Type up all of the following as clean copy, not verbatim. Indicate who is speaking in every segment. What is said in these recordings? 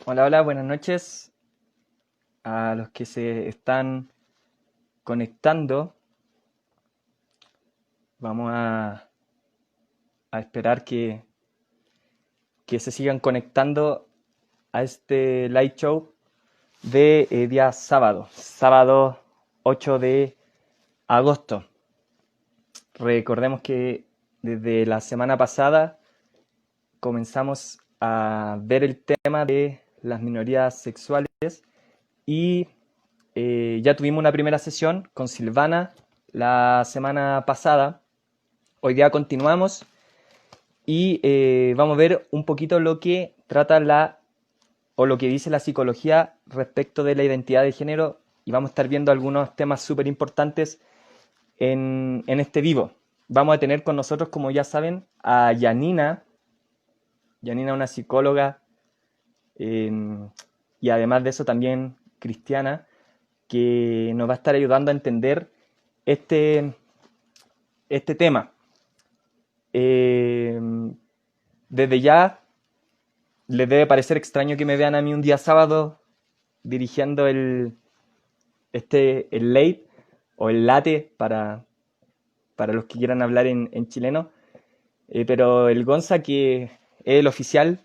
Speaker 1: Hola, hola, buenas noches a los que se están conectando. Vamos a esperar que se sigan conectando a este live show de día sábado, sábado 8 de agosto. Recordemos que desde la semana pasada comenzamos a ver el tema de las minorías sexuales y ya tuvimos una primera sesión con Silvana la semana pasada. Hoy día continuamos y vamos a ver un poquito lo que trata o lo que dice la psicología respecto de la identidad de género, y vamos a estar viendo algunos temas súper importantes en este vivo. Vamos a tener con nosotros, como ya saben, a Janina. Janina, una psicóloga, eh, y además de eso también cristiana, que nos va a estar ayudando a entender este, este tema. Eh, Desde ya les debe parecer extraño que me vean a mí un día sábado dirigiendo el late o el late para los que quieran hablar en chileno. Pero el Gonza, que es el oficial,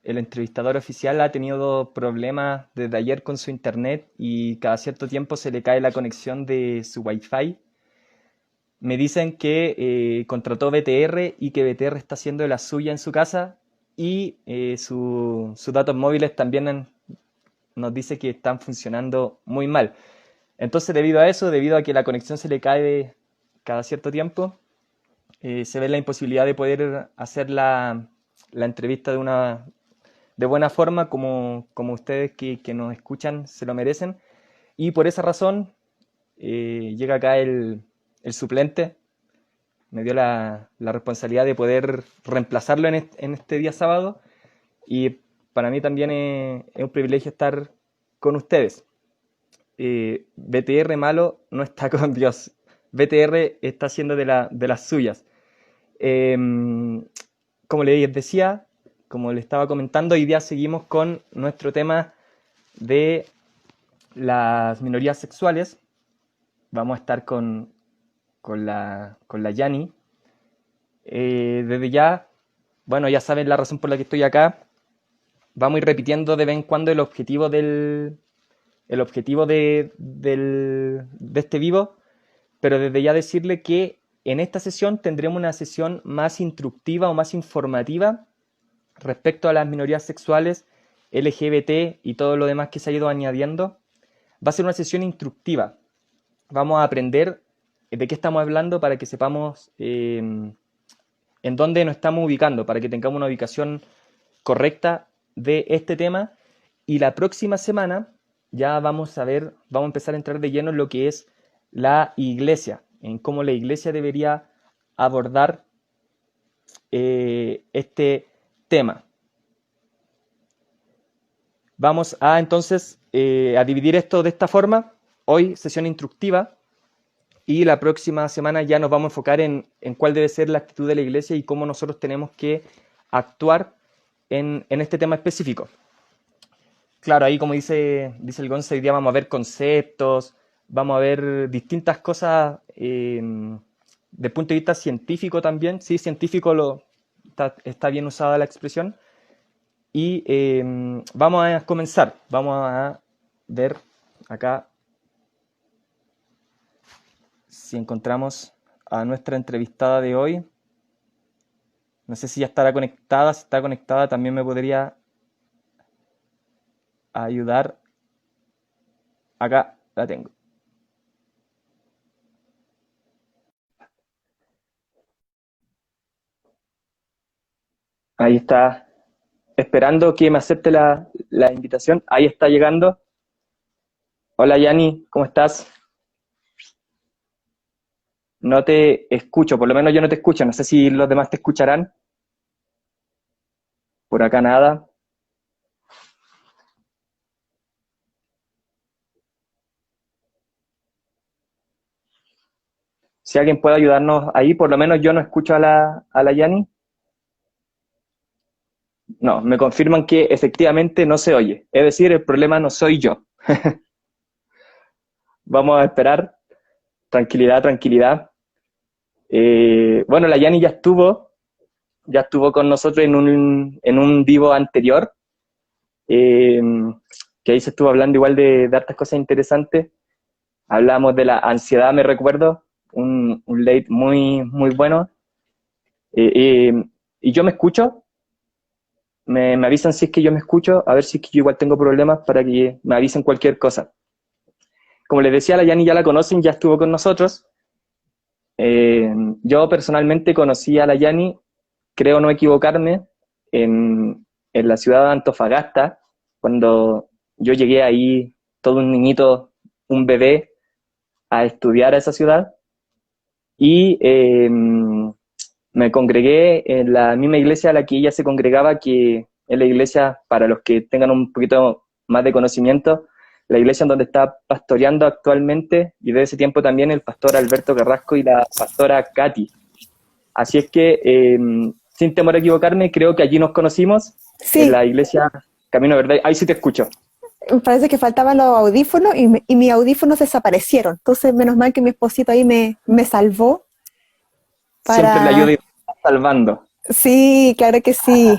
Speaker 1: el entrevistador oficial, ha tenido problemas desde ayer con su internet y cada cierto tiempo se le cae la conexión de su wifi. Me dicen que contrató BTR y que BTR está haciendo de la suya en su casa, y sus datos móviles también nos dice que están funcionando muy mal. Entonces, debido a eso, debido a que la conexión se le cae cada cierto tiempo, se ve la imposibilidad de poder hacer la entrevista de buena forma, como ustedes que nos escuchan se lo merecen. Y por esa razón llega acá el suplente. Me dio la responsabilidad de poder reemplazarlo en este día sábado, y para mí también es un privilegio estar con ustedes. BTR malo no está con Dios. BTR está haciendo de las suyas. Eh, Como les decía, como les estaba comentando, hoy día seguimos con nuestro tema de las minorías sexuales. Vamos a estar con la Yani. Desde ya, bueno, ya saben la razón por la que estoy acá. Vamos a ir repitiendo de vez en cuando el objetivo de este vivo, pero desde ya decirle que en esta sesión tendremos una sesión más instructiva o más informativa respecto a las minorías sexuales, LGBT y todo lo demás que se ha ido añadiendo. Va a ser una sesión instructiva. Vamos a aprender de qué estamos hablando para que sepamos en dónde nos estamos ubicando, para que tengamos una ubicación correcta de este tema. Y la próxima semana ya vamos a empezar a entrar de lleno en lo que es la iglesia, en cómo la iglesia debería abordar este tema. Vamos a entonces a dividir esto de esta forma. Hoy sesión instructiva, y la próxima semana ya nos vamos a enfocar en cuál debe ser la actitud de la iglesia y cómo nosotros tenemos que actuar en este tema específico. Claro, ahí como dice el Gonza, hoy día vamos a ver conceptos, vamos a ver distintas cosas desde el punto de vista científico también. Sí, científico está bien usada la expresión. Y vamos a comenzar, vamos a ver acá si encontramos a nuestra entrevistada de hoy. No sé si ya estará conectada. Si está conectada también me podría ayudar. Acá la tengo. Ahí está, esperando que me acepte la invitación. Ahí está llegando. Hola Yani, ¿cómo estás? No te escucho, por lo menos yo no te escucho. No sé si los demás te escucharán. Por acá nada. Si alguien puede ayudarnos ahí, por lo menos yo no escucho a la Yani. No, me confirman que efectivamente no se oye. Es decir, el problema no soy yo. Vamos a esperar. Tranquilidad, tranquilidad. Bueno, la Yani ya estuvo con nosotros en un vivo anterior, eh, que ahí se estuvo hablando igual de hartas cosas interesantes. Hablamos de la ansiedad, me recuerdo, un late muy, muy bueno. Eh, eh, y yo me escucho, me avisan si es que yo me escucho, a ver si es que yo igual tengo problemas para que me avisen cualquier cosa. Como les decía, la Yani ya la conocen, ya estuvo con nosotros. Eh, yo personalmente conocí a la Yani, creo no equivocarme, en la ciudad de Antofagasta, cuando yo llegué ahí, todo un niñito, un bebé, a estudiar a esa ciudad, y me congregué en la misma iglesia a la que ella se congregaba, que es la iglesia, para los que tengan un poquito más de conocimiento, la iglesia en donde está pastoreando actualmente, y de ese tiempo también el pastor Alberto Carrasco y la pastora Katy. Así es que, sin temor a equivocarme, creo que allí nos conocimos, en
Speaker 2: Sí,
Speaker 1: la iglesia Camino de Verdad. Ahí sí te escucho.
Speaker 2: me parece que faltaban los audífonos y mis audífonos desaparecieron. Entonces, menos mal que mi esposito ahí me salvó
Speaker 1: Siempre la ayuda
Speaker 2: para...
Speaker 1: y salvando.
Speaker 2: Sí, claro que sí.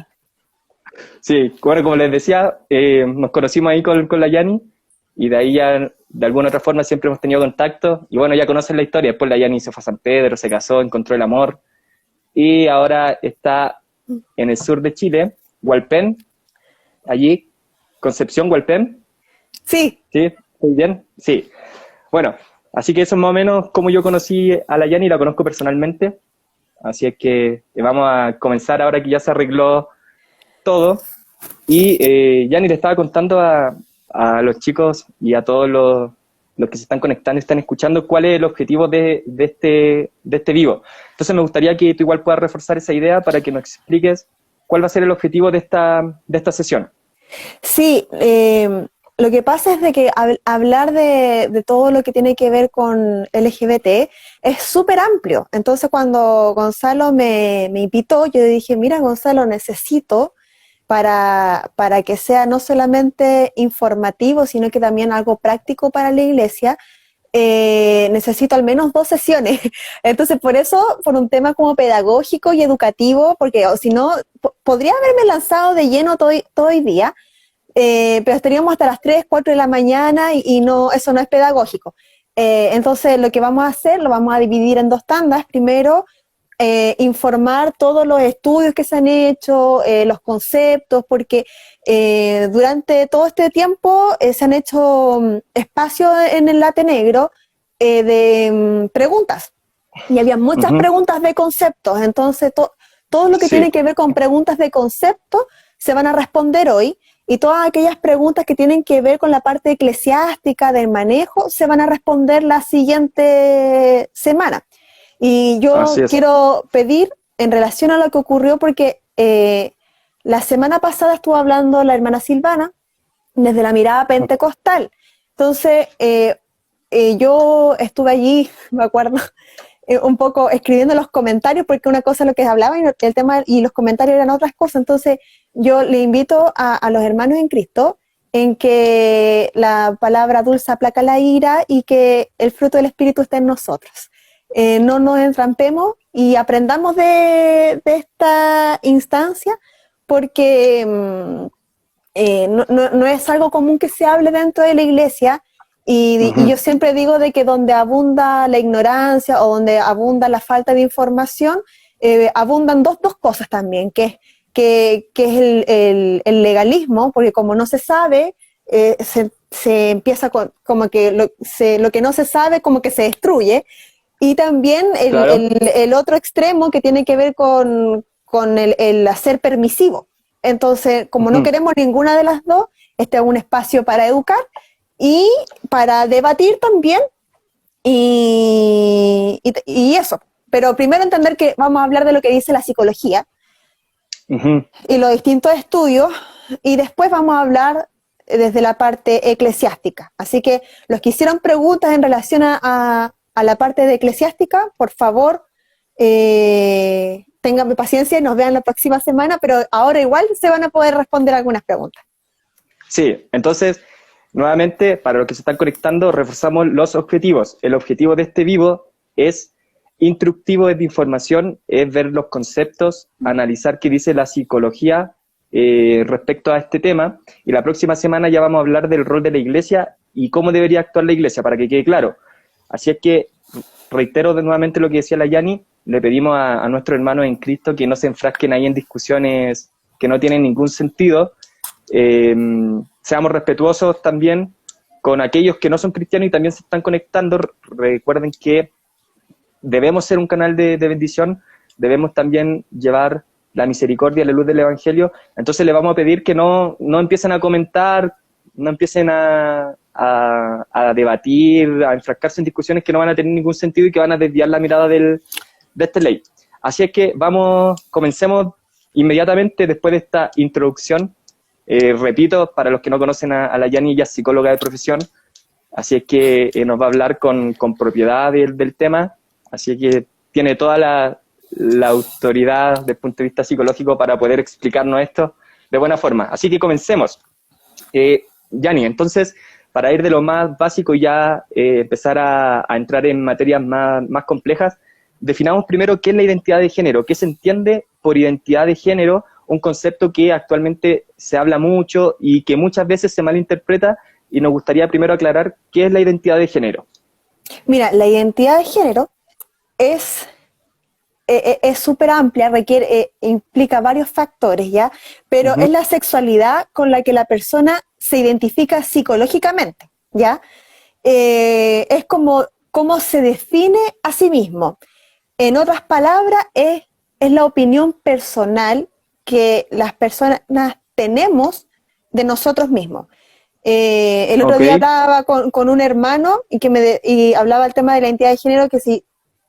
Speaker 1: Sí, bueno, como les decía, nos conocimos ahí con la Yani, y de ahí ya, de alguna otra forma, siempre hemos tenido contacto. Y bueno, ya conocen la historia. Después la Yani se fue a San Pedro, se casó, encontró el amor. Y ahora está en el sur de Chile, Hualpén, allí, Concepción, Hualpén.
Speaker 2: Sí,
Speaker 1: ¿Sí? ¿Muy bien? Sí. Bueno, así que eso es más o menos como yo conocí a la Yani, la conozco personalmente. Así es que vamos a comenzar ahora que ya se arregló todo. Y Yani le estaba contando a los chicos y a todos los que se están conectando y están escuchando cuál es el objetivo de este vivo. Entonces me gustaría que tú igual puedas reforzar esa idea para que nos expliques cuál va a ser el objetivo de esta sesión.
Speaker 2: sí. Lo que pasa es de que hablar de todo lo que tiene que ver con LGBT es súper amplio. Entonces, cuando Gonzalo me invitó, yo dije, mira, Gonzalo, necesito para que sea no solamente informativo, sino que también algo práctico para la iglesia, necesito al menos 2 sesiones. Entonces, por eso, por un tema como pedagógico y educativo, porque o si no, podría haberme lanzado de lleno todo el día, pero estaríamos hasta las 3, 4 de la mañana y no, eso no es pedagógico. Entonces, lo que vamos a hacer, lo vamos a dividir en 2 tandas. Primero, informar todos los estudios que se han hecho, los conceptos, porque durante todo este tiempo se han hecho espacios en el Late Negro de preguntas, y había muchas
Speaker 1: Ujú.
Speaker 2: preguntas de conceptos. Entonces todo lo que tiene
Speaker 1: Sí.
Speaker 2: que ver con preguntas de conceptos se van a responder hoy, y todas aquellas preguntas que tienen que ver con la parte eclesiástica del manejo se van a responder la siguiente semana. Y
Speaker 1: Así
Speaker 2: yo
Speaker 1: es.
Speaker 2: quiero pedir en relación a lo que ocurrió, porque la semana pasada estuvo hablando la hermana Silvana desde la mirada pentecostal. Entonces, yo estuve allí, me acuerdo, un poco escribiendo los comentarios, porque una cosa es lo que hablaba y el tema y los comentarios eran otras cosas. Entonces, yo le invito a los hermanos en Cristo en que la palabra dulce aplaca la ira y que el fruto del Espíritu esté en nosotros. No nos entrampemos y aprendamos de esta instancia, porque no es algo común que se hable dentro de la iglesia, y
Speaker 1: Ujú.
Speaker 2: yo siempre digo de que donde abunda la ignorancia o donde abunda la falta de información, abundan dos cosas también, que es el legalismo, porque como no se sabe, se empieza como que lo que no se sabe como que se destruye. Y también
Speaker 1: Claro.
Speaker 2: el otro extremo, que tiene que ver con el hacer permisivo. Entonces, como no
Speaker 1: Ujú.
Speaker 2: queremos ninguna de las dos, este es un espacio para educar y para debatir también, y eso. Pero primero entender que vamos a hablar de lo que dice la psicología
Speaker 1: Ujú.
Speaker 2: y los distintos estudios, y después vamos a hablar desde la parte eclesiástica. Así que los que hicieron preguntas en relación a la parte de eclesiástica, por favor, tengan paciencia y nos vean la próxima semana, pero ahora igual se van a poder responder algunas preguntas.
Speaker 1: Sí, entonces, nuevamente, para los que se están conectando, reforzamos los objetivos. El objetivo de este vivo es instructivo de información, es ver los conceptos, analizar qué dice la psicología respecto a este tema, y la próxima semana ya vamos a hablar del rol de la Iglesia y cómo debería actuar la Iglesia, para que quede claro. Así es que, reitero nuevamente lo que decía la Yani, le pedimos a nuestros hermanos en Cristo que no se enfrasquen ahí en discusiones que no tienen ningún sentido. Seamos respetuosos también con aquellos que no son cristianos y también se están conectando. Recuerden que debemos ser un canal de bendición, debemos también llevar la misericordia, la luz del Evangelio. Entonces le vamos a pedir que no empiecen a comentar, no empiecen a debatir, a enfrascarse en discusiones que no van a tener ningún sentido y que van a desviar la mirada de este ley. Así es que comencemos inmediatamente después de esta introducción. Repito, para los que no conocen a la Yani, ella es psicóloga de profesión, así es que nos va a hablar con propiedad del tema, así que tiene toda la autoridad desde el punto de vista psicológico para poder explicarnos esto de buena forma. Así que comencemos. Yani, entonces, para ir de lo más básico y ya empezar a entrar en materias más complejas, definamos primero qué es la identidad de género, qué se entiende por identidad de género, un concepto que actualmente se habla mucho y que muchas veces se malinterpreta, y nos gustaría primero aclarar qué es la identidad de género.
Speaker 2: Mira, la identidad de género es súper amplia, implica varios factores, ¿ya? Pero es la sexualidad con la que la persona se identifica psicológicamente, ¿ya? Es como cómo se define a sí mismo. En otras palabras, es la opinión personal que las personas tenemos de nosotros mismos. El otro día hablaba con un hermano y hablaba del tema de la identidad de género,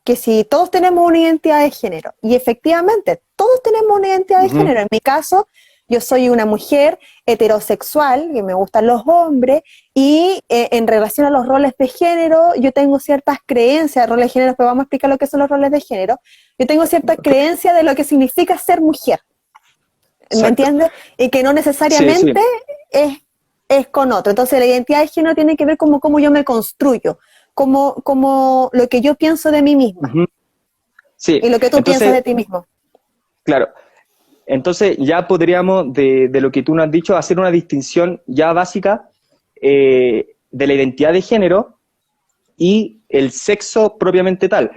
Speaker 2: que si todos tenemos una identidad de género, y efectivamente todos tenemos una identidad de género. En mi caso, yo soy una mujer heterosexual, que me gustan los hombres, y en relación a los roles de género, yo tengo ciertas creencias de roles de género, pero vamos a explicar lo que son los roles de género. Yo tengo ciertas creencias de lo que significa ser mujer, ¿me entiendes? Y que no necesariamente es con otro. Entonces la identidad de género tiene que ver como cómo yo me construyo, como lo que yo pienso de mí misma.
Speaker 1: Sí.
Speaker 2: Y lo que tú piensas de ti mismo.
Speaker 1: Claro. Entonces ya podríamos, de lo que tú nos has dicho, hacer una distinción ya básica de la identidad de género y el sexo propiamente tal.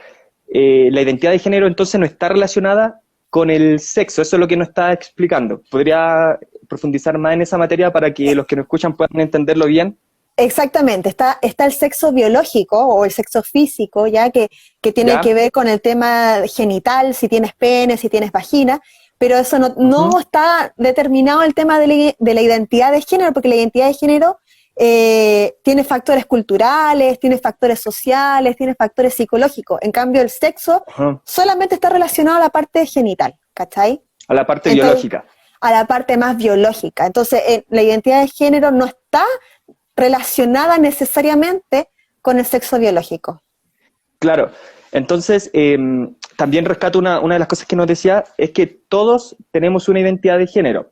Speaker 1: La identidad de género entonces no está relacionada con el sexo, eso es lo que nos está explicando. ¿Podría profundizar más en esa materia para que los que nos escuchan puedan entenderlo bien?
Speaker 2: Exactamente, está el sexo biológico o el sexo físico, ya que tiene que ver con el tema genital, si tienes pene, si tienes vagina, pero eso no está determinado el tema de la identidad de género, porque la identidad de género tiene factores culturales, tiene factores sociales, tiene factores psicológicos. En cambio, el sexo solamente está relacionado a la parte genital, ¿cachai?
Speaker 1: A la parte biológica.
Speaker 2: A la parte más biológica. Entonces, la identidad de género no está relacionada necesariamente con el sexo biológico.
Speaker 1: Claro. Entonces, también rescato una de las cosas que nos decía, es que todos tenemos una identidad de género.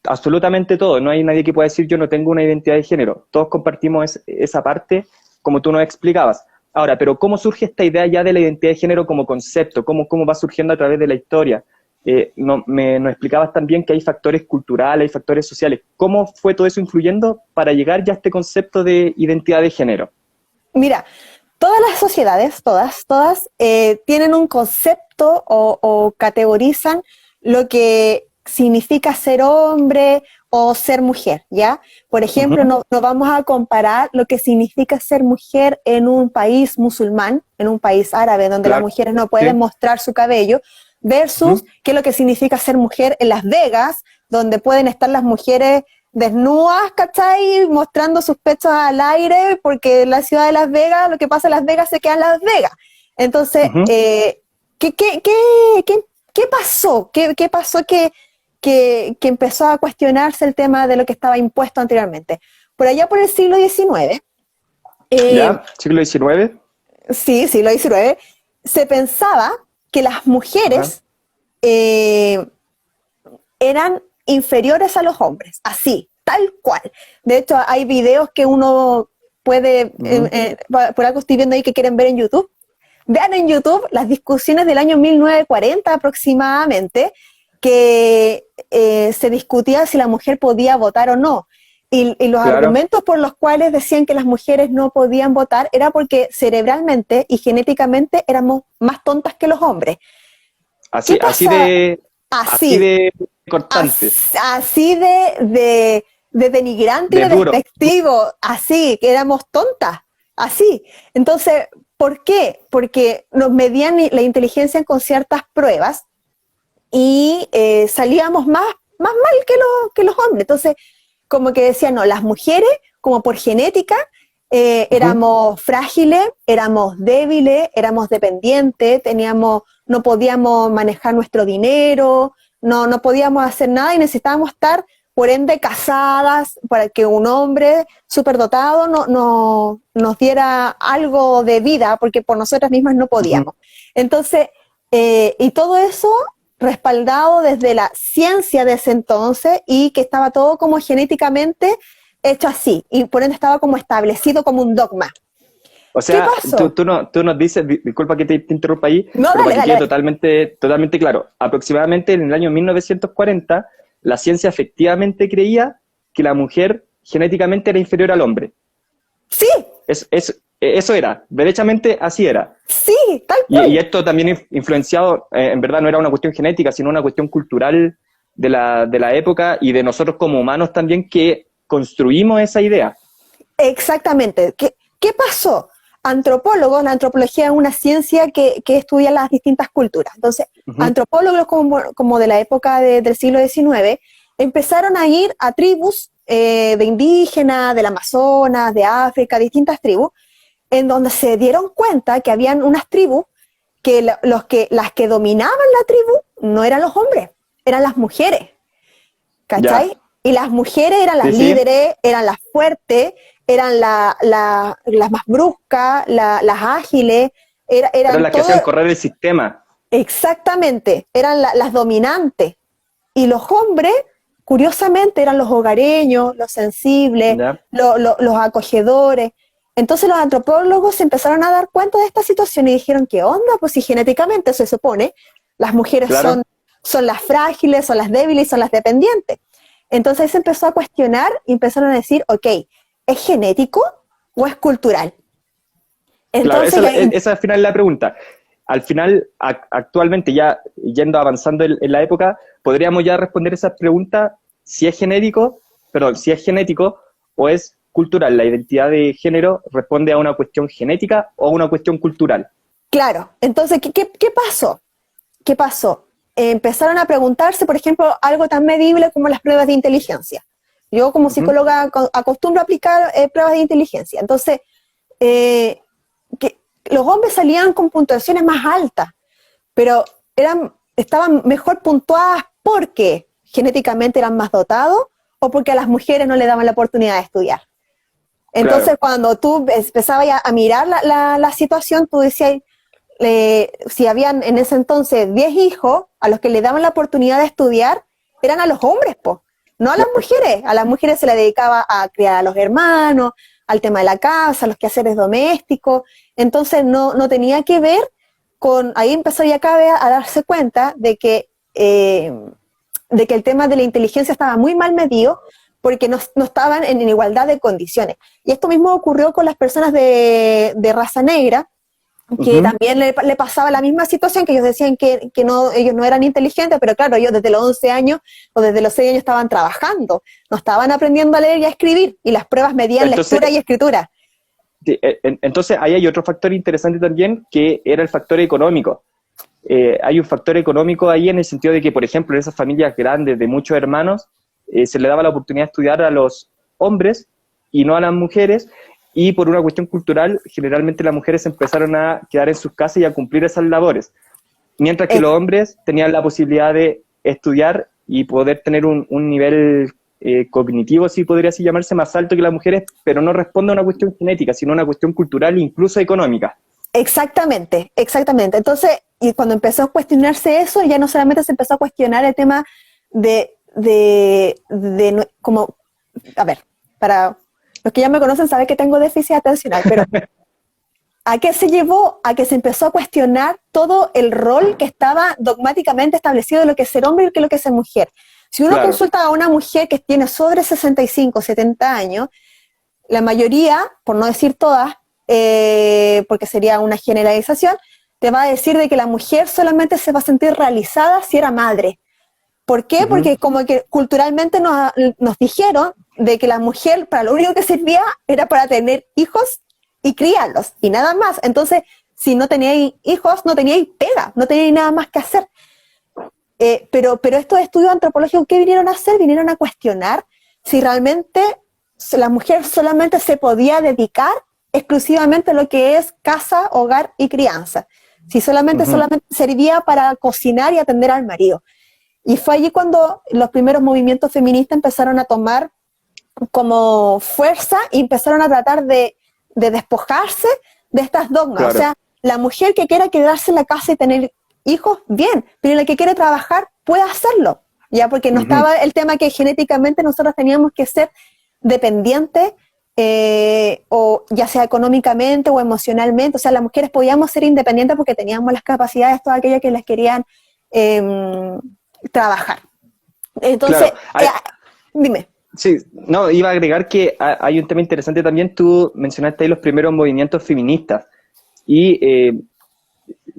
Speaker 1: Absolutamente todos. No hay nadie que pueda decir yo no tengo una identidad de género. Todos compartimos esa parte, como tú nos explicabas. Ahora, pero ¿cómo surge esta idea ya de la identidad de género como concepto? ¿Cómo va surgiendo a través de la historia? Nos explicabas también que hay factores culturales, hay factores sociales. ¿Cómo fue todo eso influyendo para llegar ya a este concepto de identidad de género?
Speaker 2: Mira, todas las sociedades, todas tienen un concepto o categorizan lo que significa ser hombre o ser mujer, ¿ya? Por ejemplo, no vamos a comparar lo que significa ser mujer en un país musulmán, en un país árabe, donde las mujeres no pueden mostrar su cabello, versus qué es lo que significa ser mujer en Las Vegas, donde pueden estar las mujeres desnudas, ¿cachai? Mostrando sus pechos al aire, porque en la ciudad de Las Vegas, lo que pasa en Las Vegas se queda en Las Vegas. Entonces, ¿qué pasó? ¿Qué pasó que empezó a cuestionarse el tema de lo que estaba impuesto anteriormente? Por allá por el siglo XIX.
Speaker 1: ¿Ya? ¿Siglo XIX?
Speaker 2: Sí, siglo XIX. Se pensaba que las mujeres eh, eran inferiores a los hombres, así, tal cual. De hecho, hay videos que uno puede, por algo estoy viendo ahí que quieren ver en YouTube. Vean en YouTube las discusiones del año 1940 aproximadamente, que se discutía si la mujer podía votar o no. Y los argumentos por los cuales decían que las mujeres no podían votar era porque cerebralmente y genéticamente éramos más tontas que los hombres.
Speaker 1: Así de cortante.
Speaker 2: Así de denigrante y de despectivo, así, que éramos tontas, así. Entonces, ¿por qué? Porque nos medían la inteligencia con ciertas pruebas y salíamos más mal que los hombres. Entonces, como que decían, no, las mujeres, como por genética, éramos frágiles, éramos débiles, éramos dependientes, no podíamos manejar nuestro dinero, no podíamos hacer nada y necesitábamos estar, por ende, casadas para que un hombre superdotado nos diera algo de vida, porque por nosotras mismas no podíamos. Entonces, y todo eso respaldado desde la ciencia de ese entonces y que estaba todo como genéticamente hecho así, y por ende estaba como establecido como un dogma.
Speaker 1: O sea, tú nos dices, disculpa que te interrumpa ahí,
Speaker 2: no,
Speaker 1: pero
Speaker 2: dale,
Speaker 1: para que quede totalmente claro, aproximadamente en el año 1940, la ciencia efectivamente creía que la mujer genéticamente era inferior al hombre.
Speaker 2: Sí.
Speaker 1: Eso era, derechamente así era.
Speaker 2: Sí, tal cual.
Speaker 1: Y esto también influenciado, en verdad no era una cuestión genética, sino una cuestión cultural de la época y de nosotros como humanos también que construimos esa idea.
Speaker 2: Exactamente. ¿Qué pasó? Antropólogos, la antropología es una ciencia que estudia las distintas culturas. Entonces, antropólogos como de la época del siglo XIX empezaron a ir a tribus de indígenas, del Amazonas, de África, distintas tribus, en donde se dieron cuenta que habían unas tribus que las que dominaban la tribu no eran los hombres, eran las mujeres, ¿cachai? Ya. Y las mujeres eran las líderes, eran las fuertes, eran las más bruscas, las ágiles, eran
Speaker 1: las que hacían correr el sistema.
Speaker 2: Exactamente, eran las dominantes. Y los hombres, curiosamente, eran los hogareños, los sensibles, los acogedores. Entonces los antropólogos se empezaron a dar cuenta de esta situación y dijeron, ¿qué onda? Pues si genéticamente se supone, las mujeres son las frágiles, son las débiles y son las dependientes. Entonces se empezó a cuestionar y empezaron a decir, ok, ¿es genético o es cultural?
Speaker 1: Entonces, claro, esa al final es la pregunta. Al final, actualmente, ya yendo avanzando en la época, podríamos ya responder esa pregunta si es genético o es cultural. La identidad de género responde a una cuestión genética o a una cuestión cultural.
Speaker 2: Claro, entonces, ¿qué pasó? ¿Qué pasó? Empezaron a preguntarse, por ejemplo, algo tan medible como las pruebas de inteligencia. Yo como psicóloga acostumbro a aplicar pruebas de inteligencia. Entonces, los hombres salían con puntuaciones más altas, pero estaban mejor puntuadas porque genéticamente eran más dotados o porque a las mujeres no le daban la oportunidad de estudiar. Entonces, cuando tú empezabas a mirar la situación, tú decías, si habían en ese entonces 10 hijos a los que le daban la oportunidad de estudiar, eran a los hombres, no a las mujeres. A las mujeres se les dedicaba a criar a los hermanos, al tema de la casa, a los quehaceres domésticos. Entonces no tenía que ver con, ahí empezó ya cabe a darse cuenta de que el tema de la inteligencia estaba muy mal medido porque no estaban en igualdad de condiciones. Y esto mismo ocurrió con las personas de raza negra, que también le pasaba la misma situación, que ellos decían que ellos no eran inteligentes, pero claro, ellos desde los 11 años o desde los 6 años estaban trabajando, no estaban aprendiendo a leer y a escribir, y las pruebas medían lectura y escritura.
Speaker 1: Entonces ahí hay otro factor interesante también, que era el factor económico. Hay un factor económico ahí en el sentido de que, por ejemplo, en esas familias grandes de muchos hermanos, se le daba la oportunidad de estudiar a los hombres y no a las mujeres, y por una cuestión cultural, generalmente las mujeres empezaron a quedar en sus casas y a cumplir esas labores, mientras que los hombres tenían la posibilidad de estudiar y poder tener un nivel cognitivo, si podría así llamarse, más alto que las mujeres, pero no responde a una cuestión genética, sino a una cuestión cultural e incluso económica.
Speaker 2: Exactamente, exactamente. Entonces, y cuando empezó a cuestionarse eso, ya no solamente se empezó a cuestionar el tema como, a ver, para los que ya me conocen saben que tengo déficit atencional, pero ¿a qué se llevó? A que se empezó a cuestionar todo el rol que estaba dogmáticamente establecido de lo que es ser hombre y de lo que es ser mujer. Si uno
Speaker 1: Claro.
Speaker 2: consulta a una mujer que tiene sobre 65, 70 años, la mayoría, por no decir todas, porque sería una generalización, te va a decir de que la mujer solamente se va a sentir realizada si era madre. ¿Por qué? Porque como que culturalmente nos dijeron de que la mujer para lo único que servía era para tener hijos y criarlos, y nada más. Entonces, si no teníais hijos, no teníais pega, no teníais nada más que hacer. Pero estos estudios antropológicos, ¿qué vinieron a hacer? Vinieron a cuestionar si realmente la mujer solamente se podía dedicar exclusivamente a lo que es casa, hogar y crianza. Si solamente servía para cocinar y atender al marido. Y fue allí cuando los primeros movimientos feministas empezaron a tomar como fuerza y empezaron a tratar de despojarse de estas dogmas. Claro. O sea, la mujer que quiera quedarse en la casa y tener hijos, bien, pero la que quiere trabajar puede hacerlo, ya, porque no estaba el tema que genéticamente nosotros teníamos que ser dependientes, o ya sea económicamente o emocionalmente. O sea, las mujeres podíamos ser independientes porque teníamos las capacidades, todas aquellas que las querían trabajar. Entonces,
Speaker 1: claro.
Speaker 2: Dime.
Speaker 1: Sí, no, iba a agregar que hay un tema interesante también. Tú mencionaste ahí los primeros movimientos feministas y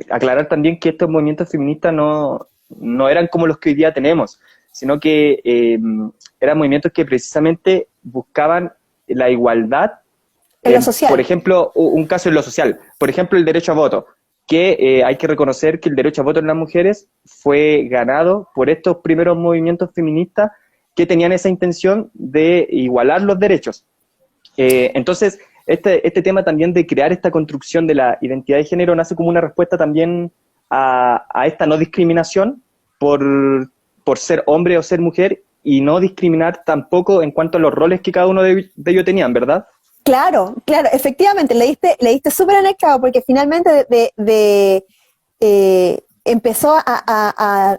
Speaker 1: aclarar también que estos movimientos feministas no eran como los que hoy día tenemos, sino que eran movimientos que precisamente buscaban la igualdad
Speaker 2: en lo social.
Speaker 1: Por ejemplo, un caso en lo social, por ejemplo, el derecho a voto, que hay que reconocer que el derecho a voto en las mujeres fue ganado por estos primeros movimientos feministas que tenían esa intención de igualar los derechos. Entonces, este tema también de crear esta construcción de la identidad de género nace como una respuesta también a esta no discriminación por ser hombre o ser mujer, y no discriminar tampoco en cuanto a los roles que cada uno de ellos tenían, ¿verdad?
Speaker 2: Claro, claro, efectivamente, leíste súper en el clavo, porque finalmente empezó a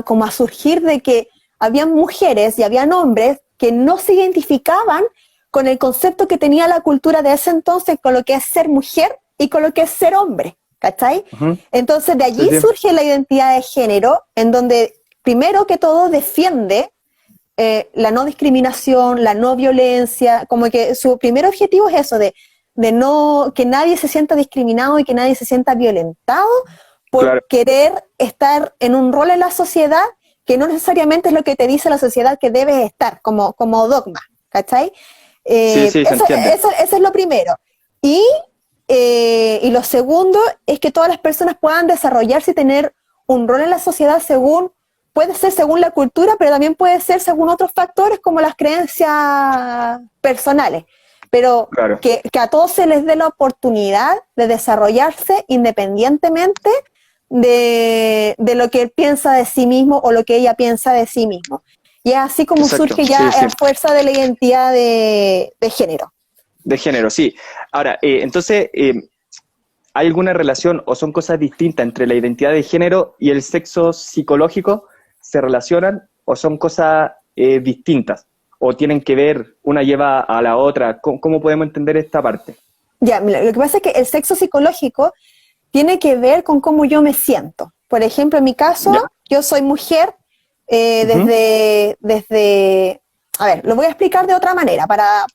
Speaker 2: como a surgir de que habían mujeres y habían hombres que no se identificaban con el concepto que tenía la cultura de ese entonces, con lo que es ser mujer y con lo que es ser hombre, ¿cachai? Entonces de allí surge la identidad de género, en donde primero que todo defiende la no discriminación, la no violencia, como que su primer objetivo es eso, de no que nadie se sienta discriminado y que nadie se sienta violentado por querer estar en un rol en la sociedad que no necesariamente es lo que te dice la sociedad que debes estar, como dogma, ¿cachai? Eso es lo primero. Y lo segundo es que todas las personas puedan desarrollarse y tener un rol en la sociedad puede ser según la cultura, pero también puede ser según otros factores como las creencias personales. Pero que a todos se les dé la oportunidad de desarrollarse independientemente de lo que él piensa de sí mismo o lo que ella piensa de sí mismo. Y es así como surge ya a fuerza de la identidad de género.
Speaker 1: De género, sí. Ahora, entonces, ¿hay alguna relación o son cosas distintas entre la identidad de género y el sexo psicológico? ¿Se relacionan o son cosas distintas? ¿O tienen que ver, una lleva a la otra? ¿Cómo podemos entender esta parte?
Speaker 2: Ya, lo que pasa es que el sexo psicológico tiene que ver con cómo yo me siento. Por ejemplo, en mi caso, yo soy mujer desde... A ver, lo voy a explicar de otra manera para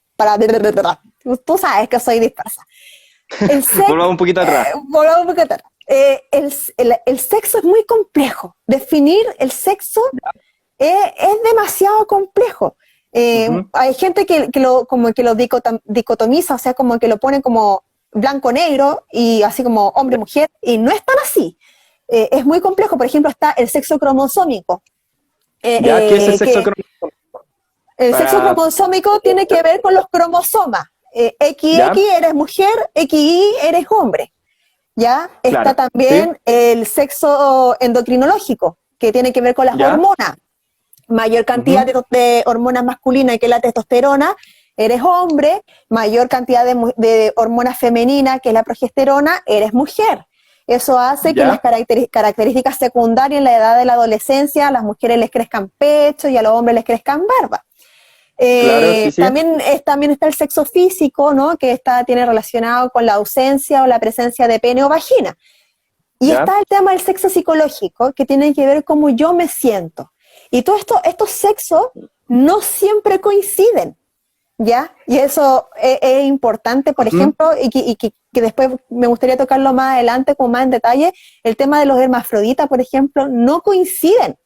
Speaker 2: tú sabes que soy dispersa.
Speaker 1: Volvamos un poquito atrás.
Speaker 2: El sexo es muy complejo. Definir el sexo es demasiado complejo. Hay gente que lo dicotomiza, o sea, como que lo pone como blanco-negro y así como hombre-mujer, y no es tan así. Es muy complejo. Por ejemplo, está el sexo cromosómico.
Speaker 1: ¿Qué es el sexo cromosómico?
Speaker 2: El sexo cromosómico tiene que ver con los cromosomas. XX eres mujer, XY eres hombre. ¿Ya? Está también el sexo endocrinológico, que tiene que ver con las hormonas. Mayor cantidad de hormonas masculinas que la testosterona eres hombre, mayor cantidad de hormonas femeninas, que es la progesterona, eres mujer. Eso hace que las características secundarias en la edad de la adolescencia, a las mujeres les crezcan pecho y a los hombres les crezcan barba.
Speaker 1: Claro, sí, sí.
Speaker 2: También está el sexo físico, ¿no? Que tiene relacionado con la ausencia o la presencia de pene o vagina. Y está el tema del sexo psicológico, que tiene que ver cómo yo me siento. Y todos estos sexos no siempre coinciden, ¿ya? Y eso es importante, por ejemplo, y que después me gustaría tocarlo más adelante, como más en detalle, el tema de los hermafroditas, por ejemplo, no coinciden.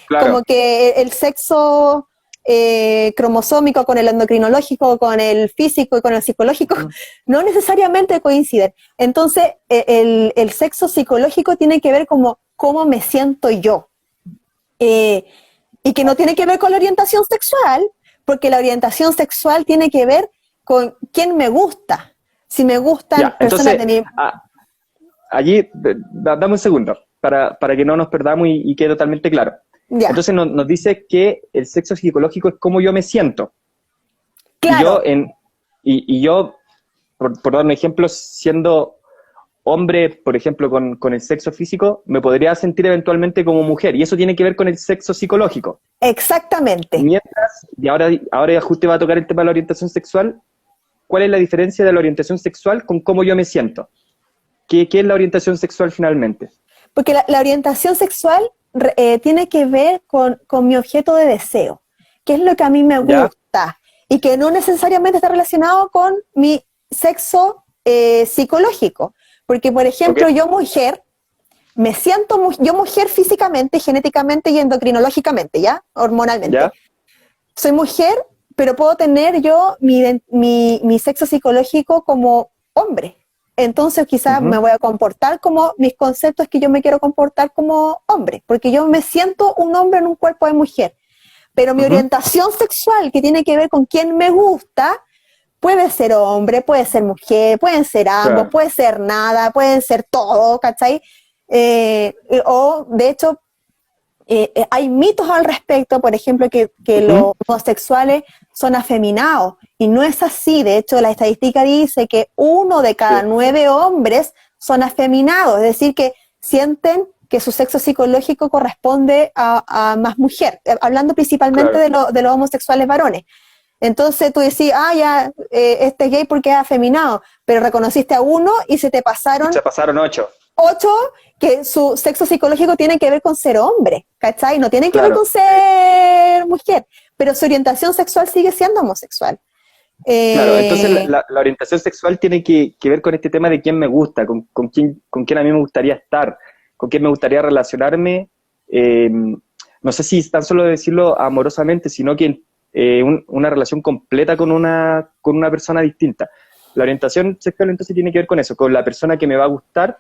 Speaker 2: Como que el sexo cromosómico con el endocrinológico, con el físico y con el psicológico, no necesariamente coinciden. Entonces, el sexo psicológico tiene que ver como cómo me siento yo. Y que no tiene que ver con la orientación sexual, porque la orientación sexual tiene que ver con quién me gusta. Si me gustan personas de mi...
Speaker 1: Allí, dame un segundo, para que no nos perdamos y quede totalmente claro. Entonces nos dice que el sexo psicológico es cómo yo me siento.
Speaker 2: Claro.
Speaker 1: Y yo, por dar un ejemplo, siendo hombre, por ejemplo, con el sexo físico, me podría sentir eventualmente como mujer, y eso tiene que ver con el sexo psicológico.
Speaker 2: Exactamente.
Speaker 1: Mientras, y ahora justo va a tocar el tema de la orientación sexual, ¿cuál es la diferencia de la orientación sexual con cómo yo me siento? ¿Qué es la orientación sexual finalmente?
Speaker 2: Porque la orientación sexual tiene que ver con mi objeto de deseo, que es lo que a mí me gusta, y que no necesariamente está relacionado con mi sexo psicológico. Porque, por ejemplo, yo mujer, me siento yo mujer físicamente, genéticamente y endocrinológicamente, ¿ya? Hormonalmente. ¿Ya? Soy mujer, pero puedo tener yo mi sexo psicológico como hombre. Entonces quizás me voy a comportar como mis conceptos, que yo me quiero comportar como hombre, porque yo me siento un hombre en un cuerpo de mujer. Pero mi orientación sexual, que tiene que ver con quién me gusta, puede ser hombre, puede ser mujer, pueden ser ambos, puede ser nada, pueden ser todo, ¿cachai? O, de hecho, hay mitos al respecto, por ejemplo, que los homosexuales son afeminados, y no es así. De hecho, la estadística dice que 1 de cada 9 hombres son afeminados, es decir, que sienten que su sexo psicológico corresponde a más mujer, hablando principalmente de los homosexuales varones. Entonces tú decís, este es gay porque es afeminado, pero reconociste a 1 y se pasaron 8. 8 que su sexo psicológico tiene que ver con ser hombre, ¿cachai? No tiene que ver con ser mujer, pero su orientación sexual sigue siendo homosexual.
Speaker 1: Claro, entonces la orientación sexual tiene que ver con este tema de quién me gusta, con quién a mí me gustaría estar, con quién me gustaría relacionarme, no sé si tan solo decirlo amorosamente, sino que una relación completa con una persona distinta. La orientación sexual entonces tiene que ver con eso, con la persona que me va a gustar,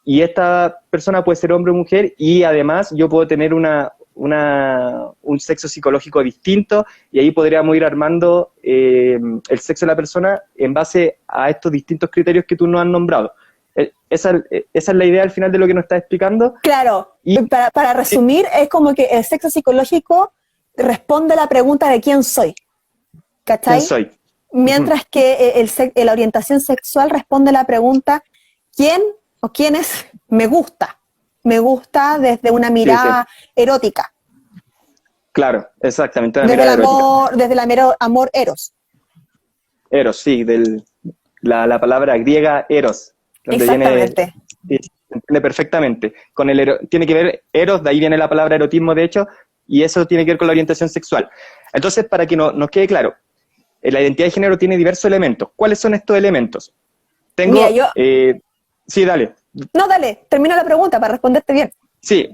Speaker 1: y esta persona puede ser hombre o mujer, y además yo puedo tener un sexo psicológico distinto, y ahí podríamos ir armando el sexo de la persona en base a estos distintos criterios que tú nos has nombrado. Esa es la idea al final de lo que nos estás explicando.
Speaker 2: Claro, y para resumir, es como que el sexo psicológico responde a la pregunta de quién soy, ¿cachai?
Speaker 1: ¿Quién soy?
Speaker 2: Mientras que la orientación sexual responde a la pregunta ¿quién o quiénes me gusta? Me gusta desde una mirada erótica.
Speaker 1: Claro, exactamente.
Speaker 2: Desde el amor eros.
Speaker 1: Eros, sí, la palabra griega eros.
Speaker 2: Exactamente.
Speaker 1: Se entiende perfectamente. Tiene que ver eros, de ahí viene la palabra erotismo, de hecho, y eso tiene que ver con la orientación sexual. Entonces, para que nos quede claro, la identidad de género tiene diversos elementos. ¿Cuáles son estos elementos? Sí, dale.
Speaker 2: No, dale, termina la pregunta para responderte bien.
Speaker 1: Sí,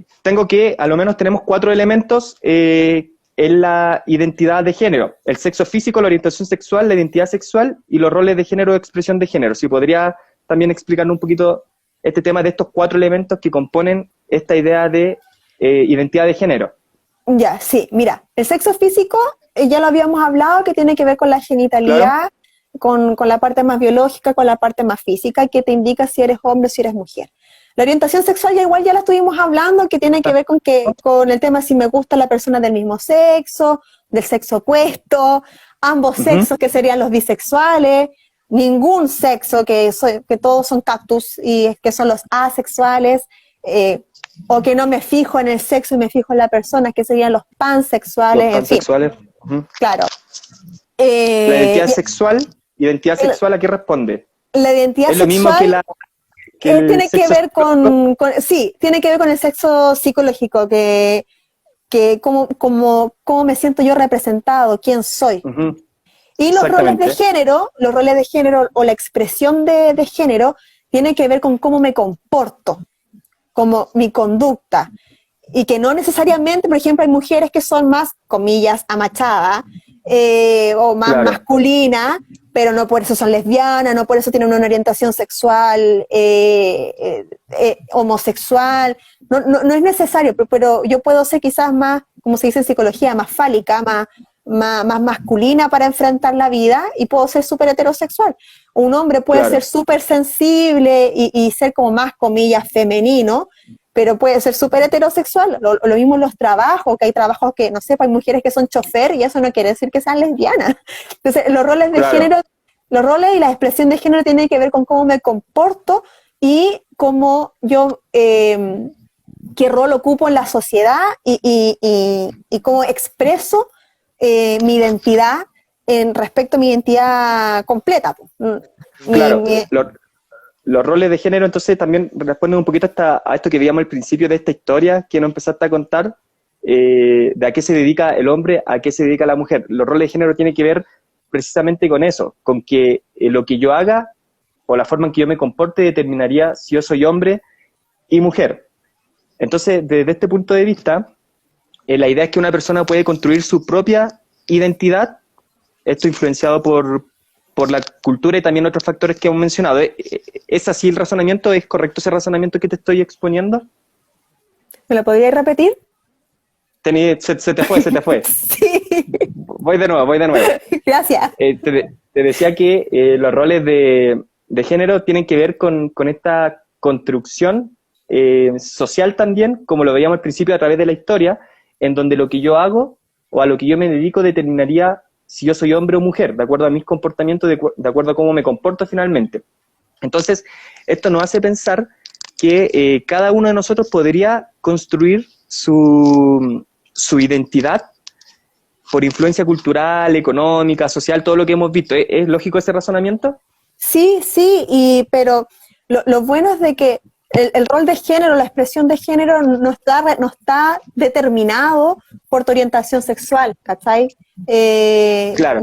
Speaker 1: a lo menos tenemos 4 elementos en la identidad de género: el sexo físico, la orientación sexual, la identidad sexual y los roles de género o expresión de género. Si podría también explicarnos un poquito este tema de estos 4 elementos que componen esta idea de identidad de género.
Speaker 2: Ya, sí, mira, el sexo físico, ya lo habíamos hablado, que tiene que ver con la genitalidad, con la parte más biológica, con la parte más física, que te indica si eres hombre o si eres mujer. La orientación sexual ya la estuvimos hablando, que tiene que ver con el tema si me gusta la persona del mismo sexo, del sexo opuesto, ambos sexos que serían los bisexuales, ningún sexo que todos son cactus y que son los asexuales, o que no me fijo en el sexo y me fijo en la persona, que serían los pansexuales,
Speaker 1: Los pansexuales.
Speaker 2: en fin. Claro.
Speaker 1: La identidad sexual, ¿a qué responde?
Speaker 2: La identidad
Speaker 1: es lo
Speaker 2: sexual
Speaker 1: mismo que la
Speaker 2: tiene que ver sí, tiene que ver con el sexo psicológico, que cómo me siento yo representado, quién soy. Y los roles de género o la expresión de género tiene que ver con cómo me comporto, como mi conducta. Y que no necesariamente, por ejemplo, hay mujeres que son más, comillas, amachadas, o más masculinas, pero no por eso son lesbianas, no por eso tienen una orientación sexual homosexual. No es necesario, pero yo puedo ser quizás más, como se dice en psicología, más fálica, más masculina para enfrentar la vida, y puedo ser súper heterosexual. Un hombre puede ser súper sensible y ser como más, comillas, femenino, pero puede ser súper heterosexual. Lo mismo en los trabajos, que hay trabajos que, no sé, hay mujeres que son chofer y eso no quiere decir que sean lesbianas. Entonces, los roles de género, los roles y la expresión de género tienen que ver con cómo me comporto y cómo yo, qué rol ocupo en la sociedad y cómo expreso mi identidad respecto a mi identidad completa.
Speaker 1: Claro, los roles de género entonces también responden un poquito a esto que veíamos al principio de esta historia que nos empezaste a contar, de a qué se dedica el hombre, a qué se dedica la mujer. Los roles de género tienen que ver precisamente con eso, con que lo que yo haga o la forma en que yo me comporte determinaría si yo soy hombre y mujer. Entonces, desde este punto de vista, la idea es que una persona puede construir su propia identidad, esto influenciado por la cultura y también otros factores que hemos mencionado. ¿Es así el razonamiento? ¿Es correcto ese razonamiento que te estoy exponiendo?
Speaker 2: ¿Me lo podrías repetir?
Speaker 1: Se te fue.
Speaker 2: Sí.
Speaker 1: Voy de nuevo.
Speaker 2: Gracias.
Speaker 1: Te decía que los roles de género tienen que ver con esta construcción social también, como lo veíamos al principio a través de la historia, en donde lo que yo hago o a lo que yo me dedico determinaría si yo soy hombre o mujer, de acuerdo a mis comportamientos, de acuerdo a cómo me comporto finalmente. Entonces, esto nos hace pensar que cada uno de nosotros podría construir su identidad por influencia cultural, económica, social, todo lo que hemos visto. ¿Es lógico ese razonamiento?
Speaker 2: Sí, pero lo bueno es de que el rol de género, la expresión de género no está determinado por tu orientación sexual, ¿cachai?
Speaker 1: Claro.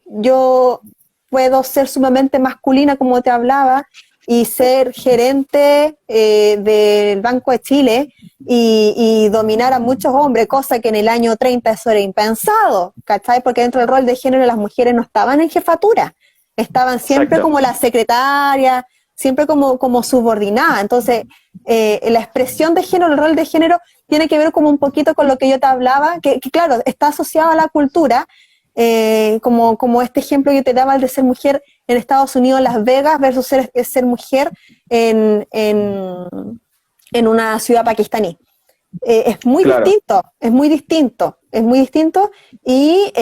Speaker 2: Yo puedo ser sumamente masculina, como te hablaba, y ser gerente del Banco de Chile y dominar a muchos hombres, cosa que en el año 30 eso era impensado, ¿cachai? Porque dentro del rol de género las mujeres no estaban en jefatura, estaban siempre como la secretaria, siempre como subordinada. Entonces, la expresión de género, el rol de género, tiene que ver como un poquito con lo que yo te hablaba, que claro, está asociado a la cultura, como este ejemplo que te daba, el de ser mujer en Estados Unidos, Las Vegas, versus ser mujer en una ciudad pakistaní. Es muy distinto, y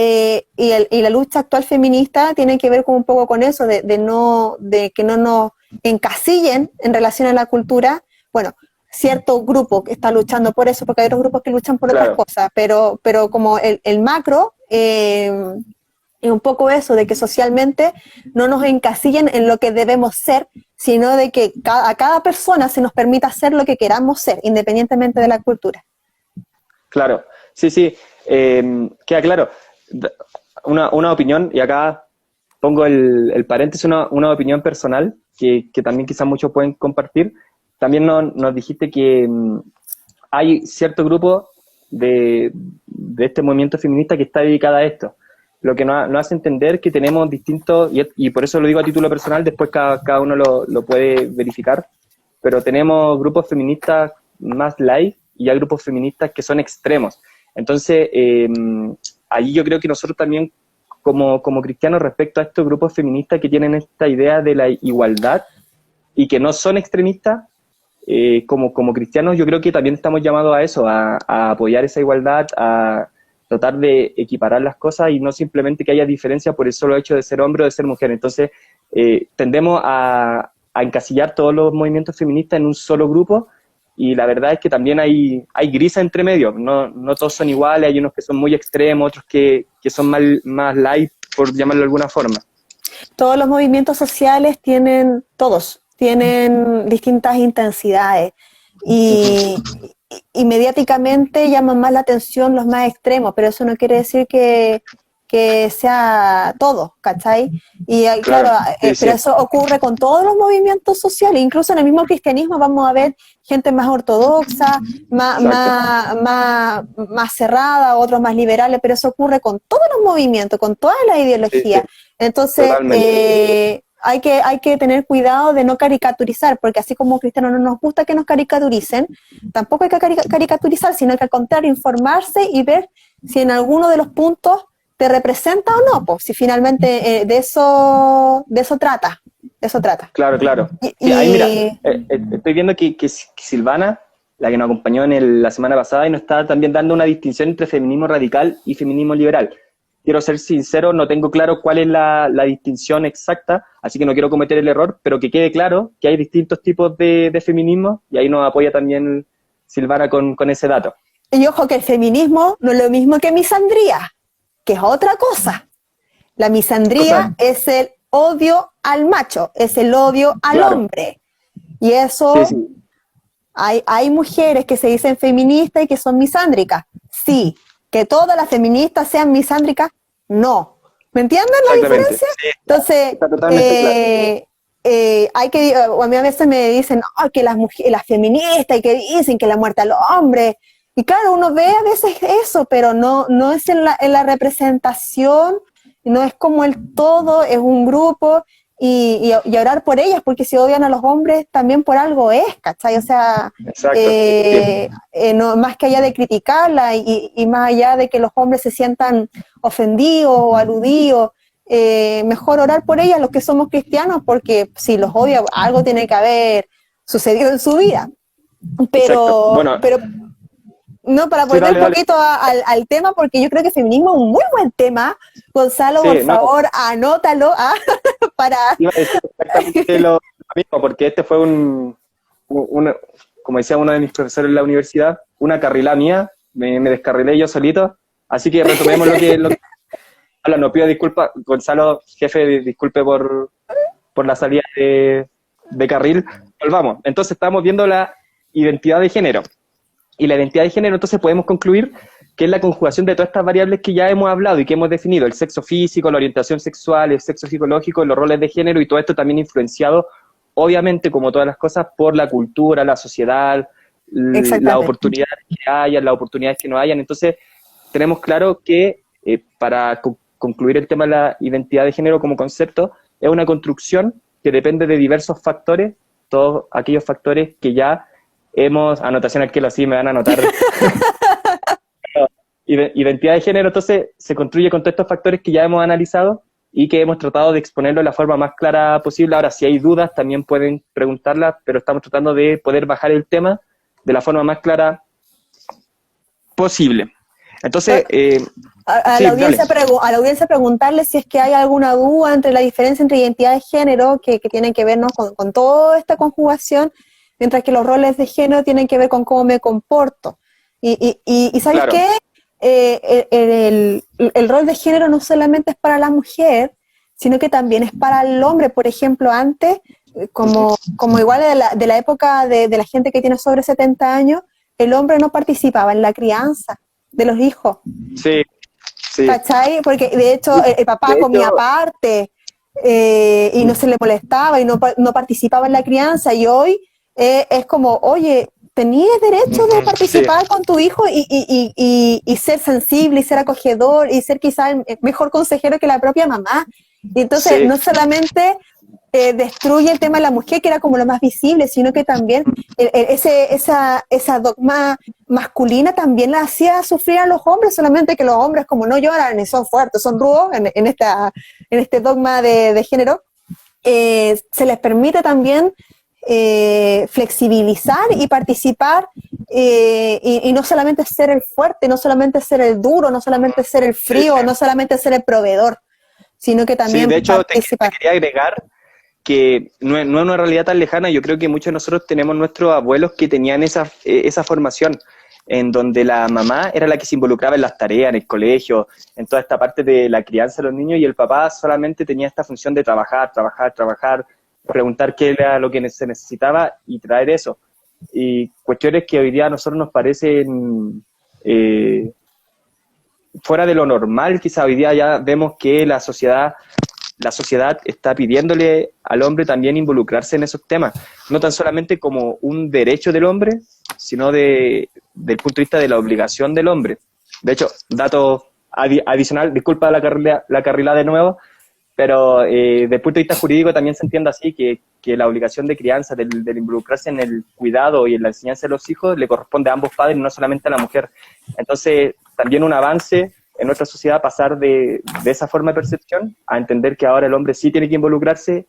Speaker 2: la lucha actual feminista tiene que ver con un poco con eso, de que no nos encasillen en relación a la cultura. Bueno, cierto grupo que está luchando por eso, porque hay otros grupos que luchan por otras cosas, pero como el macro es un poco eso, de que socialmente no nos encasillen en lo que debemos ser, sino de que a cada persona se nos permita ser lo que queramos ser, independientemente de la cultura.
Speaker 1: Claro, sí, queda claro. Una opinión, y acá pongo el paréntesis, una opinión personal, que también quizás muchos pueden compartir. También nos dijiste que hay cierto grupo de este movimiento feminista que está dedicado a esto, lo que nos hace entender que tenemos distintos, y por eso lo digo a título personal, después cada uno lo puede verificar, pero tenemos grupos feministas más light y hay grupos feministas que son extremos. Entonces, allí yo creo que nosotros también, como cristianos, respecto a estos grupos feministas que tienen esta idea de la igualdad y que no son extremistas, como cristianos yo creo que también estamos llamados a eso, a apoyar esa igualdad, a tratar de equiparar las cosas y no simplemente que haya diferencia por el solo hecho de ser hombre o de ser mujer. Entonces, tendemos a encasillar todos los movimientos feministas en un solo grupo y la verdad es que también hay grises entre medio, no todos son iguales, hay unos que son muy extremos, otros que son más light, por llamarlo de alguna forma.
Speaker 2: Todos los movimientos sociales tienen distintas intensidades y mediáticamente llaman más la atención los más extremos, pero eso no quiere decir que sea todo, ¿cachai? Y claro,
Speaker 1: sí,
Speaker 2: pero eso ocurre con todos los movimientos sociales, incluso en el mismo cristianismo vamos a ver gente más ortodoxa, más cerrada, otros más liberales, pero eso ocurre con todos los movimientos, con todas las ideologías.
Speaker 1: Sí.
Speaker 2: Entonces, hay que tener cuidado de no caricaturizar, porque así como cristianos no nos gusta que nos caricaturicen, tampoco hay que caricaturizar, sino que al contrario, informarse y ver si en alguno de los puntos te representa o no, pues si finalmente de eso trata.
Speaker 1: Claro. Ahí mira, estoy viendo que Silvana, la que nos acompañó la semana pasada, y nos está también dando una distinción entre feminismo radical y feminismo liberal. Quiero ser sincero, no tengo claro cuál es la distinción exacta, así que no quiero cometer el error, pero que quede claro que hay distintos tipos de feminismo, y ahí nos apoya también Silvana con ese dato.
Speaker 2: Y ojo que el feminismo no es lo mismo que misandría, que es otra cosa. La misandría es el odio al macho, es el odio al hombre. Y eso,
Speaker 1: sí.
Speaker 2: Hay mujeres que se dicen feministas y que son misándricas. Sí. ¿Que todas las feministas sean misándricas? No. ¿Me entienden la diferencia? Sí. Entonces, hay que, a mí a veces me dicen, oh, que las feministas y que dicen que la muerte al hombre. Y claro, uno ve a veces eso, pero no es en la representación, no es como el todo, es un grupo, y orar por ellas, porque si odian a los hombres, también por algo es, ¿cachai? O sea, no, más que allá de criticarla y más allá de que los hombres se sientan ofendidos o aludidos, mejor orar por ellas los que somos cristianos, porque si los odia, algo tiene que haber sucedido en su vida. Pero,
Speaker 1: bueno,
Speaker 2: no, para volver un poquito al tema, porque yo creo que feminismo es un muy buen tema. Gonzalo, por favor, anótalo para...
Speaker 1: Iba a decir exactamente lo mismo, porque este fue como decía uno de mis profesores en la universidad, una carrilada mía, me descarrilé yo solito, así que retomemos lo que no pido disculpas, Gonzalo, jefe, disculpe por la salida de carril. Volvamos, entonces estamos viendo la identidad de género. Y la identidad de género, entonces podemos concluir que es la conjugación de todas estas variables que ya hemos hablado y que hemos definido, el sexo físico, la orientación sexual, el sexo psicológico, los roles de género, y todo esto también influenciado, obviamente, como todas las cosas, por la cultura, la sociedad, las oportunidades que hayan, las oportunidades que no hayan. Entonces, tenemos claro que para concluir el tema de la identidad de género como concepto, es una construcción que depende de diversos factores, todos aquellos factores que ya anotación aquí, así me van a anotar. Identidad de género, entonces, se construye con todos estos factores que ya hemos analizado y que hemos tratado de exponerlo de la forma más clara posible. Ahora, si hay dudas, también pueden preguntarlas, pero estamos tratando de poder bajar el tema de la forma más clara posible. Entonces,
Speaker 2: a la audiencia preguntarle si es que hay alguna duda entre la diferencia entre identidad de género, que tienen que vernos con toda esta conjugación, mientras que los roles de género tienen que ver con cómo me comporto. Y ¿sabes qué? El rol de género no solamente es para la mujer, sino que también es para el hombre. Por ejemplo, antes, como igual de la época de la gente que tiene sobre 70 años, el hombre no participaba en la crianza de los hijos.
Speaker 1: Sí.
Speaker 2: ¿Cachai? Porque de hecho el papá comía aparte y no se le molestaba y no participaba en la crianza, y hoy es como, oye, tenías derecho de participar con tu hijo y ser sensible y ser acogedor y ser quizá el mejor consejero que la propia mamá. Y entonces no solamente destruye el tema de la mujer, que era como lo más visible, sino que también esa dogma masculina también la hacía sufrir a los hombres, solamente que los hombres, como no lloran y son fuertes, son rudos en este dogma de género, se les permite también flexibilizar y participar, y no solamente ser el fuerte, no solamente ser el duro, no solamente ser el frío, no solamente ser el proveedor, sino que también
Speaker 1: de hecho, te
Speaker 2: participar.
Speaker 1: quería agregar que no es una realidad tan lejana. Yo creo que muchos de nosotros tenemos nuestros abuelos que tenían esa formación, en donde la mamá era la que se involucraba en las tareas, en el colegio, en toda esta parte de la crianza de los niños, y el papá solamente tenía esta función de trabajar, preguntar qué era lo que se necesitaba y traer eso. Y cuestiones que hoy día a nosotros nos parecen fuera de lo normal. Quizá hoy día ya vemos que la sociedad está pidiéndole al hombre también involucrarse en esos temas, no tan solamente como un derecho del hombre, sino del punto de vista de la obligación del hombre. De hecho, dato adicional, disculpa la carrilada de nuevo, pero desde el punto de vista jurídico también se entiende así, que la obligación de crianza, del involucrarse en el cuidado y en la enseñanza de los hijos, le corresponde a ambos padres, no solamente a la mujer. Entonces, también un avance en nuestra sociedad, pasar de esa forma de percepción a entender que ahora el hombre sí tiene que involucrarse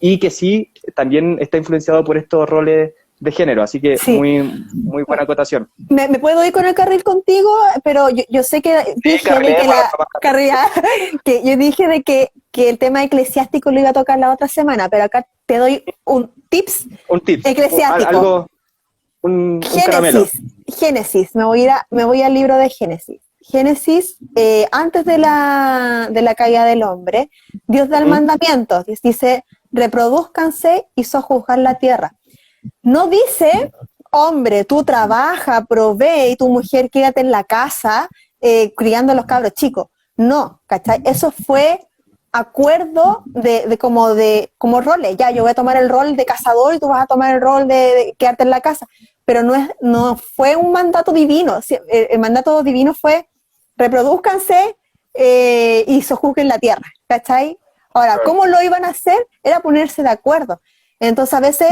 Speaker 1: y que sí también está influenciado por estos roles de género. Así que
Speaker 2: Sí.
Speaker 1: muy buena acotación.
Speaker 2: Me puedo ir con el carril contigo, pero yo sé que dije que yo dije de que el tema eclesiástico lo iba a tocar la otra semana, pero acá te doy un tips eclesiástico.
Speaker 1: Un caramelo.
Speaker 2: Génesis, me voy al libro de Génesis. Génesis, antes de la caída del hombre, Dios da el mandamiento, dice, reproduzcanse y sojuzgar la tierra. No dice, hombre, tú trabaja, provee, y tu mujer quédate en la casa criando a los cabros chicos. No, ¿cachai? Eso fue acuerdo como roles. Ya, yo voy a tomar el rol de cazador y tú vas a tomar el rol de quedarte en la casa. Pero no fue un mandato divino. El mandato divino fue reproduzcanse y sojuzguen la tierra, ¿cachai? Ahora, ¿cómo lo iban a hacer? Era ponerse de acuerdo. Entonces, a veces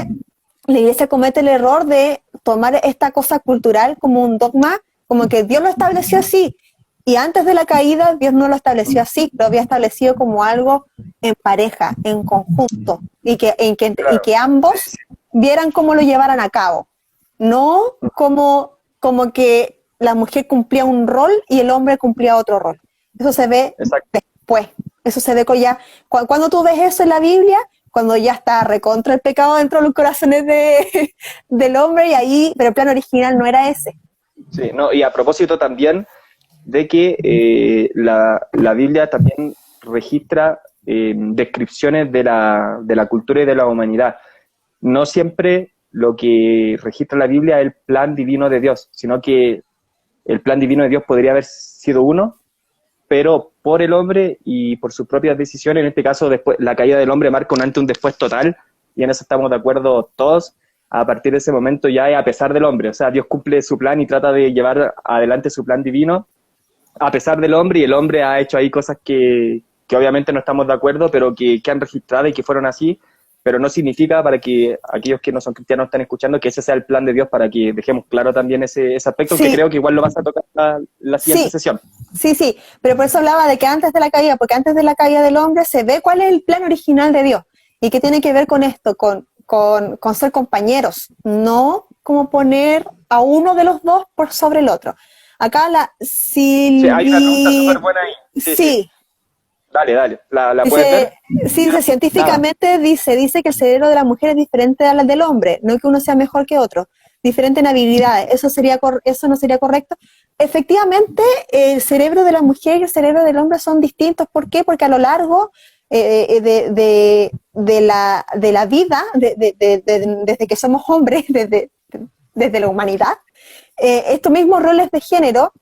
Speaker 2: la iglesia comete el error de tomar esta cosa cultural como un dogma, como que Dios lo estableció así, y antes de la caída Dios no lo estableció así, lo había establecido como algo en pareja, en conjunto, y que ambos vieran cómo lo llevaran a cabo, no como que la mujer cumplía un rol y el hombre cumplía otro rol. Eso se ve después, eso se ve cuando tú ves eso en la Biblia, cuando ya está recontra el pecado dentro de los corazones del hombre, y ahí, pero el plan original no era ese.
Speaker 1: Sí, no, y a propósito también de que la Biblia también registra descripciones de la cultura y de la humanidad. No siempre lo que registra la Biblia es el plan divino de Dios, sino que el plan divino de Dios podría haber sido uno, pero por el hombre y por sus propias decisiones. En este caso, después, la caída del hombre marca un antes y un después total, y en eso estamos de acuerdo todos. A partir de ese momento ya es a pesar del hombre, o sea, Dios cumple su plan y trata de llevar adelante su plan divino a pesar del hombre, y el hombre ha hecho ahí cosas que obviamente no estamos de acuerdo, pero que han registrado y que fueron así, pero no significa, para que aquellos que no son cristianos están escuchando, que ese sea el plan de Dios, para que dejemos claro también ese aspecto, que creo que igual lo vas a tocar la siguiente sesión.
Speaker 2: Sí, pero por eso hablaba de que antes de la caída, porque antes de la caída del hombre se ve cuál es el plan original de Dios, y qué tiene que ver con esto, con ser compañeros, no como poner a uno de los dos por sobre el otro. Acá
Speaker 1: hay una pregunta súper buena ahí. Sí. Dale, ¿la puedes ver?
Speaker 2: Sí, científicamente dice que el cerebro de la mujer es diferente al del hombre, no que uno sea mejor que otro, diferente en habilidades. ¿Eso no sería correcto? Efectivamente, el cerebro de la mujer y el cerebro del hombre son distintos. ¿Por qué? Porque a lo largo de la vida, desde que somos hombres, desde la humanidad, estos mismos roles de género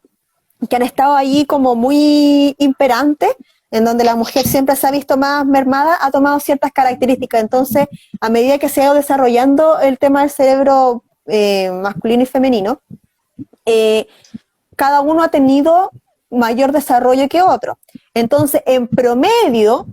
Speaker 2: que han estado ahí como muy imperantes, en donde la mujer siempre se ha visto más mermada, ha tomado ciertas características. Entonces, a medida que se ha ido desarrollando el tema del cerebro masculino y femenino, cada uno ha tenido mayor desarrollo que otro. Entonces, en promedio,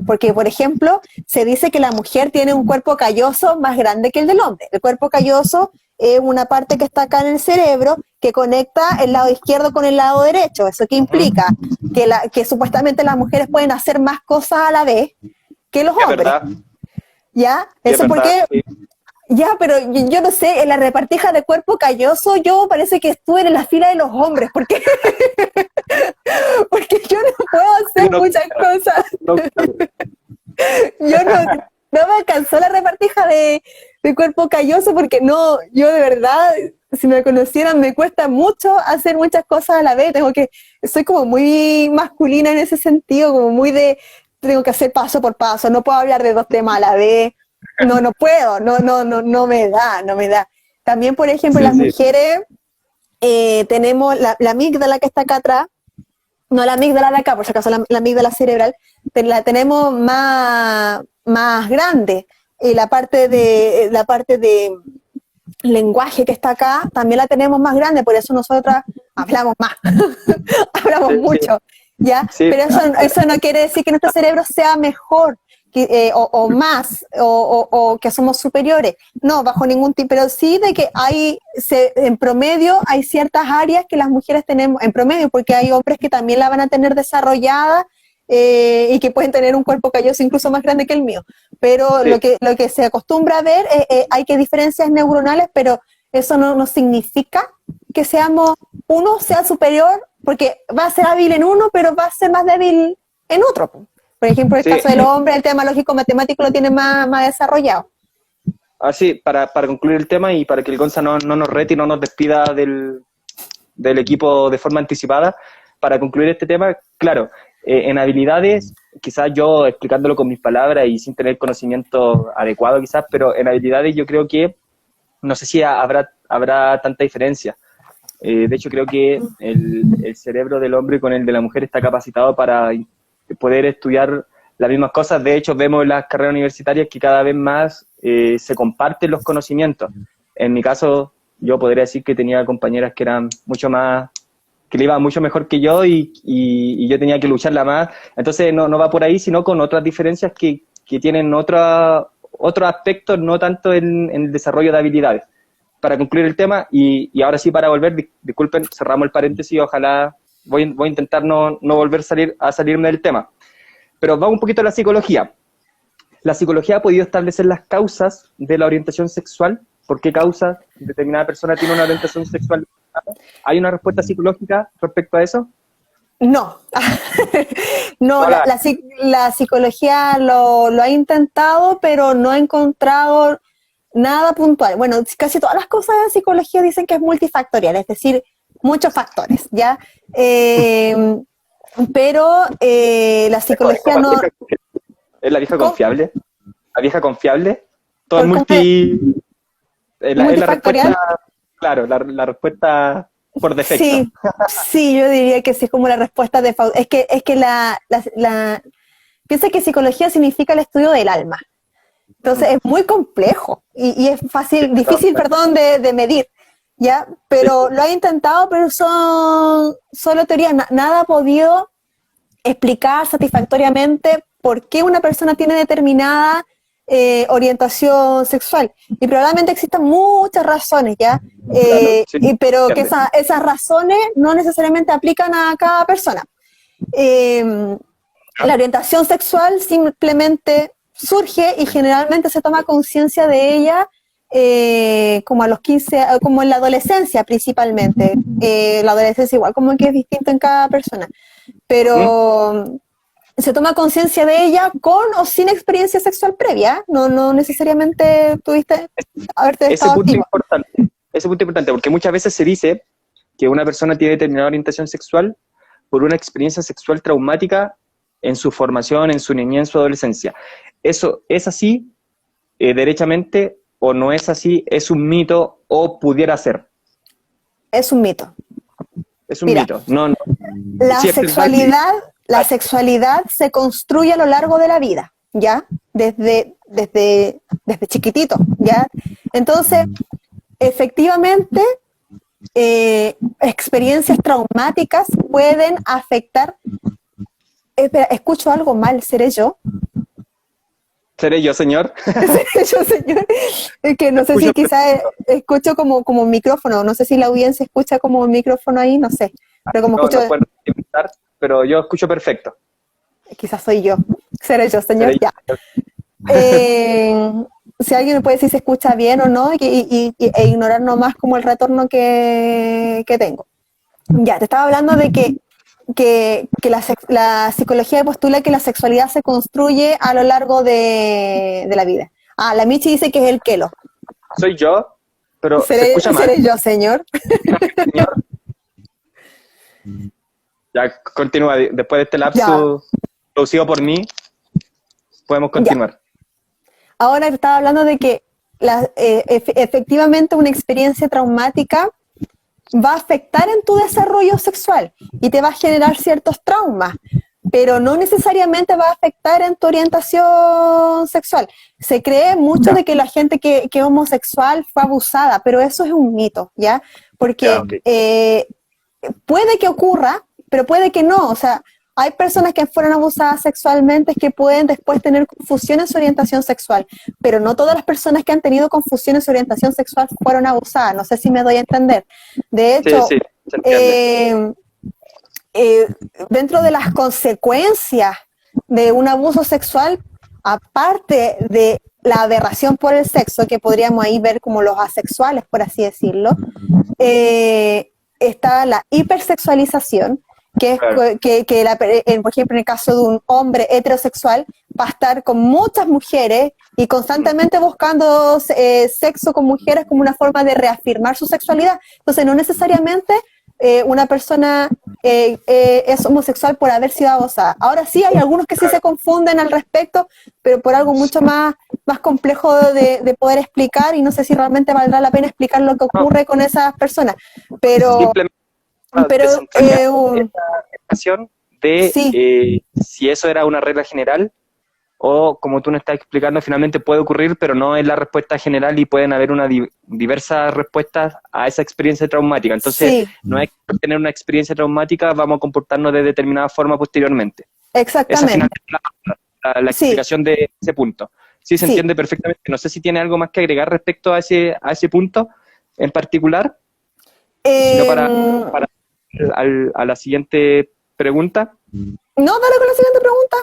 Speaker 2: porque, por ejemplo, se dice que la mujer tiene un cuerpo calloso más grande que el del hombre. El cuerpo calloso es una parte que está acá en el cerebro que conecta el lado izquierdo con el lado derecho. ¿Eso qué implica? Que supuestamente las mujeres pueden hacer más cosas a la vez que los hombres. ¿Ya?
Speaker 1: Sí, es
Speaker 2: ¿Eso por
Speaker 1: verdad.
Speaker 2: qué? Ya, pero yo no sé, en la repartija de cuerpo calloso yo parece que estuve en la fila de los hombres, porque, porque yo no puedo
Speaker 1: Sí,
Speaker 2: hacer
Speaker 1: no,
Speaker 2: muchas cosas.
Speaker 1: no, claro.
Speaker 2: Yo no me alcanzó la repartija de cuerpo calloso porque no, yo de verdad, si me conocieran, me cuesta mucho hacer muchas cosas a la vez. Soy como muy masculina en ese sentido, como muy tengo que hacer paso por paso, no puedo hablar de dos temas a la vez. No puedo, no me da, no me da. También, por ejemplo,
Speaker 1: Sí,
Speaker 2: las
Speaker 1: sí.
Speaker 2: mujeres tenemos la amígdala que está acá atrás, no la amígdala de acá, por si acaso la amígdala cerebral, la tenemos más grande. Y la parte de lenguaje que está acá también la tenemos más grande, por eso nosotras hablamos más, hablamos
Speaker 1: Sí, sí,
Speaker 2: mucho, ¿ya?
Speaker 1: sí.
Speaker 2: Pero eso no quiere decir que nuestro cerebro sea mejor o más o que somos superiores. No, bajo ningún tipo, pero sí de que en promedio hay ciertas áreas que las mujeres tenemos, en promedio, porque hay hombres que también la van a tener desarrollada y que pueden tener un cuerpo calloso incluso más grande que el mío. Pero
Speaker 1: Sí.
Speaker 2: lo que se acostumbra a ver, hay que diferencias neuronales, pero eso no significa que uno sea superior, porque va a ser hábil en uno, pero va a ser más débil en otro. Por ejemplo, el
Speaker 1: Sí,
Speaker 2: caso del hombre, el tema lógico-matemático lo tiene más desarrollado.
Speaker 1: así, para concluir el tema y para que el Gonza no nos rete y no nos despida del equipo de forma anticipada, para concluir este tema, claro, en habilidades, quizás yo explicándolo con mis palabras y sin tener conocimiento adecuado quizás, pero en habilidades yo creo que, no sé si habrá tanta diferencia. De hecho, creo que el cerebro del hombre con el de la mujer está capacitado para poder estudiar las mismas cosas. De hecho, vemos en las carreras universitarias que cada vez más se comparten los conocimientos. En mi caso, yo podría decir que tenía compañeras que eran mucho más, que le iban mucho mejor que yo y yo tenía que lucharla más. Entonces, no va por ahí, sino con otras diferencias que tienen otros aspectos, no tanto en el desarrollo de habilidades. Para concluir el tema, y ahora sí para volver, disculpen, cerramos el paréntesis, ojalá, voy a intentar no volver a salirme del tema. Pero vamos un poquito a la psicología. ¿La psicología ha podido establecer las causas de la orientación sexual? ¿Por qué causa determinada persona tiene una orientación sexual? ¿Hay una respuesta psicológica respecto a eso?
Speaker 2: No, no,
Speaker 1: No
Speaker 2: la,
Speaker 1: la-
Speaker 2: la psi- la psicología lo ha intentado, pero no ha encontrado nada puntual. Bueno, casi todas las cosas de psicología dicen que es multifactorial, es decir, muchos factores, ¿ya? Pero la psicología no...
Speaker 1: ¿Es la vieja
Speaker 2: ¿Cómo?
Speaker 1: confiable? ¿La vieja confiable? Todo es
Speaker 2: ¿Por cómo es
Speaker 1: es la respuesta,
Speaker 2: multifactorial?
Speaker 1: claro, la respuesta por defecto.
Speaker 2: Sí, sí, yo diría que sí es como la respuesta de... Piensa que psicología significa el estudio del alma. Entonces es muy complejo y es difícil, perdón, de medir, ¿ya?
Speaker 1: Sí,
Speaker 2: Pero lo ha intentado, pero son solo teorías. Nada ha podido explicar satisfactoriamente por qué una persona tiene determinada orientación sexual. Y probablemente existan muchas razones, ¿ya?
Speaker 1: claro, sí,
Speaker 2: Pero que
Speaker 1: entiende.
Speaker 2: esas razones no necesariamente aplican a cada persona. La orientación sexual simplemente surge y generalmente se toma conciencia de ella como a los 15, como en la adolescencia principalmente. La adolescencia igual como que es distinto en cada persona,
Speaker 1: ¿Mm?
Speaker 2: pero se toma conciencia de ella con o sin experiencia sexual previa, no necesariamente tuviste haberte
Speaker 1: Ese
Speaker 2: estado
Speaker 1: punto
Speaker 2: activo.
Speaker 1: importante, ese punto importante, porque muchas veces se dice que una persona tiene determinada orientación sexual por una experiencia sexual traumática en su formación, en su niñez, en su adolescencia. ¿Eso es así derechamente o no es así? ¿Es un mito o pudiera ser?
Speaker 2: Es un mito.
Speaker 1: Es un
Speaker 2: Mira,
Speaker 1: mito. No, no.
Speaker 2: La
Speaker 1: Sí, es verdad que...
Speaker 2: sexualidad, la sexualidad se construye a lo largo de la vida, ¿ya? Desde chiquitito, ¿ya? Entonces, efectivamente, experiencias traumáticas pueden afectar. Espera, escucho algo mal, ¿seré yo?
Speaker 1: ¿Seré yo, señor?
Speaker 2: ¿Seré yo, señor? Es que no sé
Speaker 1: Escucho
Speaker 2: si quizás escucho como micrófono, no sé si la audiencia escucha como un micrófono ahí, no sé, pero como
Speaker 1: no,
Speaker 2: escucho,
Speaker 1: no puedo inventar, pero yo escucho perfecto.
Speaker 2: quizás soy yo. ¿Seré yo, señor?
Speaker 1: ¿Seré
Speaker 2: Ya.
Speaker 1: yo?
Speaker 2: Eh, si alguien me puede decir si se escucha bien o no e ignorar nomás como el retorno que tengo. Ya, te estaba hablando de que la psicología postula que la sexualidad se construye a lo largo de la vida. Ah, la Michi dice que es el Kelo.
Speaker 1: Soy yo, pero se
Speaker 2: ¿Seré,
Speaker 1: escucha mal,
Speaker 2: seré yo, señor?
Speaker 1: señor. Ya, continúa. Después de este
Speaker 2: Ya,
Speaker 1: lapso producido por mí, podemos
Speaker 2: ya.
Speaker 1: continuar.
Speaker 2: Ahora te estaba hablando de que efectivamente una experiencia traumática va a afectar en tu desarrollo sexual y te va a generar ciertos traumas, pero no necesariamente va a afectar en tu orientación sexual. Se cree mucho de que la gente que es homosexual fue abusada, pero eso es un mito, ¿ya?
Speaker 1: Ya,
Speaker 2: Porque
Speaker 1: ok.
Speaker 2: puede que ocurra, pero puede que no. O sea, hay personas que fueron abusadas sexualmente que pueden después tener confusión en su orientación sexual, pero no todas las personas que han tenido confusión en su orientación sexual fueron abusadas. No sé si me doy a entender. De
Speaker 1: Sí,
Speaker 2: hecho,
Speaker 1: sí, se entiende.
Speaker 2: eh, dentro de las consecuencias de un abuso sexual, aparte de la aberración por el sexo, que podríamos ahí ver como los asexuales, por así decirlo, está la hipersexualización, que es
Speaker 1: Claro.
Speaker 2: por ejemplo, en el caso de un hombre heterosexual, va a estar con muchas mujeres y constantemente buscando sexo con mujeres como una forma de reafirmar su sexualidad. Entonces, no necesariamente una persona es homosexual por haber sido abusada. Ahora sí, hay algunos que sí se confunden al respecto, pero por algo mucho más complejo de poder explicar, y no sé si realmente valdrá la pena explicar lo que
Speaker 1: No,
Speaker 2: ocurre con esas personas, pero,
Speaker 1: simplemente para
Speaker 2: pero
Speaker 1: desentrañar esta explicación de
Speaker 2: sí,
Speaker 1: si eso era una regla general o, como tú nos estás explicando, finalmente puede ocurrir, pero no es la respuesta general y pueden haber diversas respuestas a esa experiencia traumática. Entonces,
Speaker 2: sí,
Speaker 1: no es que por tener una experiencia traumática vamos a comportarnos de determinada forma posteriormente. Esa
Speaker 2: exactamente,
Speaker 1: finalmente es la
Speaker 2: sí,
Speaker 1: explicación de ese punto. Sí, se
Speaker 2: sí.
Speaker 1: entiende perfectamente. No sé si tiene algo más que agregar respecto a ese punto en particular, sino
Speaker 2: No,
Speaker 1: a la siguiente pregunta.
Speaker 2: dale con la siguiente pregunta.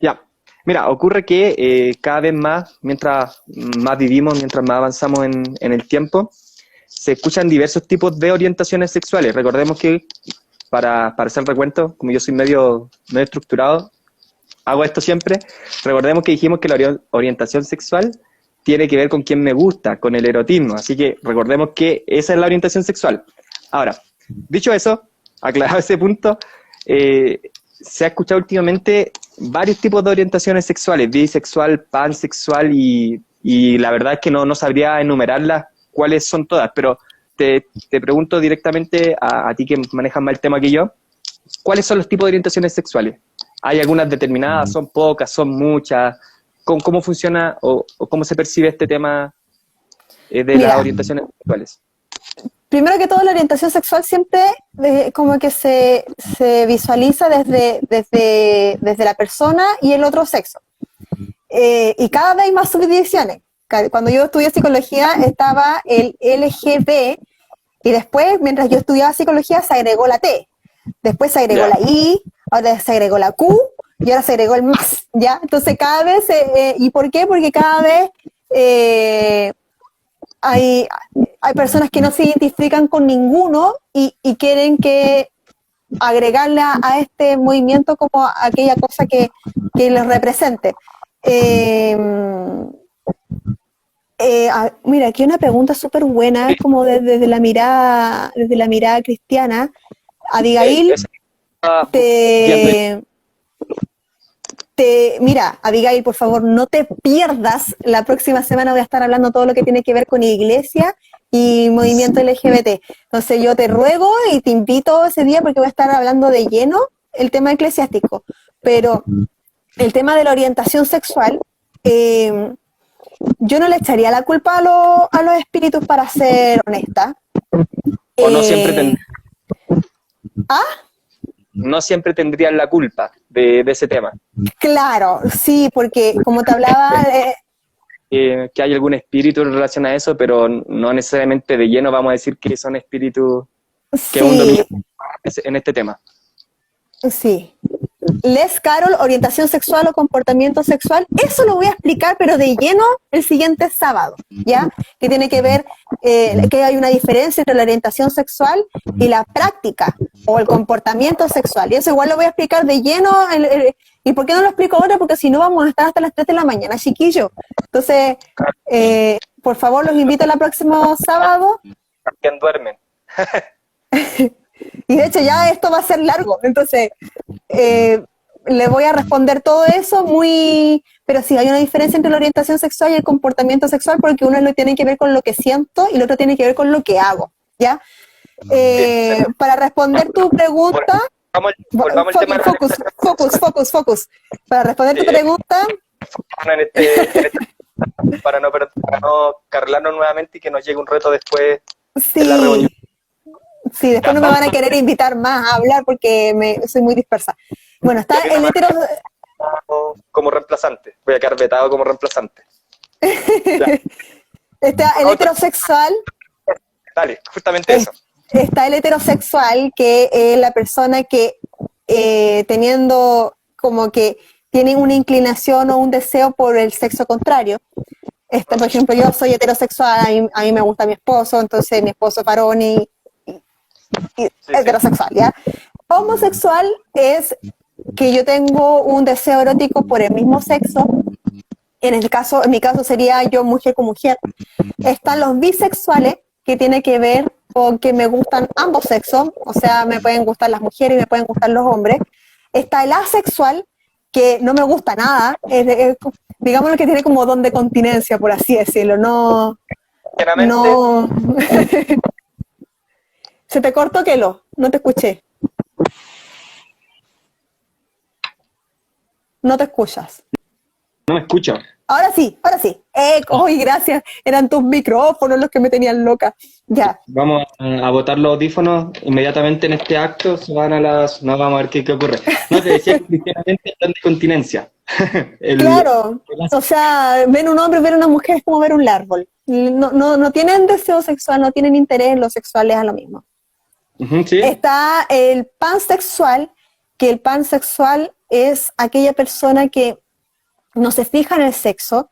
Speaker 1: Ya, mira, ocurre que cada vez más, mientras más vivimos, mientras más avanzamos en el tiempo, se escuchan diversos tipos de orientaciones sexuales. Recordemos que, para hacer recuento, como yo soy medio estructurado, hago esto siempre. Recordemos que dijimos que la orientación sexual tiene que ver con quién me gusta, con el erotismo. Así que recordemos que esa es la orientación sexual. Ahora, dicho eso, aclarado ese punto, se ha escuchado últimamente varios tipos de orientaciones sexuales, bisexual, pansexual, y la verdad es que no sabría enumerarlas cuáles son todas, pero te pregunto directamente a ti que manejas más el tema que yo, ¿cuáles son los tipos de orientaciones sexuales? ¿Hay algunas determinadas? ¿Son pocas? ¿Son muchas? ¿Cómo funciona o cómo se percibe este tema de las
Speaker 2: Mira,
Speaker 1: orientaciones sexuales?
Speaker 2: primero que todo, la orientación sexual siempre como que se visualiza desde la persona y el otro sexo. Y cada vez hay más subdivisiones. Cuando yo estudié psicología estaba el LGB, y después, mientras yo estudiaba psicología, se agregó la T. Después se agregó
Speaker 1: Ya,
Speaker 2: la I, ahora se agregó la Q, y ahora se agregó el más, ¿ya? Entonces cada vez, ¿y por qué? Porque cada vez hay, hay personas que no se identifican con ninguno y quieren que agregarle a este movimiento como aquella cosa que les represente. Eh, Mira, aquí una pregunta súper buena, como desde la mirada cristiana. Abigail,
Speaker 1: esa estaba viendo.
Speaker 2: te, mira, Abigail, por favor, no te pierdas. La próxima semana voy a estar hablando todo lo que tiene que ver con iglesia y movimiento LGBT. Entonces yo te ruego y te invito ese día porque voy a estar hablando de lleno el tema eclesiástico. Pero el tema de la orientación sexual, yo no le echaría la culpa a los espíritus, para ser honesta.
Speaker 1: O no siempre,
Speaker 2: Eh, ah,
Speaker 1: no siempre tendrían la culpa de ese tema.
Speaker 2: claro, sí, porque como te hablaba,
Speaker 1: Que hay algún espíritu en relación a eso, pero no necesariamente de lleno vamos a decir que son espíritus, que es un dominio
Speaker 2: sí,
Speaker 1: en este tema.
Speaker 2: sí. Les Carol, orientación sexual o comportamiento sexual, eso lo voy a explicar, pero de lleno el siguiente sábado, ¿ya? Que tiene que ver que hay una diferencia entre la orientación sexual y la práctica o el comportamiento sexual. Y eso igual lo voy a explicar de lleno. ¿Y por qué no lo explico ahora? Porque si no vamos a estar hasta las 3 de la mañana, chiquillo. Entonces, por favor, los invito el próximo sábado.
Speaker 1: ¿Quién duermen?
Speaker 2: Y de hecho ya esto va a ser largo, entonces le voy a responder todo eso pero sí hay una diferencia entre la orientación sexual y el comportamiento sexual, porque uno lo tiene que ver con lo que siento y el otro tiene que ver con lo que hago, ¿ya? Para responder tu pregunta,
Speaker 1: volvamos al tema
Speaker 2: focus. Para responder tu pregunta,
Speaker 1: para no cargarnos nuevamente y que nos llegue un reto después
Speaker 2: sí.
Speaker 1: de la reunión.
Speaker 2: Sí, después no me van a querer invitar más a hablar porque soy muy dispersa. Bueno, está el hetero...
Speaker 1: Como reemplazante. Voy a quedar vetado como reemplazante.
Speaker 2: Está el heterosexual.
Speaker 1: Dale, justamente eso.
Speaker 2: Está el heterosexual, que es la persona que teniendo como que tiene una inclinación o un deseo por el sexo contrario. Por ejemplo, yo soy heterosexual, a mí me gusta mi esposo, entonces mi esposo es varón y heterosexual, ¿ya? Homosexual es que yo tengo un deseo erótico por el mismo sexo. En mi caso sería yo mujer con mujer. Están los bisexuales, que tiene que ver con que me gustan ambos sexos, o sea, me pueden gustar las mujeres y me pueden gustar los hombres. Está el asexual, que no me gusta nada, digamos que tiene como don de continencia, por así decirlo, no... ¿Se te cortó, Kelo? No te escuché. No te escuchas.
Speaker 3: No me escucho.
Speaker 2: Ahora sí. ¡Ay, gracias! Eran tus micrófonos los que me tenían loca. Ya.
Speaker 3: Vamos a botar los audífonos inmediatamente en este acto. Se van no, vamos a ver qué ocurre. No, te decía que cristianamente están de continencia.
Speaker 2: Claro. O sea, ver un hombre, ver una mujer es como ver un árbol. No tienen deseo sexual, no tienen interés en lo sexual, es a lo mismo.
Speaker 3: Sí.
Speaker 2: Está el pansexual, que el pansexual es aquella persona que no se fija en el sexo,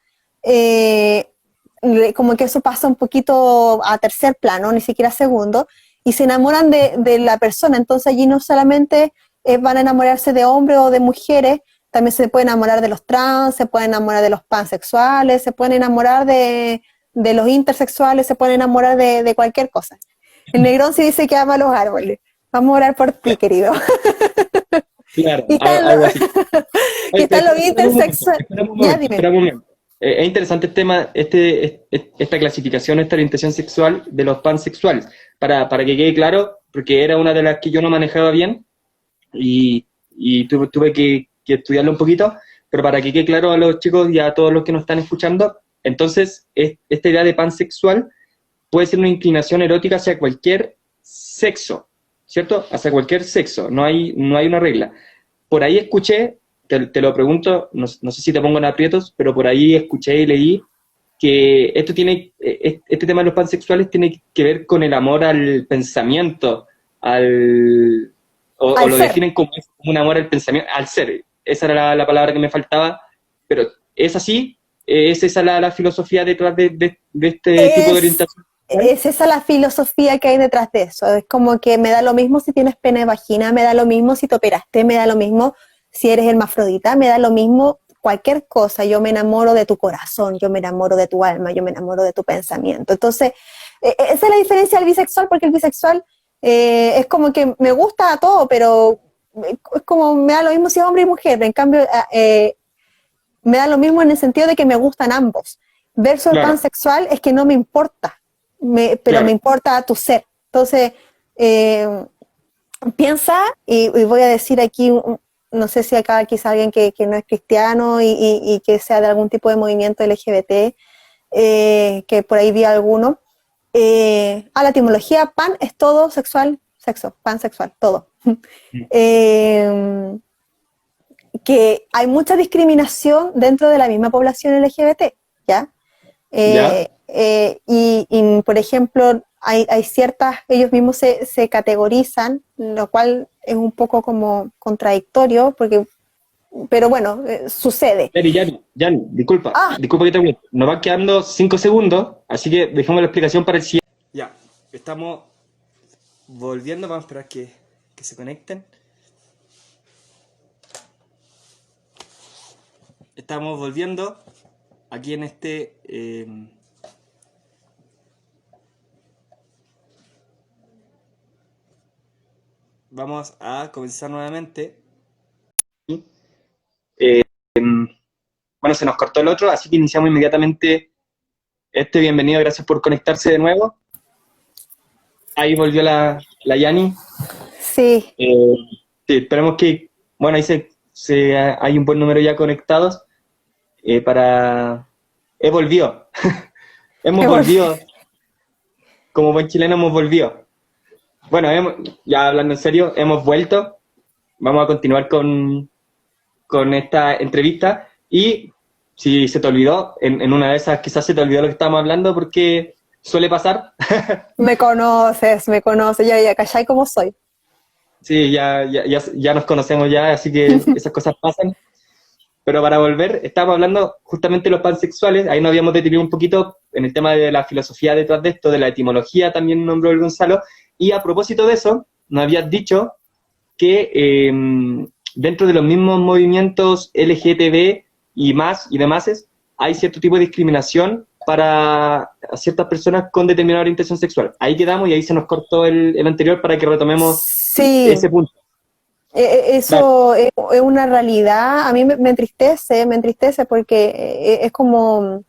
Speaker 2: como que eso pasa un poquito a tercer plano, ni siquiera a segundo, y se enamoran de la persona. Entonces allí no solamente van a enamorarse de hombres o de mujeres, también se pueden enamorar de los trans, se pueden enamorar de los pansexuales, se pueden enamorar de los intersexuales, se pueden enamorar de cualquier cosa. El Negrón sí dice que ama los árboles. Vamos a orar por ti, querido.
Speaker 3: Claro,
Speaker 2: y están los intersexuales.
Speaker 3: Espera un momento. Es interesante el tema, esta clasificación, esta orientación sexual de los pansexuales, para que quede claro, porque era una de las que yo no manejaba bien y tuve que estudiarlo un poquito, pero para que quede claro a los chicos y a todos los que nos están escuchando, entonces esta idea de pansexual puede ser una inclinación erótica hacia cualquier sexo, ¿cierto? Hacia cualquier sexo, no hay una regla. Por ahí escuché, te lo pregunto, no sé si te pongo en aprietos, pero por ahí escuché y leí que este tema de los pansexuales tiene que ver con el amor al pensamiento, o lo definen como un amor al pensamiento, al ser. Esa era la palabra que me faltaba, pero ¿es así? ¿Es esa la filosofía detrás de este tipo de orientación?
Speaker 2: Es esa la filosofía que hay detrás de eso. Es como que me da lo mismo si tienes pene de vagina, me da lo mismo si te operaste, me da lo mismo si eres hermafrodita, me da lo mismo cualquier cosa. Yo me enamoro de tu corazón, yo me enamoro de tu alma, yo me enamoro de tu pensamiento. Entonces, esa es la diferencia del bisexual, porque el bisexual es como que me gusta a todo, pero es como me da lo mismo si es hombre y mujer. En cambio, me da lo mismo en el sentido de que me gustan ambos. Versus el pansexual es que no me importa. Pero me importa tu ser. Entonces, piensa, y voy a decir aquí, no sé si acá quizá alguien que no es cristiano y que sea de algún tipo de movimiento LGBT, que por ahí vi alguno. La etimología pan es todo sexual, sexo, pansexual, todo. Que hay mucha discriminación dentro de la misma población LGBT, ¿ya? Y, por ejemplo, hay ciertas, ellos mismos se categorizan, lo cual es un poco como contradictorio, pero bueno, sucede.
Speaker 3: Yani, disculpa
Speaker 2: Ah,
Speaker 3: que te moleste. Nos van quedando 5 segundos, así que dejemos la explicación para el siguiente. Ya, estamos volviendo, vamos a esperar que se conecten. Estamos volviendo aquí en este... vamos a comenzar nuevamente. Bueno, se nos cortó el otro, así que iniciamos inmediatamente este. Bienvenido, gracias por conectarse de nuevo. Ahí volvió la Yani.
Speaker 2: sí.
Speaker 3: Sí, esperemos que, bueno, ahí hay un buen número ya conectados para... volvió. Hemos volvido. Como buen chileno hemos volvido. Bueno, ya hablando en serio, hemos vuelto. Vamos a continuar con esta entrevista. Y si se te olvidó, en una de esas quizás se te olvidó lo que estábamos hablando, porque suele pasar.
Speaker 2: Me conoces, ya cachai cómo soy.
Speaker 3: Sí, ya nos conocemos ya, así que esas cosas pasan. Pero para volver, estábamos hablando justamente de los pansexuales, ahí nos habíamos detenido un poquito en el tema de la filosofía detrás de esto, de la etimología, también nombró el Gonzalo, y a propósito de eso, nos habías dicho que dentro de los mismos movimientos LGTB y demás, hay cierto tipo de discriminación para ciertas personas con determinada orientación sexual. Ahí quedamos y ahí se nos cortó el anterior para que retomemos ese punto.
Speaker 2: Eso es una realidad. A mí me entristece porque es como,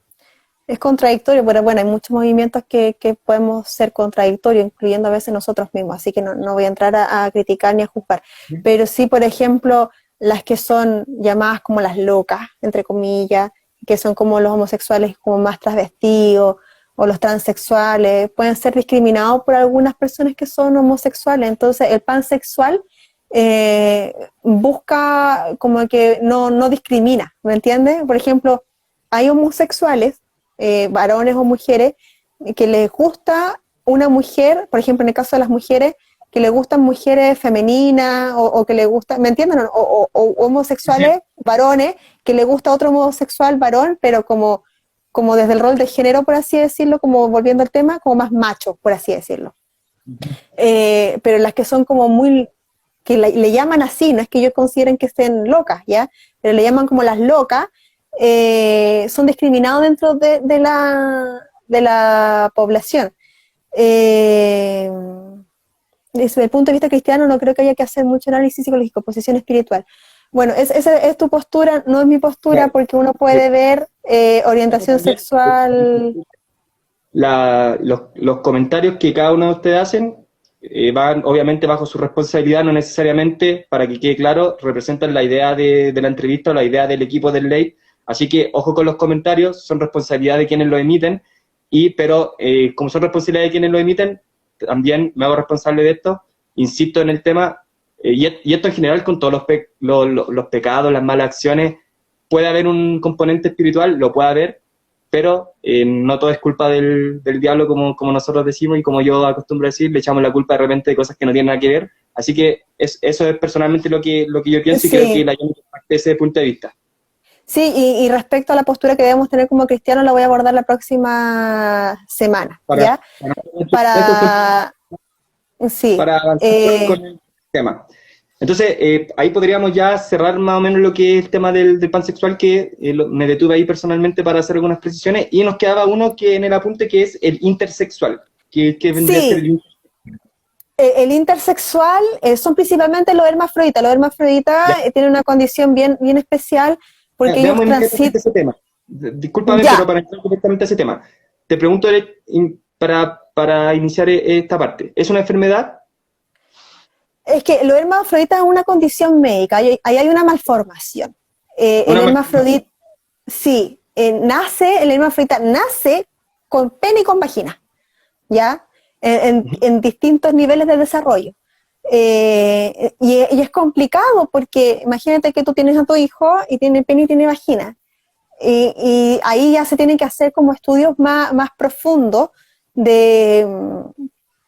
Speaker 2: es contradictorio, pero bueno, hay muchos movimientos que podemos ser contradictorios, incluyendo a veces nosotros mismos, así que no voy a entrar a criticar ni a juzgar. Pero sí, por ejemplo, las que son llamadas como las locas, entre comillas, que son como los homosexuales como más transvestidos, o los transexuales, pueden ser discriminados por algunas personas que son homosexuales. Entonces, el pansexual busca como que no discrimina, ¿me entiendes? Por ejemplo, hay homosexuales, varones o mujeres, que les gusta una mujer, por ejemplo, en el caso de las mujeres, que les gustan mujeres femeninas o que les gusta, ¿me entienden? O homosexuales, varones, que les gusta otro homosexual varón, pero como desde el rol de género, por así decirlo, como volviendo al tema, como más macho, por así decirlo. Pero las que son como muy, que le llaman así, no es que ellos consideren que estén locas, ¿ya? Pero le llaman como las locas, son discriminados dentro de la población. Desde el punto de vista cristiano no creo que haya que hacer mucho análisis psicológico, posición espiritual. Bueno, esa es tu postura, no es mi postura, porque uno puede ver orientación sexual.
Speaker 3: Los comentarios que cada uno de ustedes hacen van obviamente bajo su responsabilidad, no necesariamente, para que quede claro, representan la idea de la entrevista o la idea del equipo del ley, así que ojo con los comentarios, son responsabilidad de quienes lo emiten, pero como son responsabilidad de quienes lo emiten, también me hago responsable de esto, insisto en el tema, y esto en general con todos los pecados, las malas acciones, puede haber un componente espiritual, lo puede haber, pero no todo es culpa del diablo, como nosotros decimos, y como yo acostumbro decir, le echamos la culpa de repente de cosas que no tienen nada que ver, así que eso es personalmente lo que yo pienso, sí. Y creo que la gente parte ese punto de vista.
Speaker 2: Sí, y respecto a la postura que debemos tener como cristianos, la voy a abordar la próxima semana, ¿ya? Para
Speaker 3: avanzar con el tema. Entonces, ahí podríamos ya cerrar más o menos lo que es el tema del pansexual, que me detuve ahí personalmente para hacer algunas precisiones, y nos quedaba uno que en el apunte, que es el intersexual, que vendría a ser
Speaker 2: el intersexual son principalmente los hermafroditas. Los hermafroditas tienen una condición bien especial, porque ellos transitan...
Speaker 3: ese tema. Discúlpame, pero para entrar directamente a ese tema, te pregunto para iniciar esta parte, ¿es una enfermedad?
Speaker 2: Es que los hermafroditas es una condición médica, ahí hay una malformación. El hermafrodita, sí, el hermafrodita nace con pene y con vagina, ¿ya? En distintos niveles de desarrollo. Y es complicado porque imagínate que tú tienes a tu hijo y tiene pene y tiene vagina. Y ahí ya se tienen que hacer como estudios más profundos de,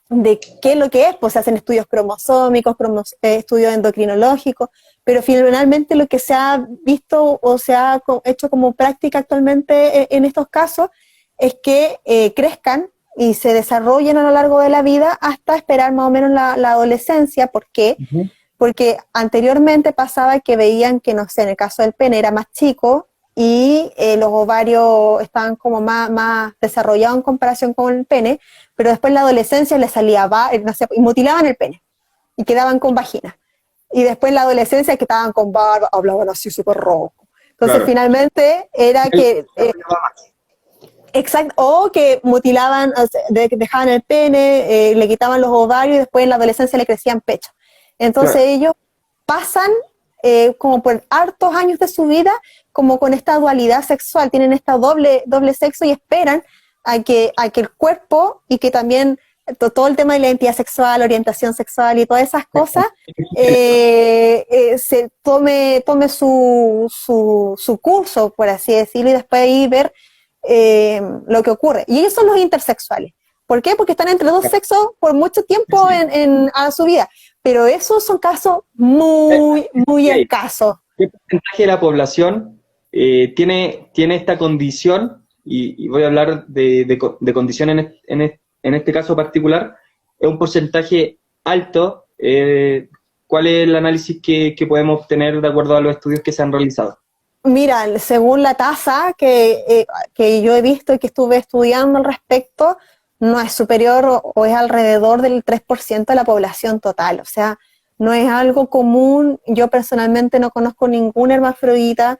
Speaker 2: de qué es lo que es, pues se hacen estudios cromosómicos, estudios endocrinológicos, pero finalmente lo que se ha visto o se ha hecho como práctica actualmente en estos casos es que crezcan y se desarrollen a lo largo de la vida hasta esperar más o menos la adolescencia. ¿Por qué?
Speaker 3: Ujú.
Speaker 2: Porque anteriormente pasaba que veían que, no sé, en el caso del pene era más chico y los ovarios estaban como más desarrollados en comparación con el pene, pero después en la adolescencia les salía, no sé, y mutilaban el pene y quedaban con vagina. Y después en la adolescencia que estaban con barba, hablaban así súper rojo. Entonces
Speaker 3: Claro.
Speaker 2: finalmente era que... exacto, o que mutilaban, o sea, dejaban el pene, le quitaban los ovarios y después en la adolescencia le crecían pechos. Entonces
Speaker 3: Claro.
Speaker 2: ellos pasan como por hartos años de su vida como con esta dualidad sexual, tienen esta doble sexo y esperan a que el cuerpo y que también todo el tema de la identidad sexual, orientación sexual y todas esas cosas se tome su curso, por así decirlo, y después ahí ver lo que ocurre. Y ellos son los intersexuales. ¿Por qué? Porque están entre dos sexos por mucho tiempo a su vida. Pero esos son casos muy escasos.
Speaker 3: ¿Qué porcentaje de la población tiene esta condición? Y voy a hablar de condición en este caso particular. Es un porcentaje alto. ¿Cuál es el análisis que podemos obtener de acuerdo a los estudios que se han realizado?
Speaker 2: Mira, según la tasa que yo he visto y que estuve estudiando al respecto, no es superior o es alrededor del 3% de la población total. O sea, no es algo común. Yo personalmente no conozco ningún hermafrodita.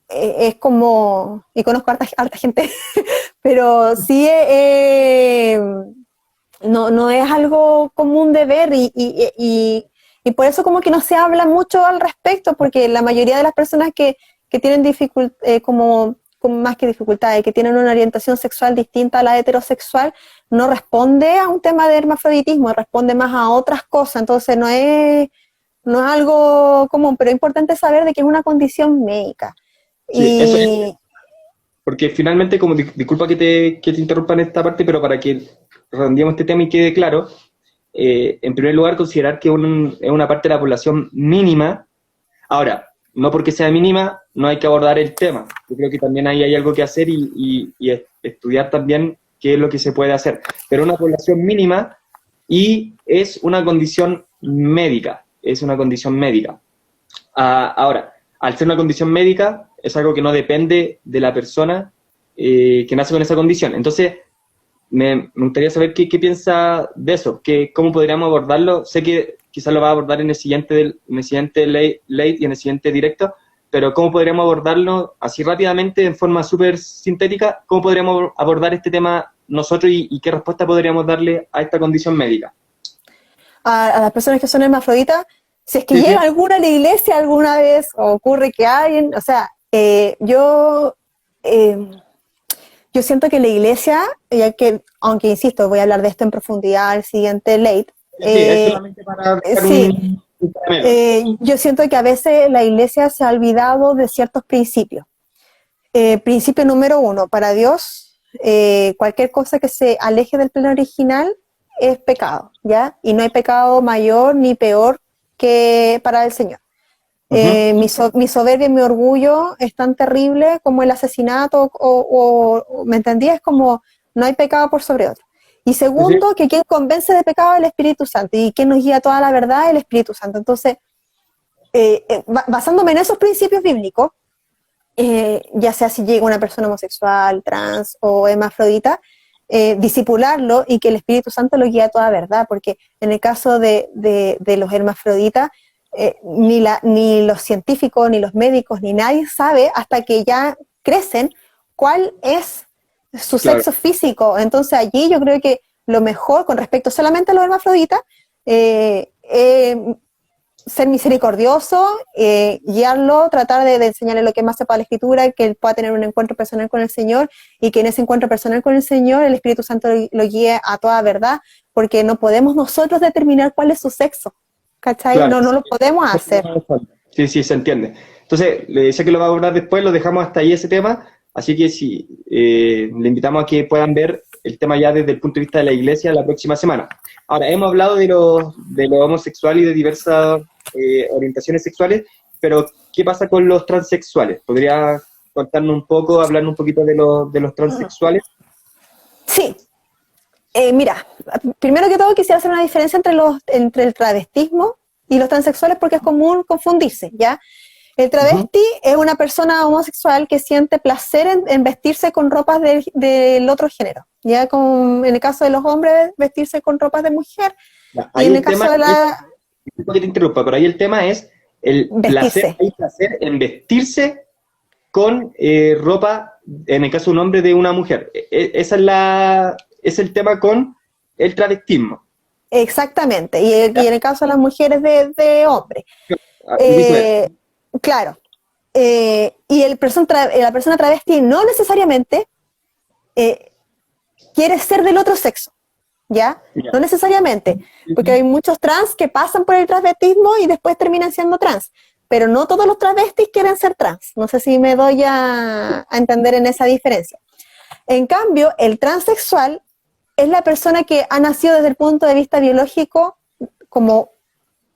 Speaker 2: Es como, y conozco harta gente, pero sí no es algo común de ver y por eso como que no se habla mucho al respecto, porque la mayoría de las personas que tienen como más que dificultades, que tienen una orientación sexual distinta a la heterosexual, no responde a un tema de hermafroditismo, responde más a otras cosas, entonces no es algo común, pero es importante saber de que es una condición médica.
Speaker 3: Sí, eso es, porque finalmente, como disculpa que te interrumpa en esta parte, pero para que redondeemos este tema y quede claro, en primer lugar, considerar que es una parte de la población mínima. Ahora, no porque sea mínima, no hay que abordar el tema. Yo creo que también ahí hay algo que hacer y estudiar también qué es lo que se puede hacer. Pero una población mínima y es una condición médica. Es una condición médica. Ahora, al ser una condición médica, es algo que no depende de la persona que nace con esa condición. Entonces, me gustaría saber qué piensa de eso, cómo podríamos abordarlo. Sé que quizás lo va a abordar en el siguiente late y en el siguiente directo, pero cómo podríamos abordarlo así rápidamente, en forma súper sintética, cómo podríamos abordar este tema nosotros y qué respuesta podríamos darle a esta condición médica.
Speaker 2: A las personas que son hermafroditas, si es que
Speaker 3: Sí,
Speaker 2: llega
Speaker 3: sí.
Speaker 2: alguna a la iglesia alguna vez, o ocurre que alguien, o sea, yo siento que la iglesia, ya que, aunque insisto, voy a hablar de esto en profundidad al siguiente late,
Speaker 3: Sí, es solamente para dejar
Speaker 2: sí,
Speaker 3: un caramelo.
Speaker 2: yo siento que a veces la iglesia se ha olvidado de ciertos principios. Principio número 1, para Dios, cualquier cosa que se aleje del plan original es pecado, ¿ya? Y no hay pecado mayor ni peor que para el Señor. Mi soberbia y mi orgullo es tan terrible como el asesinato ¿me entendí? Es como no hay pecado por sobre otro. Y segundo, que quien convence de pecado es el Espíritu Santo y quien nos guía a toda la verdad es el Espíritu Santo. Entonces, basándome en esos principios bíblicos, ya sea si llega una persona homosexual, trans o hermafrodita, disipularlo y que el Espíritu Santo lo guíe a toda verdad, porque en el caso de los hermafroditas, ni los científicos, ni los médicos, ni nadie sabe hasta que ya crecen cuál es su sexo físico. Entonces allí yo creo que lo mejor con respecto solamente a los hermafroditas, ser misericordioso, guiarlo, tratar de enseñarle lo que más sepa la Escritura, que él pueda tener un encuentro personal con el Señor y que en ese encuentro personal con el Señor el Espíritu Santo lo guíe a toda verdad, porque no podemos nosotros determinar cuál es su sexo, ¿cachai?
Speaker 3: Claro.
Speaker 2: No lo podemos hacer.
Speaker 3: Sí, se entiende. Entonces, le decía que lo va a abordar después, lo dejamos hasta ahí ese tema, así que sí, le invitamos a que puedan ver el tema ya desde el punto de vista de la Iglesia la próxima semana. Ahora, hemos hablado de lo homosexual y de diversas orientaciones sexuales, pero ¿qué pasa con los transexuales? ¿Podría contarnos un poco, hablarnos un poquito de los transexuales?
Speaker 2: Sí. Mira, primero que todo quisiera hacer una diferencia entre el travestismo y los transexuales porque es común confundirse, ¿ya? El travesti es una persona homosexual que siente placer en vestirse con ropas del otro género, ¿ya? Como en el caso de los hombres, vestirse con ropas de mujer, y en el caso de la...
Speaker 3: Disculpa que te interrumpa, pero ahí el tema es el placer, hay placer en vestirse con ropa, en el caso de un hombre, de una mujer. Es el tema con el travestismo.
Speaker 2: Exactamente, y en el caso de las mujeres de hombres. Claro. Y la persona travesti no necesariamente quiere ser del otro sexo, ¿ya? No necesariamente, porque hay muchos trans que pasan por el travestismo y después terminan siendo trans, pero no todos los travestis quieren ser trans. No sé si me doy a entender en esa diferencia. En cambio, el transexual es la persona que ha nacido desde el punto de vista biológico como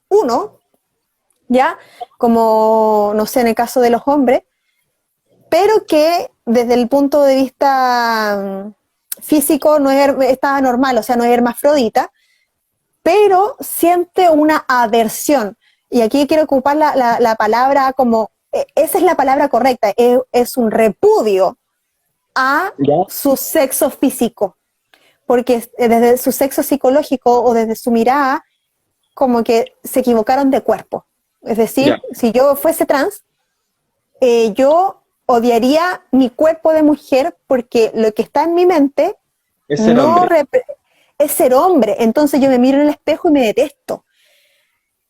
Speaker 2: uno, ¿ya? Como, no sé, en el caso de los hombres, pero que desde el punto de vista físico no está normal, o sea, no es hermafrodita, pero siente una aversión. Y aquí quiero ocupar la palabra como, esa es la palabra correcta, es un repudio a su sexo físico, porque desde su sexo psicológico o desde su mirada, como que se equivocaron de cuerpo. Es decir, si yo fuese trans, yo odiaría mi cuerpo de mujer porque lo que está en mi mente
Speaker 3: es
Speaker 2: ser hombre. Entonces yo me miro en el espejo y me detesto.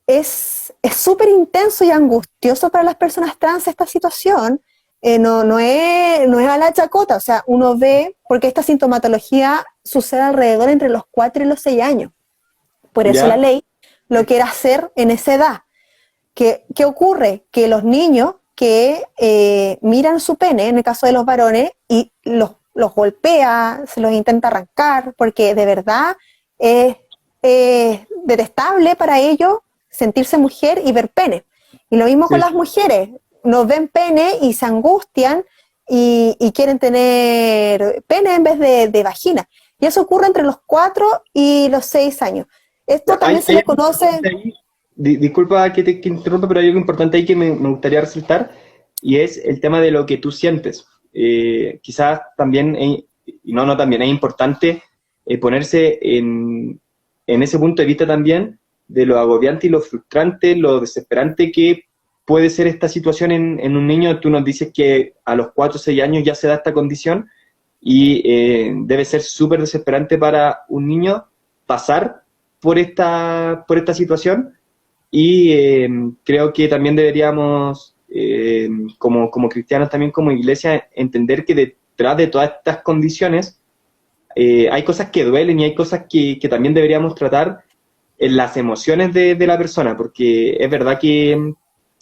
Speaker 2: Es súper intenso y angustioso para las personas trans esta situación. No es a la chacota, o sea, uno ve, porque esta sintomatología sucede alrededor entre los 4 y los 6 años. Por eso la ley lo quiere hacer en esa edad. ¿Qué ocurre? Que los niños que miran su pene, en el caso de los varones, y los golpea, se los intenta arrancar, porque de verdad es detestable para ellos sentirse mujer y ver pene. Y lo mismo con las mujeres, nos ven pene y se angustian y quieren tener pene en vez de vagina. Y eso ocurre entre los 4 y los 6 años. Esto también se le conoce...
Speaker 3: Disculpa que te interrumpa, pero hay algo importante ahí que me gustaría resaltar, y es el tema de lo que tú sientes. Quizás también, es importante ponerse en ese punto de vista también de lo agobiante y lo frustrante, lo desesperante que puede ser esta situación en un niño. Tú nos dices que a los 4 o 6 años ya se da esta condición, y debe ser súper desesperante para un niño pasar por esta situación. Y creo que también deberíamos, como cristianos, también como iglesia, entender que detrás de todas estas condiciones hay cosas que duelen, y hay cosas que también deberíamos tratar en las emociones de la persona, porque es verdad que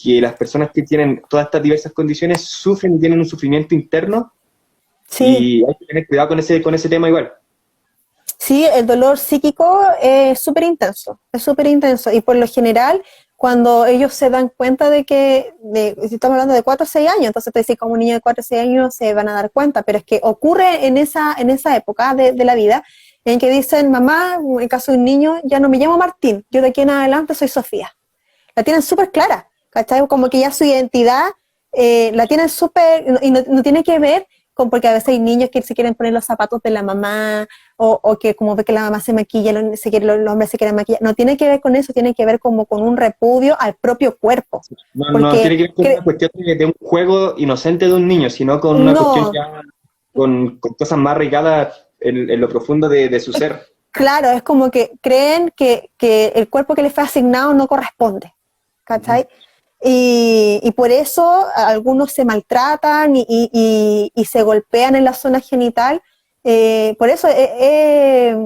Speaker 3: las personas que tienen todas estas diversas condiciones sufren y tienen un sufrimiento interno, y hay que tener cuidado con ese tema igual.
Speaker 2: Sí, el dolor psíquico es súper intenso, y por lo general, cuando ellos se dan cuenta de que, si estamos hablando de 4 o 6 años, entonces te decís como un niño de 4 o 6 años se van a dar cuenta, pero es que ocurre en esa época de la vida, en que dicen, mamá, en el caso de un niño, ya no me llamo Martín, yo de aquí en adelante soy Sofía. La tienen súper clara, ¿cachai? Como que ya su identidad la tienen súper, y no tiene que ver porque a veces hay niños que se quieren poner los zapatos de la mamá, o que como ve que la mamá se maquilla, los hombres se quieren maquillar. No tiene que ver con eso, tiene que ver como con un repudio al propio cuerpo.
Speaker 3: No tiene que ver con una cuestión de un juego inocente de un niño, sino con una cuestión ya con cosas más arraigadas en lo profundo de su ser.
Speaker 2: Claro, es como que creen que el cuerpo que les fue asignado no corresponde, ¿cachai? Y por eso algunos se maltratan y se golpean en la zona genital. Por eso es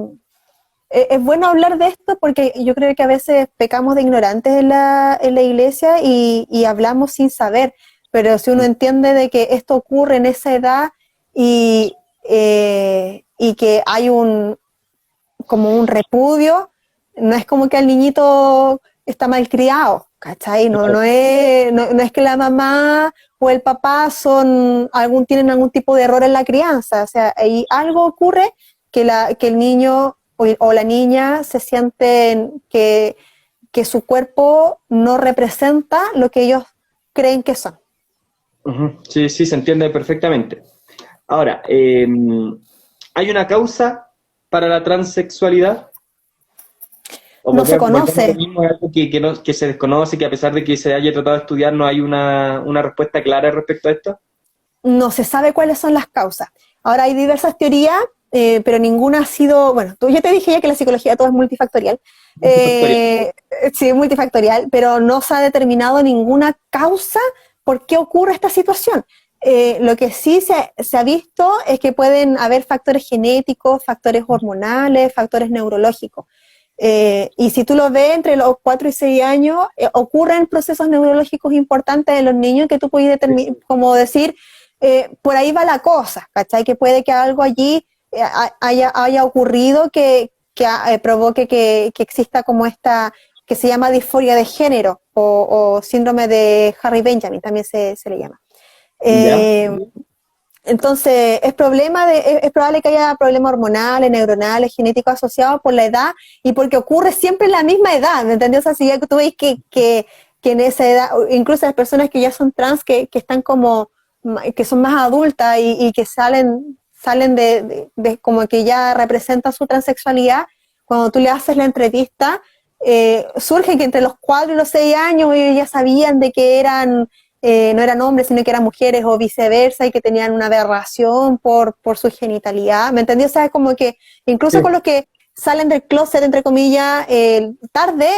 Speaker 2: bueno hablar de esto, porque yo creo que a veces pecamos de ignorantes en la iglesia y hablamos sin saber, pero si uno entiende de que esto ocurre en esa edad y y que hay como un repudio, no es como que el niñito está malcriado, ¿cachai? No es que la mamá o el papá tienen algún tipo de error en la crianza, o sea, ahí algo ocurre que el niño o la niña se sienten que su cuerpo no representa lo que ellos creen que son.
Speaker 3: Ujú. Sí, sí, se entiende perfectamente. Ahora, ¿hay una causa para la transexualidad? ¿O
Speaker 2: No se
Speaker 3: volvemos a lo
Speaker 2: conoce.
Speaker 3: mismo, es algo que se desconoce, que a pesar de que se haya tratado de estudiar, no hay una respuesta clara respecto a esto?
Speaker 2: No se sabe cuáles son las causas. Ahora hay diversas teorías, pero ninguna ha sido, bueno, yo te dije ya que la psicología todo es multifactorial. Sí, multifactorial, pero no se ha determinado ninguna causa por qué ocurre esta situación. Lo que sí se ha visto es que pueden haber factores genéticos, factores hormonales, factores neurológicos. Y si tú lo ves entre los 4 y 6 años, ocurren procesos neurológicos importantes en los niños que tú puedes como decir, por ahí va la cosa, ¿cachai? Que puede que algo allí haya ocurrido que provoque que exista como esta, que se llama disforia de género o síndrome de Harry Benjamin, también se le llama.
Speaker 3: ¿Ya?
Speaker 2: Entonces, es probable que haya problemas hormonales, neuronales, genéticos asociados por la edad y porque ocurre siempre en la misma edad, ¿me entendés? O sea, si ya tú ves que en esa edad, incluso las personas que ya son trans, que están como, que son más adultas y que salen de como que ya representan su transexualidad, cuando tú le haces la entrevista, surge que entre los 4 y los 6 años ellos ya sabían de que no eran hombres, sino que eran mujeres o viceversa y que tenían una aberración por su genitalidad, ¿me entendí? O sea, es como que incluso
Speaker 3: Sí.
Speaker 2: con los que salen del closet, entre comillas, tarde,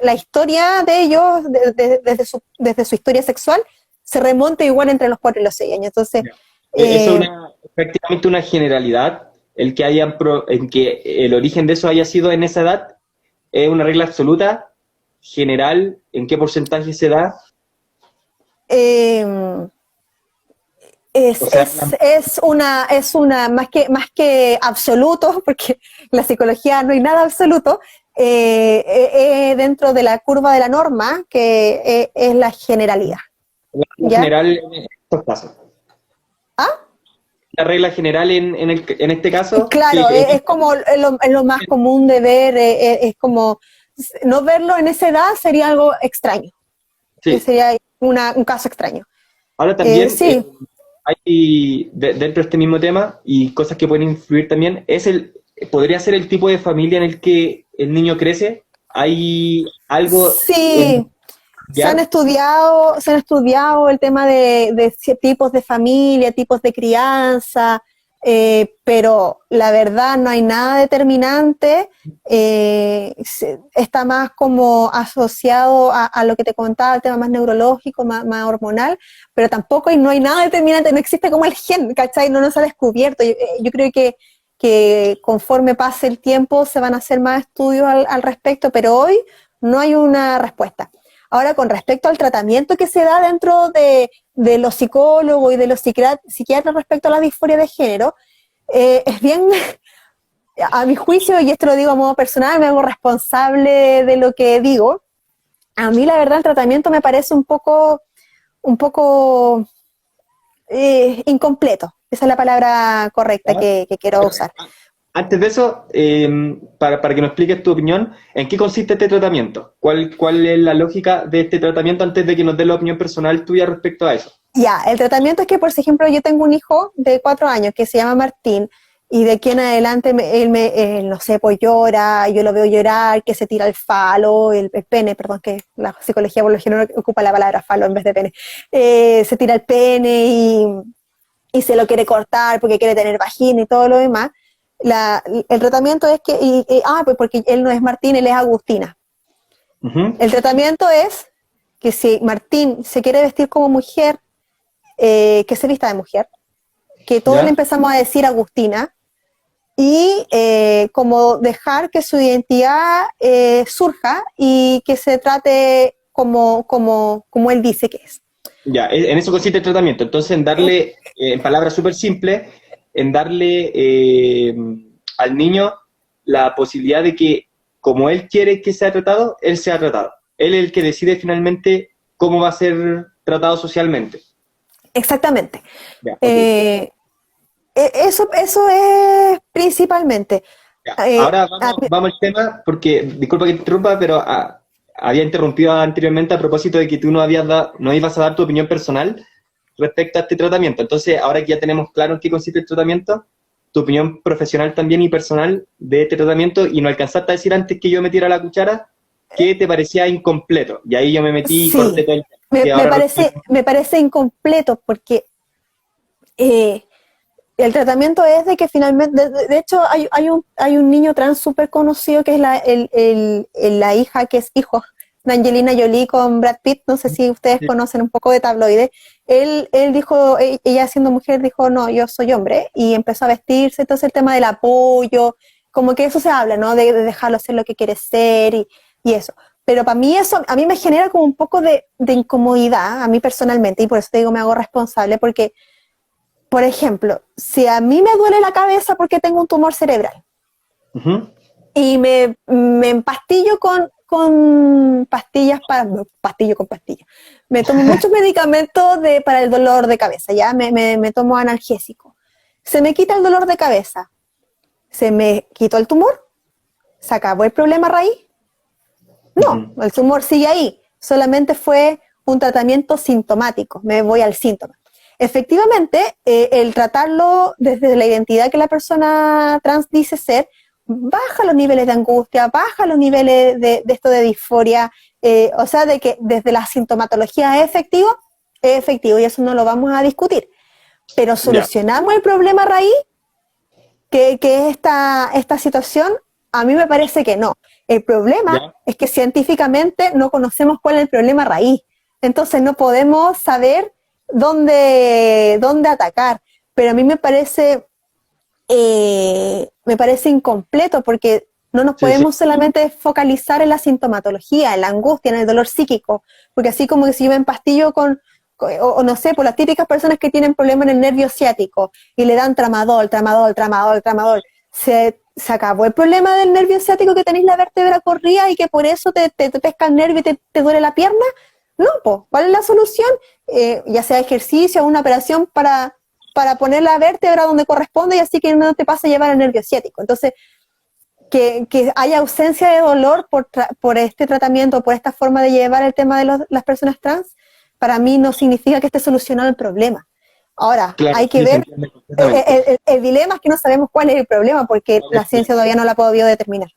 Speaker 2: la historia de ellos, desde su historia sexual, se remonta igual entre los 4 y los 6 años. Entonces,
Speaker 3: Eso es prácticamente una generalidad, en que el origen de eso haya sido en esa edad, es una regla absoluta, general, ¿en qué porcentaje se da?
Speaker 2: eh,
Speaker 3: O sea,
Speaker 2: es una más que absoluto, porque en la psicología no hay nada absoluto, dentro de la curva de la norma, que es la generalidad.
Speaker 3: la regla
Speaker 2: ¿Ya?
Speaker 3: general en estos casos.
Speaker 2: ¿Ah?
Speaker 3: La regla general en este caso,
Speaker 2: Claro, es como es lo más común de ver, es como no verlo en esa edad sería algo extraño,
Speaker 3: sí.
Speaker 2: sería un caso extraño.
Speaker 3: Ahora también
Speaker 2: Sí.
Speaker 3: hay dentro de este mismo tema y cosas que pueden influir también, podría ser el tipo de familia en el que el niño crece. ¿Hay algo
Speaker 2: Sí, se han
Speaker 3: ya?
Speaker 2: estudiado el tema de tipos de familia, tipos de crianza, pero la verdad no hay nada determinante, está más como asociado a lo que te contaba, el tema más neurológico, más hormonal, pero tampoco no hay nada determinante, no existe como el gen, ¿cachai? No se ha descubierto. Yo creo que conforme pase el tiempo se van a hacer más estudios al respecto, pero hoy no hay una respuesta. Ahora, con respecto al tratamiento que se da dentro de los psicólogos y de los psiquiatras respecto a la disforia de género, es bien, a mi juicio, y esto lo digo a modo personal, me hago responsable de lo que digo. A mí, la verdad, el tratamiento me parece un poco incompleto. Esa es la palabra correcta que quiero usar.
Speaker 3: Antes de eso, para que nos expliques tu opinión, ¿en qué consiste este tratamiento? ¿Cuál es la lógica de este tratamiento antes de que nos dé la opinión personal tuya respecto a eso?
Speaker 2: Ya, el tratamiento es que, por ejemplo, yo tengo un hijo de 4 años que se llama Martín y de aquí en adelante él, no sé, pues llora, yo lo veo llorar, que se tira el falo, el pene, perdón, que la psicología por lo general ocupa la palabra falo en vez de pene. Se tira el pene y se lo quiere cortar porque quiere tener vagina y todo lo demás. El tratamiento es que, pues porque él no es Martín, él es Agustina.
Speaker 3: Uh-huh.
Speaker 2: El tratamiento es que si Martín se quiere vestir como mujer, que se vista de mujer, que todos le empezamos a decir Agustina, y como dejar que su identidad surja y que se trate como él dice que es.
Speaker 3: Ya, en eso consiste el tratamiento. Entonces, en darle, en palabras súper simples, en darle al niño la posibilidad de que, como él quiere que sea tratado, él sea tratado. Él es el que decide finalmente cómo va a ser tratado socialmente.
Speaker 2: Exactamente.
Speaker 3: Ya, okay.
Speaker 2: Eso es principalmente.
Speaker 3: Ya. Ahora vamos al tema, porque, disculpa que te interrumpa, pero había interrumpido anteriormente a propósito de que tú no ibas a dar tu opinión personal respecto a este tratamiento. Entonces, ahora que ya tenemos claro en qué consiste el tratamiento, tu opinión profesional también y personal de este tratamiento, y no alcanzaste a decir antes que yo metiera la cuchara que te parecía incompleto. Y ahí yo me metí y corté todo el tema.
Speaker 2: Me parece incompleto porque el tratamiento es de que finalmente, de hecho, hay un niño trans súper conocido que es la hija, que es hijo de Angelina Jolie con Brad Pitt, no sé si ustedes conocen un poco de tabloide. Él dijo, ella siendo mujer dijo, no, yo soy hombre, y empezó a vestirse. Entonces el tema del apoyo, como que eso se habla, ¿no? De dejarlo hacer lo que quiere ser y eso. Pero para mí eso, a mí me genera como un poco de incomodidad, a mí personalmente, y por eso te digo, me hago responsable, porque, por ejemplo, si a mí me duele la cabeza porque tengo un tumor cerebral, y me empastillo con pastillas me tomo muchos medicamentos para el dolor de cabeza, ya me tomo analgésico, se me quita el dolor de cabeza, se me quitó el tumor, se acabó el problema raíz. No, el tumor sigue ahí, solamente fue un tratamiento sintomático, me voy al síntoma. Efectivamente, el tratarlo desde la identidad que la persona trans dice ser, baja los niveles de angustia, baja los niveles de esto de disforia, o sea, de que desde la sintomatología es efectivo, y eso no lo vamos a discutir. Pero solucionamos el problema raíz, que es esta situación. A mí me parece que no. El problema es que científicamente no conocemos cuál es el problema raíz. Entonces no podemos saber dónde atacar. Pero a mí me parece incompleto, porque no nos podemos solamente focalizar en la sintomatología, en la angustia, en el dolor psíquico. Porque así como que si yo me empastillo o no sé, por las típicas personas que tienen problemas en el nervio ciático y le dan tramadol, se acabó el problema del nervio ciático, que tenéis la vértebra corrida y que por eso te pesca el nervio y te duele la pierna. No, pues, ¿cuál es la solución? Ya sea ejercicio o una operación para poner la vértebra donde corresponde, y así que no te pase a llevar el nervio ciático. Entonces, que haya ausencia de dolor por este tratamiento, por esta forma de llevar el tema de las personas trans, para mí no significa que esté solucionado el problema. Ahora, hay que ver, el dilema es que no sabemos cuál es el problema, porque la ciencia todavía no la ha podido determinar.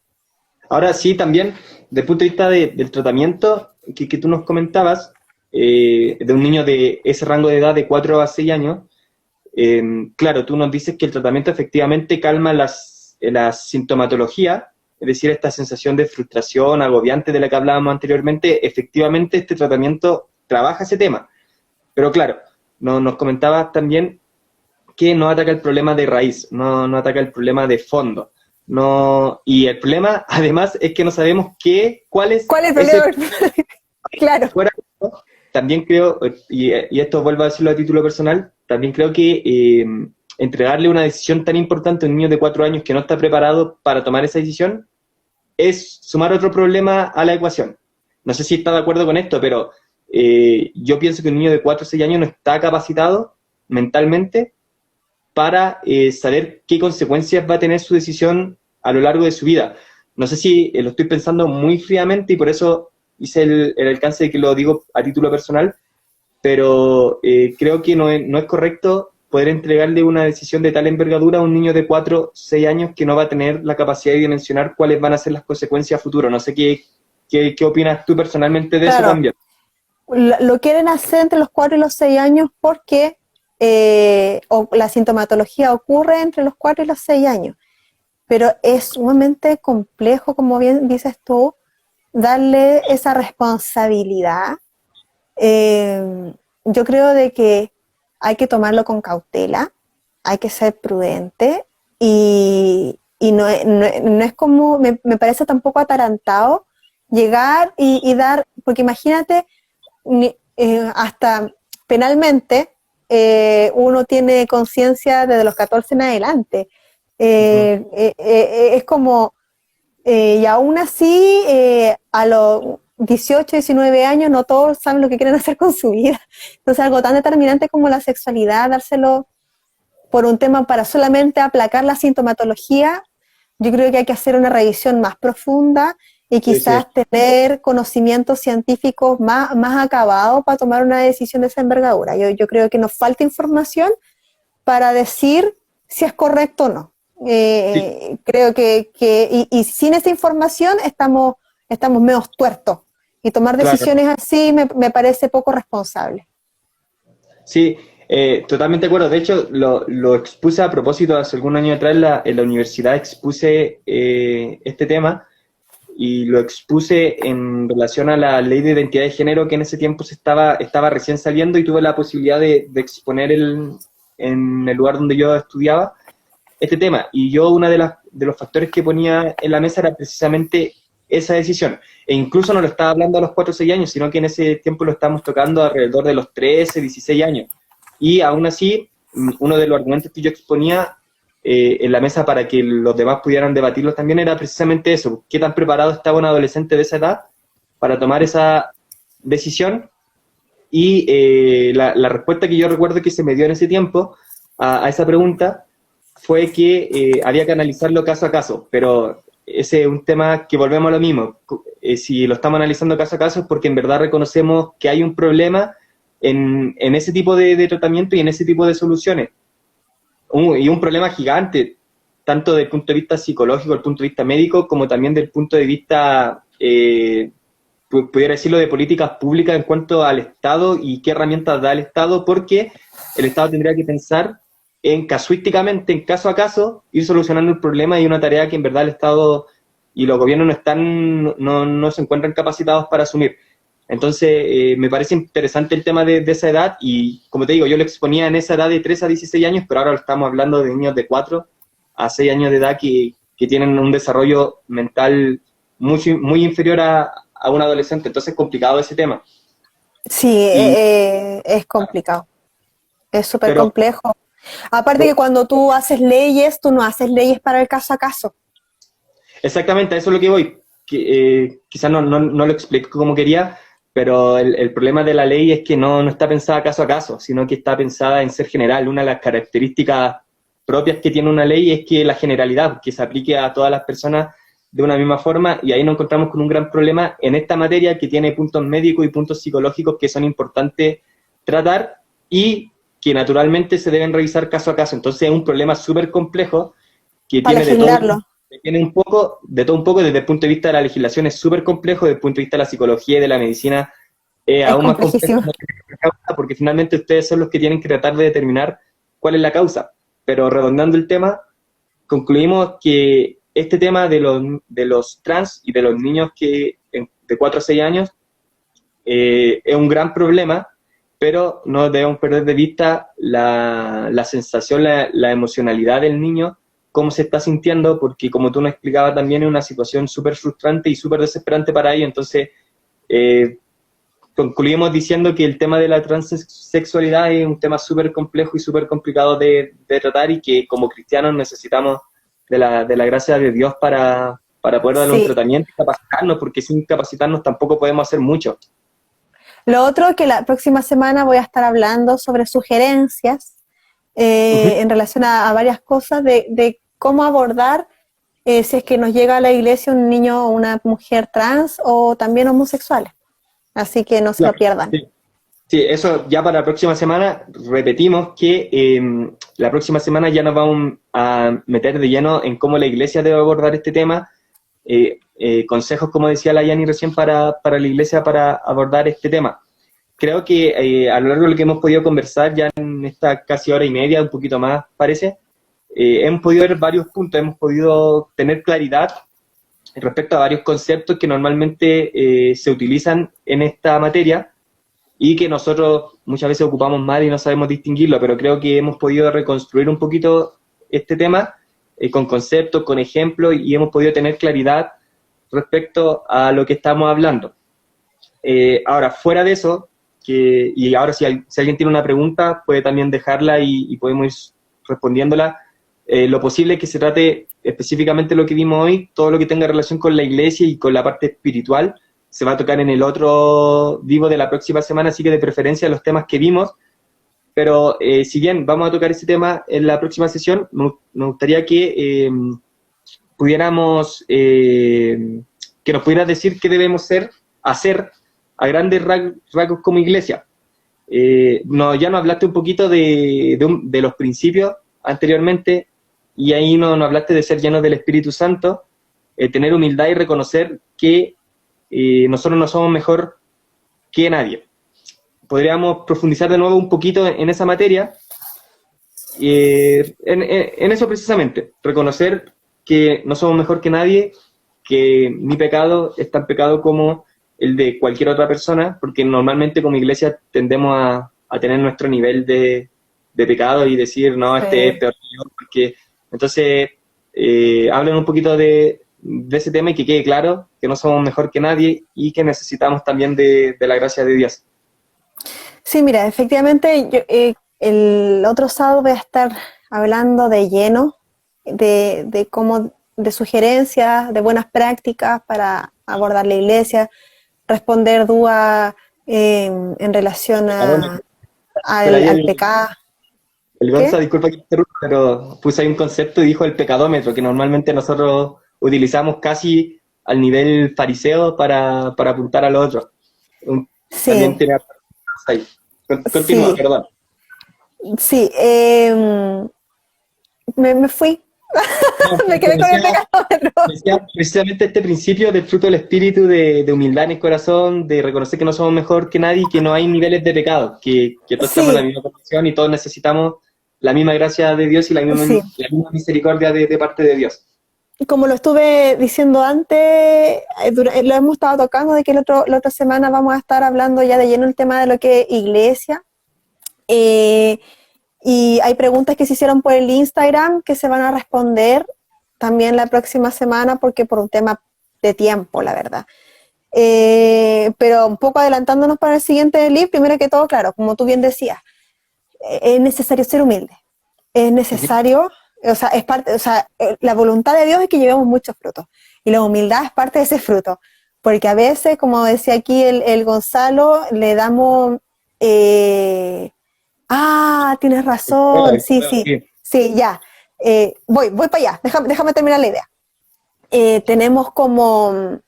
Speaker 3: Ahora sí, también, desde el punto de vista del tratamiento que tú nos comentabas, de un niño de ese rango de edad de 4 a 6 años, claro, tú nos dices que el tratamiento efectivamente calma la sintomatología, es decir, esta sensación de frustración agobiante de la que hablábamos anteriormente. Efectivamente este tratamiento trabaja ese tema, pero claro, nos comentabas también que no ataca el problema de raíz, no ataca el problema de fondo. Y el problema, además, es que no sabemos cuál es
Speaker 2: el problema. Claro.
Speaker 3: También creo, y esto vuelvo a decirlo a título personal, también creo que entregarle una decisión tan importante a un niño de 4 años que no está preparado para tomar esa decisión es sumar otro problema a la ecuación. No sé si está de acuerdo con esto, pero yo pienso que un niño de 4 o 6 años no está capacitado mentalmente para saber qué consecuencias va a tener su decisión a lo largo de su vida. No sé si lo estoy pensando muy fríamente y por eso hice el alcance de que lo digo a título personal, pero creo que no es correcto poder entregarle una decisión de tal envergadura a un niño de 4 o 6 años que no va a tener la capacidad de dimensionar cuáles van a ser las consecuencias a futuro. No sé qué opinas tú personalmente de eso también.
Speaker 2: Lo quieren hacer entre los 4 y los 6 años porque la sintomatología ocurre entre los 4 y los 6 años. Pero es sumamente complejo, como bien dices tú, darle esa responsabilidad. Yo creo de que hay que tomarlo con cautela, hay que ser prudente, y no es como, me parece tampoco atarantado llegar y dar, porque imagínate, hasta penalmente uno tiene conciencia desde los 14 en adelante. Es como, y aún así, a los 18, 19 años, no todos saben lo que quieren hacer con su vida. Entonces, algo tan determinante como la sexualidad, dárselo por un tema para solamente aplacar la sintomatología, yo creo que hay que hacer una revisión más profunda y quizás tener conocimientos científicos más acabados para tomar una decisión de esa envergadura. Yo creo que nos falta información para decir si es correcto o no. Creo que y sin esa información estamos medio tuertos. Y tomar decisiones así me parece poco responsable.
Speaker 3: Sí, totalmente de acuerdo. De hecho, lo expuse a propósito hace algún año atrás en la universidad, expuse este tema y lo expuse en relación a la ley de identidad de género que en ese tiempo estaba recién saliendo y tuve la posibilidad de exponer en el lugar donde yo estudiaba este tema. Y yo uno de los factores que ponía en la mesa era precisamente esa decisión. E incluso no lo estaba hablando a los 4 o 6 años, sino que en ese tiempo lo estábamos tocando alrededor de los 13, 16 años. Y aún así, uno de los argumentos que yo exponía en la mesa para que los demás pudieran debatirlos también era precisamente eso. ¿Qué tan preparado estaba un adolescente de esa edad para tomar esa decisión? Y la respuesta que yo recuerdo que se me dio en ese tiempo a esa pregunta fue que había que analizarlo caso a caso, pero ese es un tema que volvemos a lo mismo. Si lo estamos analizando caso a caso es porque en verdad reconocemos que hay un problema en ese tipo de tratamiento y en ese tipo de soluciones. Y un problema gigante, tanto desde el punto de vista psicológico, desde el punto de vista médico, como también desde el punto de vista, pudiera decirlo, de políticas públicas en cuanto al Estado y qué herramientas da el Estado, porque el Estado tendría que pensar casuísticamente, en caso a caso, ir solucionando el problema, y una tarea que en verdad el Estado y los gobiernos no se encuentran capacitados para asumir. Entonces, me parece interesante el tema de esa edad, y como te digo, yo lo exponía en esa edad de 3 a 16 años, pero ahora estamos hablando de niños de 4 a 6 años de edad que tienen un desarrollo mental muy inferior a un adolescente, entonces es complicado ese tema.
Speaker 2: Sí, es complicado, es súper complejo. Aparte que cuando tú haces leyes, tú no haces leyes para el caso a caso.
Speaker 3: Exactamente, a eso es lo que voy. Quizás no lo explico como quería, pero el problema de la ley es que no está pensada caso a caso, sino que está pensada en ser general. Una de las características propias que tiene una ley es que la generalidad, que se aplique a todas las personas de una misma forma, y ahí nos encontramos con un gran problema en esta materia que tiene puntos médicos y puntos psicológicos que son importantes tratar y que naturalmente se deben revisar caso a caso. Entonces es un problema súper complejo que
Speaker 2: para
Speaker 3: tiene
Speaker 2: legislarlo.
Speaker 3: Tiene de todo un poco, desde el punto de vista de la legislación es súper complejo, desde el punto de vista de la psicología y de la medicina aún más complejo, porque finalmente ustedes son los que tienen que tratar de determinar cuál es la causa. Pero redondeando el tema, concluimos que este tema de los trans y de los niños de 4 a 6 años es un gran problema, pero no debemos perder de vista la sensación, la emocionalidad del niño, cómo se está sintiendo, porque como tú nos explicabas también es una situación súper frustrante y súper desesperante para ellos. Entonces, concluimos diciendo que el tema de la transexualidad es un tema súper complejo y súper complicado de tratar, y que como cristianos necesitamos de la gracia de Dios para poder darle un tratamiento y capacitarnos, porque sin capacitarnos tampoco podemos hacer mucho.
Speaker 2: Lo otro, que la próxima semana voy a estar hablando sobre sugerencias en relación a varias cosas de cómo abordar si es que nos llega a la iglesia un niño o una mujer trans o también homosexuales. Así que no se lo pierdan.
Speaker 3: Sí, eso ya para la próxima semana. Repetimos que la próxima semana ya nos vamos a meter de lleno en cómo la iglesia debe abordar este tema. Consejos, como decía la Yani recién, para la iglesia para abordar este tema. Creo que a lo largo de lo que hemos podido conversar ya en esta casi hora y media, un poquito más parece, hemos podido ver varios puntos, hemos podido tener claridad respecto a varios conceptos que normalmente se utilizan en esta materia y que nosotros muchas veces ocupamos mal y no sabemos distinguirlo, pero creo que hemos podido reconstruir un poquito este tema con conceptos, con ejemplos, y hemos podido tener claridad respecto a lo que estamos hablando. Ahora, fuera de eso, y ahora si alguien tiene una pregunta, puede también dejarla y podemos ir respondiéndola. Lo posible es que se trate específicamente lo que vimos hoy, todo lo que tenga relación con la iglesia y con la parte espiritual, se va a tocar en el otro vivo de la próxima semana, así que de preferencia los temas que vimos. Pero si bien vamos a tocar ese tema en la próxima sesión, me gustaría que pudiéramos, que nos pudieras decir qué debemos hacer a grandes rasgos como iglesia. Ya nos hablaste un poquito de los principios anteriormente, y ahí nos hablaste de ser llenos del Espíritu Santo, tener humildad y reconocer que nosotros no somos mejor que nadie. Podríamos profundizar de nuevo un poquito en esa materia, en eso precisamente, reconocer que no somos mejor que nadie, que mi pecado es tan pecado como el de cualquier otra persona, porque normalmente como iglesia tendemos a tener nuestro nivel de pecado y decir, no, este es peor que yo, porque entonces hablen un poquito de ese tema y que quede claro que no somos mejor que nadie y que necesitamos también de la gracia de Dios.
Speaker 2: Sí, mira, efectivamente, el otro sábado voy a estar hablando de lleno, de cómo, de sugerencias, de buenas prácticas para abordar la iglesia, responder dudas en relación al pecado.
Speaker 3: El Gonza, disculpa que te interrumpa, pero puse ahí un concepto y dijo el pecadómetro, que normalmente nosotros utilizamos casi al nivel fariseo para apuntar al otro.
Speaker 2: Sí.
Speaker 3: También tiene ahí. Continúa,
Speaker 2: Sí.
Speaker 3: Perdón.
Speaker 2: Sí, me fui. Me quedé con el pecadómetro.
Speaker 3: Decía precisamente este principio del fruto del espíritu, de humildad en el corazón, de reconocer que no somos mejor que nadie, que no hay niveles de pecado, que todos estamos en la misma condición y todos necesitamos la misma gracia de Dios y la misma misericordia de parte de Dios.
Speaker 2: Como lo estuve diciendo antes, lo hemos estado tocando, de que la otra semana vamos a estar hablando ya de lleno el tema de lo que es iglesia. Y hay preguntas que se hicieron por el Instagram que se van a responder también la próxima semana, porque por un tema de tiempo, la verdad. Pero un poco adelantándonos para el siguiente live, primero que todo, claro, como tú bien decías, es necesario ser humilde. Es necesario, la voluntad de Dios es que llevemos muchos frutos. Y la humildad es parte de ese fruto. Porque a veces, como decía aquí el Gonzalo, le damos... tienes razón, sí, ya. Voy para allá, déjame terminar la idea. Tenemos como...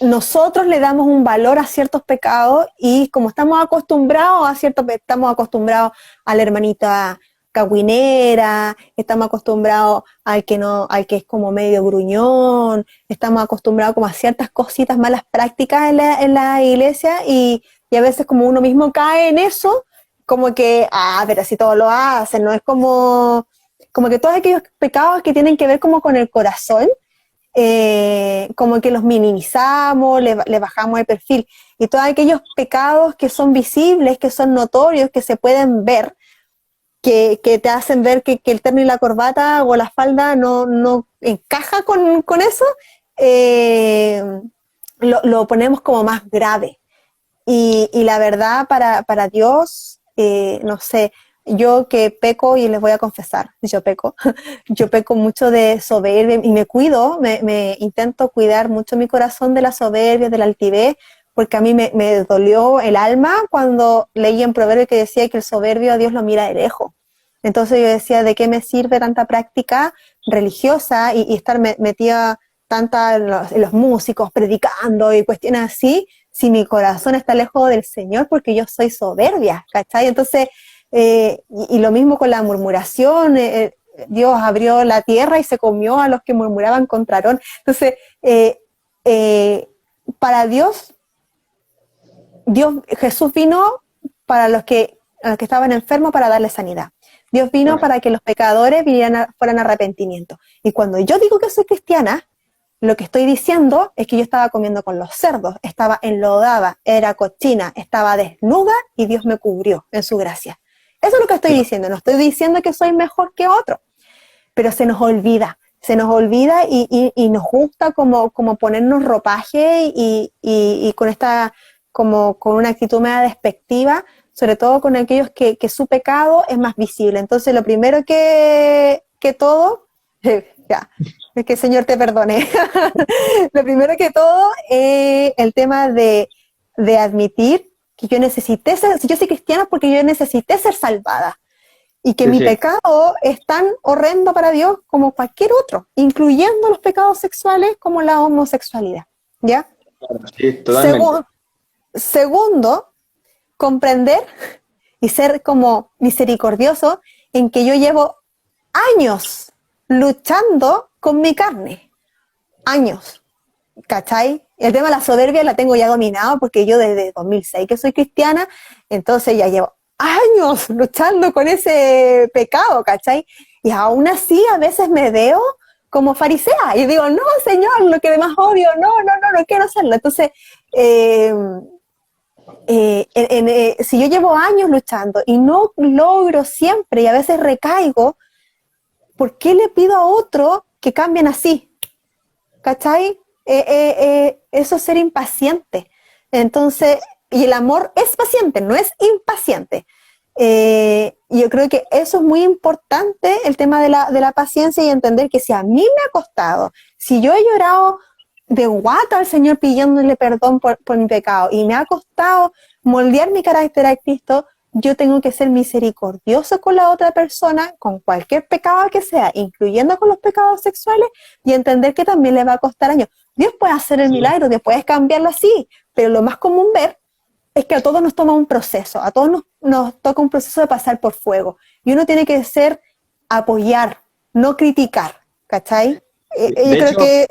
Speaker 2: Nosotros le damos un valor a ciertos pecados y como estamos acostumbrados estamos acostumbrados a la hermanita cagüinera, estamos acostumbrados al que es como medio gruñón, estamos acostumbrados como a ciertas cositas, malas prácticas en la iglesia y a veces como uno mismo cae en eso, como que, pero si todos lo hacen, ¿no? Es como que todos aquellos pecados que tienen que ver como con el corazón, como que los minimizamos, le bajamos el perfil. Y todos aquellos pecados que son visibles, que son notorios, que se pueden ver, que te hacen ver que el terno y la corbata o la falda no encaja con eso, lo ponemos como más grave. Y la verdad, para Dios, no sé, yo que peco, y les voy a confesar, yo peco mucho de soberbia y me cuido, me intento cuidar mucho mi corazón de la soberbia, de la altivez, porque a mí me dolió el alma cuando leí en Proverbio que decía que el soberbio a Dios lo mira de lejos. Entonces yo decía, ¿de qué me sirve tanta práctica religiosa y estar metida tanta en los músicos, predicando y cuestiones así, si mi corazón está lejos del Señor porque yo soy soberbia, ¿cachai? Entonces, y lo mismo con la murmuración, Dios abrió la tierra y se comió a los que murmuraban contra Aarón. Entonces, para Dios, Jesús vino para los que estaban enfermos para darles sanidad. Dios vino para que los pecadores fueran a arrepentimiento. Y cuando yo digo que soy cristiana, lo que estoy diciendo es que yo estaba comiendo con los cerdos, estaba enlodada, era cochina, estaba desnuda y Dios me cubrió en su gracia. Eso es lo que estoy diciendo, no estoy diciendo que soy mejor que otro, pero se nos olvida y nos gusta como ponernos ropaje y con esta como con una actitud media despectiva, sobre todo con aquellos que su pecado es más visible. Entonces, lo primero que todo, ya, es que el Señor te perdone. Lo primero que todo es el tema de admitir que yo necesité ser, si yo soy cristiana, porque yo necesité ser salvada. Y que
Speaker 3: Sí,
Speaker 2: mi
Speaker 3: sí.
Speaker 2: pecado es tan horrendo para Dios como cualquier otro, incluyendo los pecados sexuales como la homosexualidad. ¿Ya?
Speaker 3: Sí, totalmente.
Speaker 2: Segundo, comprender y ser como misericordioso en que yo llevo años luchando con mi carne. Años. ¿Cachai? El tema de la soberbia la tengo ya dominado porque yo desde 2006 que soy cristiana, entonces ya llevo años luchando con ese pecado, ¿cachai? Y aún así a veces me veo como farisea y digo, no, Señor, lo que demás odio, no quiero hacerlo. Entonces, si yo llevo años luchando y no logro siempre y a veces recaigo, ¿por qué le pido a otro que cambien así? ¿Cachai? Eso es ser impaciente. Entonces, y el amor es paciente, no es impaciente. Yo creo que eso es muy importante, el tema de la paciencia y entender que si a mí me ha costado, si yo he llorado de guata al Señor pidiéndole perdón por mi pecado y me ha costado moldear mi carácter a Cristo, yo tengo que ser misericordioso con la otra persona, con cualquier pecado que sea, incluyendo con los pecados sexuales, y entender que también le va a costar años. Dios puede hacer el milagro, Dios puede cambiarlo así, pero lo más común ver es que a todos nos toma un proceso, a todos nos toca un proceso de pasar por fuego, y uno tiene que apoyar, no criticar, ¿cachai? Yo
Speaker 3: De
Speaker 2: creo
Speaker 3: hecho,
Speaker 2: que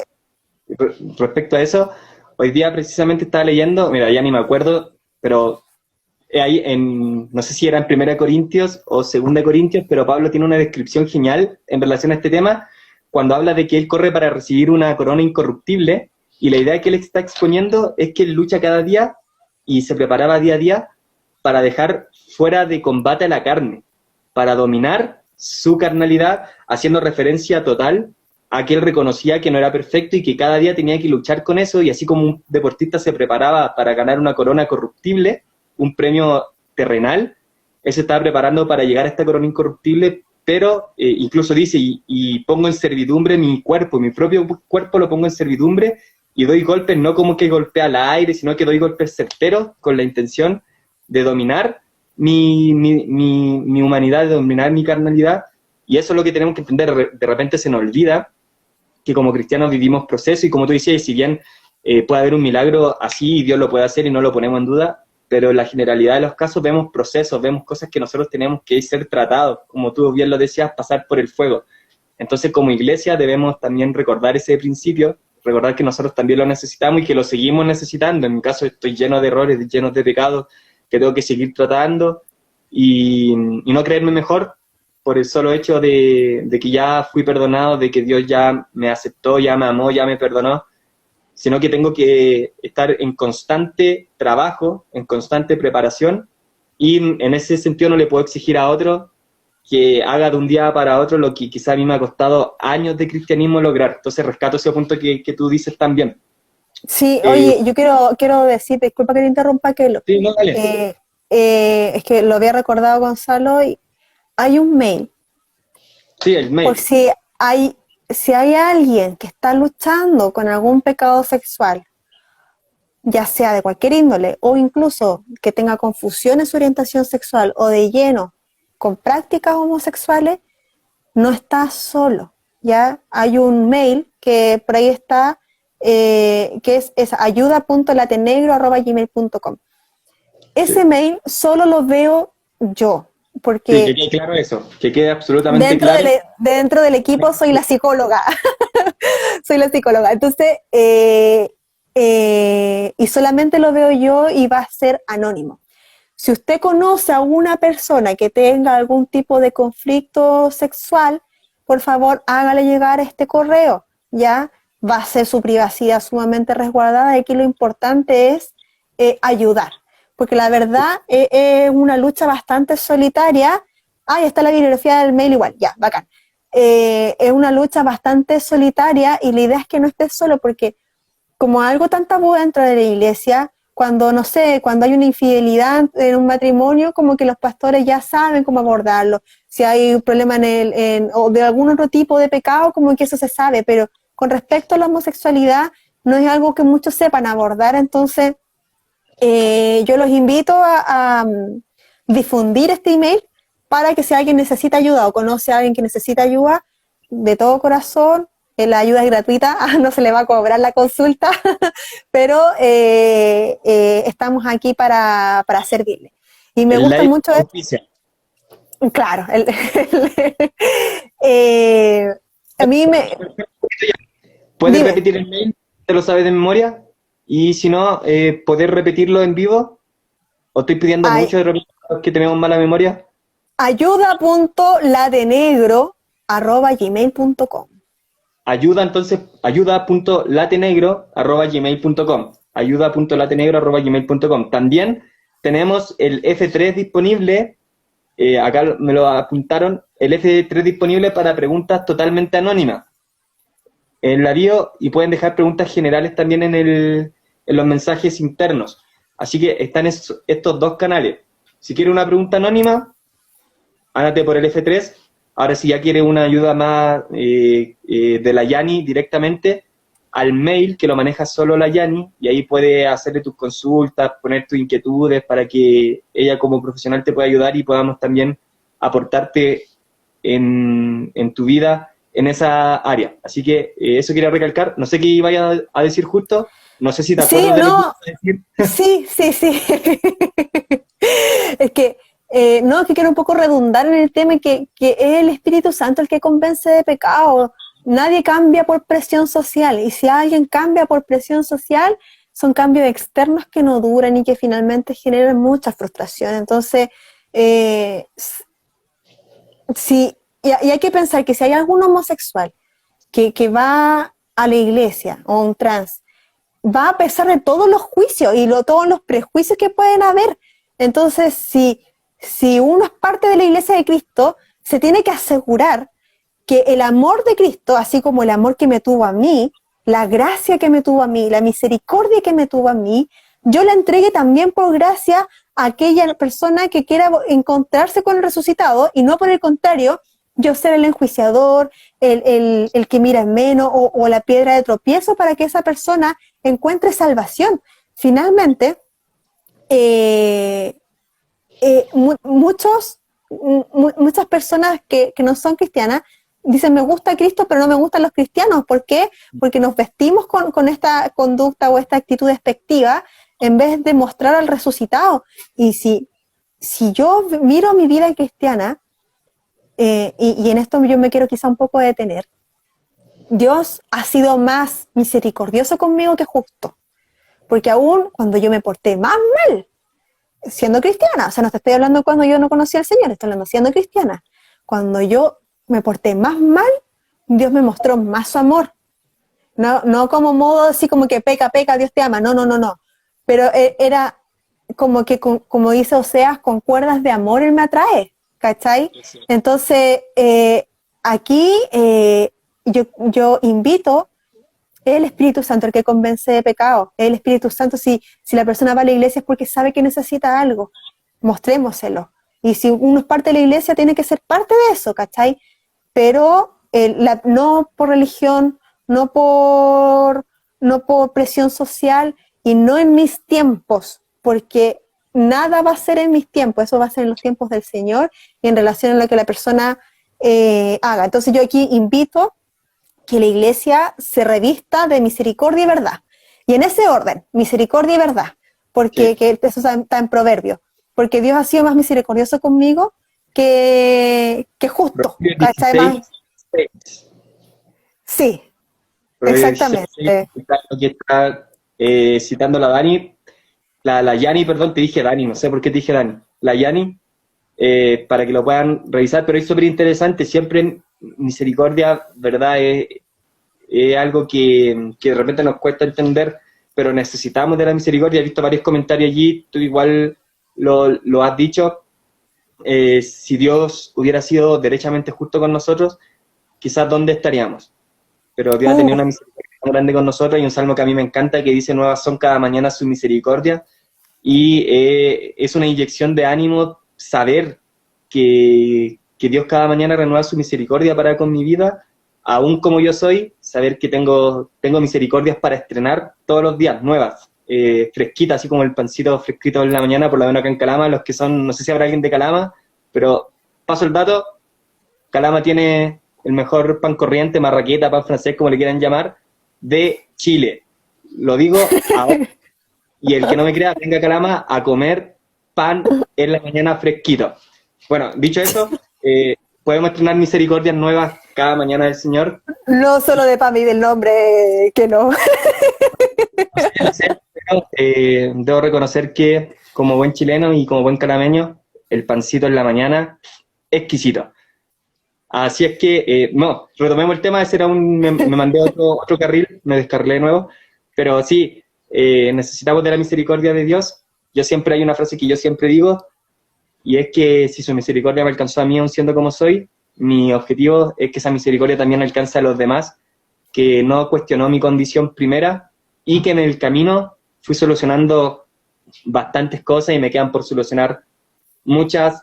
Speaker 3: respecto a eso, hoy día precisamente estaba leyendo, mira, ya ni me acuerdo, pero ahí no sé si era en Primera Corintios o Segunda Corintios, pero Pablo tiene una descripción genial en relación a este tema, cuando habla de que él corre para recibir una corona incorruptible, y la idea que él está exponiendo es que él lucha cada día y se preparaba día a día para dejar fuera de combate a la carne, para dominar su carnalidad, haciendo referencia total a que él reconocía que no era perfecto y que cada día tenía que luchar con eso, y así como un deportista se preparaba para ganar una corona corruptible, un premio terrenal, él se estaba preparando para llegar a esta corona incorruptible, pero incluso dice, y pongo en servidumbre mi cuerpo, mi propio cuerpo lo pongo en servidumbre, y doy golpes no como que golpea al aire, sino que doy golpes certeros con la intención de dominar mi humanidad, de dominar mi carnalidad, y eso es lo que tenemos que entender. De repente se nos olvida que como cristianos vivimos procesos, y como tú decías, si bien puede haber un milagro así y Dios lo puede hacer y no lo ponemos en duda, pero en la generalidad de los casos vemos procesos, vemos cosas que nosotros tenemos que ser tratados, como tú bien lo decías, pasar por el fuego. Entonces, como iglesia debemos también recordar ese principio, recordar que nosotros también lo necesitamos y que lo seguimos necesitando. En mi caso estoy lleno de errores, lleno de pecados que tengo que seguir tratando, y no creerme mejor por el solo hecho de que ya fui perdonado, de que Dios ya me aceptó, ya me amó, ya me perdonó, sino que tengo que estar en constante trabajo, en constante preparación, y en ese sentido no le puedo exigir a otro que haga de un día para otro lo que quizá a mí me ha costado años de cristianismo lograr. Entonces rescato ese punto que tú dices también.
Speaker 2: sí, oye, yo quiero decir, disculpa que te interrumpa, que
Speaker 3: Sí, no, dale.
Speaker 2: es que lo había recordado Gonzalo, y hay un mail,
Speaker 3: Sí, el
Speaker 2: por
Speaker 3: mail.
Speaker 2: si hay alguien que está luchando con algún pecado sexual, ya sea de cualquier índole, o incluso que tenga confusión en su orientación sexual o de lleno con prácticas homosexuales, no está solo, ¿ya? Hay un mail que por ahí está, que es ayuda.latenegro@gmail.com. Ese
Speaker 3: Sí.
Speaker 2: mail solo lo veo yo,
Speaker 3: Sí, que
Speaker 2: porque
Speaker 3: quede claro eso, que quede absolutamente claro.
Speaker 2: dentro del equipo soy la psicóloga. Soy la psicóloga. Entonces, y solamente lo veo yo y va a ser anónimo. Si usted conoce a una persona que tenga algún tipo de conflicto sexual, por favor, hágale llegar este correo, ¿ya? Va a ser su privacidad sumamente resguardada, y aquí lo importante es ayudar, porque la verdad es una lucha bastante solitaria. Ahí está la bibliografía del mail igual, ya, bacán. Es una lucha bastante solitaria, y la idea es que no estés solo, porque como algo tan tabú dentro de la iglesia, cuando, no sé, cuando hay una infidelidad en un matrimonio, como que los pastores ya saben cómo abordarlo. Si hay un problema o de algún otro tipo de pecado, como que eso se sabe, pero con respecto a la homosexualidad, no es algo que muchos sepan abordar, entonces yo los invito a difundir este email para que si alguien necesita ayuda o conoce a alguien que necesita ayuda, de todo corazón, la ayuda es gratuita, no se le va a cobrar la consulta, pero estamos aquí para servirle. Y me gusta mucho... Claro, a mí me...
Speaker 3: ¿Puedes repetir el mail? ¿Te lo sabes de memoria? Y si no, ¿poder repetirlo en vivo? ¿O estoy pidiendo mucho de repente que tenemos mala memoria?
Speaker 2: ayuda.latenegro@gmail.com.
Speaker 3: Ayuda, entonces, ayuda.latenegro@gmail.com. Ayuda.latenegro@gmail.com. También tenemos el F3 disponible, acá me lo apuntaron, el F3 disponible para preguntas totalmente anónimas. En la bio, y pueden dejar preguntas generales también en los mensajes internos. Así que están estos dos canales. Si quieres una pregunta anónima, ándate por el F3. Ahora, si ya quieres una ayuda más de la Yani directamente, al mail que lo maneja solo la Yani, y ahí puedes hacerle tus consultas, poner tus inquietudes para que ella como profesional te pueda ayudar y podamos también aportarte en tu vida en esa área. Así que eso quería recalcar. No sé qué iba a decir justo. No sé si te acuerdas de lo que ibas a decir.
Speaker 2: Sí. Es que, no, que quiero un poco redundar en el tema que es el Espíritu Santo el que convence de pecado. Nadie cambia por presión social. Y si alguien cambia por presión social, son cambios externos que no duran y que finalmente generan mucha frustración. Entonces, y hay que pensar que si hay algún homosexual que va a la iglesia o un trans, va a pesar de todos los juicios y todos los prejuicios que pueden haber. Entonces, si uno es parte de la iglesia de Cristo, se tiene que asegurar que el amor de Cristo, así como el amor que me tuvo a mí, la gracia que me tuvo a mí, la misericordia que me tuvo a mí, yo la entregue también por gracia a aquella persona que quiera encontrarse con el resucitado, y no por el contrario, yo ser el enjuiciador, el que mira en menos, o la piedra de tropiezo para que esa persona encuentre salvación. Finalmente, muchas personas que no son cristianas dicen: me gusta Cristo, pero no me gustan los cristianos. ¿Por qué? Porque nos vestimos con esta conducta o esta actitud despectiva en vez de mostrar al resucitado. Y si yo miro mi vida cristiana, y en esto yo me quiero quizá un poco detener, Dios ha sido más misericordioso conmigo que justo. Porque aún cuando yo me porté más mal, siendo cristiana, o sea, no te estoy hablando cuando yo no conocía al Señor, estoy hablando siendo cristiana, cuando yo me porté más mal, Dios me mostró más su amor. No como modo así como que peca, Dios te ama, no. Pero era como que, como dice Oseas, con cuerdas de amor Él me atrae, ¿cachai? Sí. Entonces, aquí yo invito el Espíritu Santo el que convence de pecado. El Espíritu Santo, si la persona va a la iglesia es porque sabe que necesita algo, mostrémoselo. Y si uno es parte de la iglesia, tiene que ser parte de eso, ¿cachai? Pero no por religión, no por presión social, y no en mis tiempos, porque nada va a ser en mis tiempos, eso va a ser en los tiempos del Señor y en relación a lo que la persona haga. Entonces yo aquí invito que la iglesia se revista de misericordia y verdad. Y en ese orden, misericordia y verdad, porque que eso está en Proverbios, porque Dios ha sido más misericordioso conmigo que justo. 16, sí, exactamente.
Speaker 3: Lo que está citando la Dani, la Yani, perdón, te dije Dani, no sé por qué te dije Dani, la Yani, para que lo puedan revisar, pero es súper interesante, siempre misericordia, ¿verdad? Es algo que de repente nos cuesta entender, pero necesitamos de la misericordia. He visto varios comentarios allí, tú igual lo has dicho. Si Dios hubiera sido derechamente justo con nosotros, quizás ¿dónde estaríamos? Pero Dios ha tenido una misericordia tan grande con nosotros. Hay un salmo que a mí me encanta que dice: nuevas son cada mañana su misericordia, y es una inyección de ánimo saber que Dios cada mañana renueva su misericordia para con mi vida, aún como yo soy, saber que tengo misericordias para estrenar todos los días, nuevas, fresquitas, así como el pancito fresquito en la mañana, por lo menos acá en Calama, los que son, no sé si habrá alguien de Calama, pero paso el dato, Calama tiene el mejor pan corriente, marraqueta, pan francés, como le quieran llamar, de Chile. Lo digo ahora. Y el que no me crea, venga a Calama a comer pan en la mañana fresquito. Bueno, dicho eso, podemos estrenar misericordias nuevas cada mañana del Señor.
Speaker 2: No solo de Pami del nombre, que no.
Speaker 3: No sé, pero debo reconocer que como buen chileno y como buen calameño, el pancito en la mañana, exquisito. Así es que, no, retomemos el tema, ese era me mandé otro carril, me descarrilé de nuevo, pero sí, necesitamos de la misericordia de Dios. Hay una frase que yo siempre digo, y es que si su misericordia me alcanzó a mí aún siendo como soy, mi objetivo es que esa misericordia también alcance a los demás, que no cuestionó mi condición primera, y que en el camino fui solucionando bastantes cosas y me quedan por solucionar muchas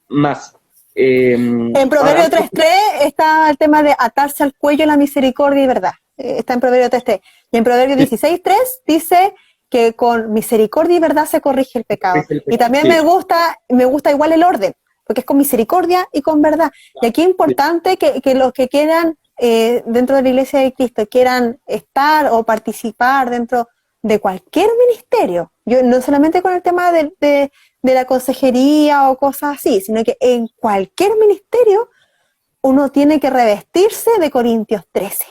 Speaker 3: más.
Speaker 2: En Proverbio 3.3 está el tema de atarse al cuello la misericordia y verdad. Está en Proverbio 3.3. Y en Proverbio 16.3 dice que con misericordia y verdad se corrige el pecado. Y también
Speaker 3: sí.
Speaker 2: me gusta igual el orden, porque es con misericordia y con verdad. Y aquí es importante que los que quieran dentro de la Iglesia de Cristo, quieran estar o participar dentro de cualquier ministerio, yo no solamente con el tema de la consejería o cosas así, sino que en cualquier ministerio uno tiene que revestirse de Corintios 13,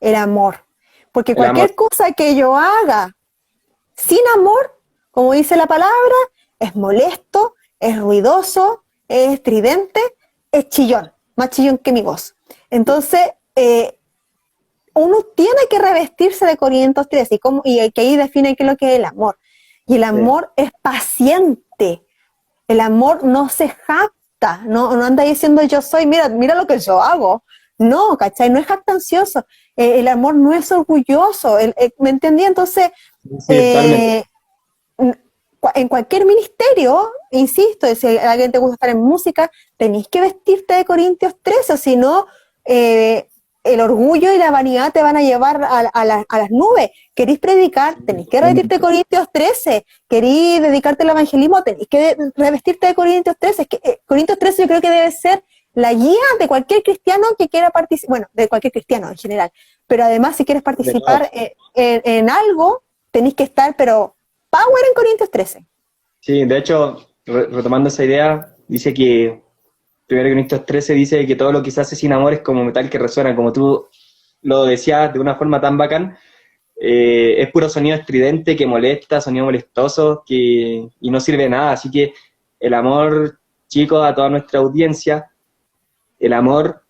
Speaker 2: el amor. Porque cualquier cosa que yo haga sin amor, como dice la palabra, es molesto, es ruidoso, es estridente, es chillón, más chillón que mi voz. Entonces, uno tiene que revestirse de Corintios 13, y que ahí define qué es lo que es el amor. Y el amor es paciente. El amor no se jacta, no anda diciendo yo soy, mira lo que yo hago. No, ¿cachai? No es jactancioso. El amor no es orgulloso. ¿Me entendí? Entonces,
Speaker 3: Sí,
Speaker 2: en cualquier ministerio, insisto, si a alguien te gusta estar en música, tenés que vestirte de Corintios 13, o si no, el orgullo y la vanidad te van a llevar a las nubes. ¿Querís predicar? Tenés que revestirte de Corintios 13. ¿Querís dedicarte al evangelismo? Tenés que revestirte de Corintios 13. Es que, Corintios 13 yo creo que debe ser la guía de cualquier cristiano que quiera participar, bueno, de cualquier cristiano en general, pero además si quieres participar en algo, tenés que estar, pero power en Corintios 13.
Speaker 3: Sí, de hecho, retomando esa idea, dice que 1 Corintios 13 dice que todo lo que se hace sin amor es como metal que resuena, como tú lo decías de una forma tan bacán, es puro sonido estridente que molesta, sonido molestoso, y no sirve de nada. Así que el amor, chicos, a toda nuestra audiencia, el amor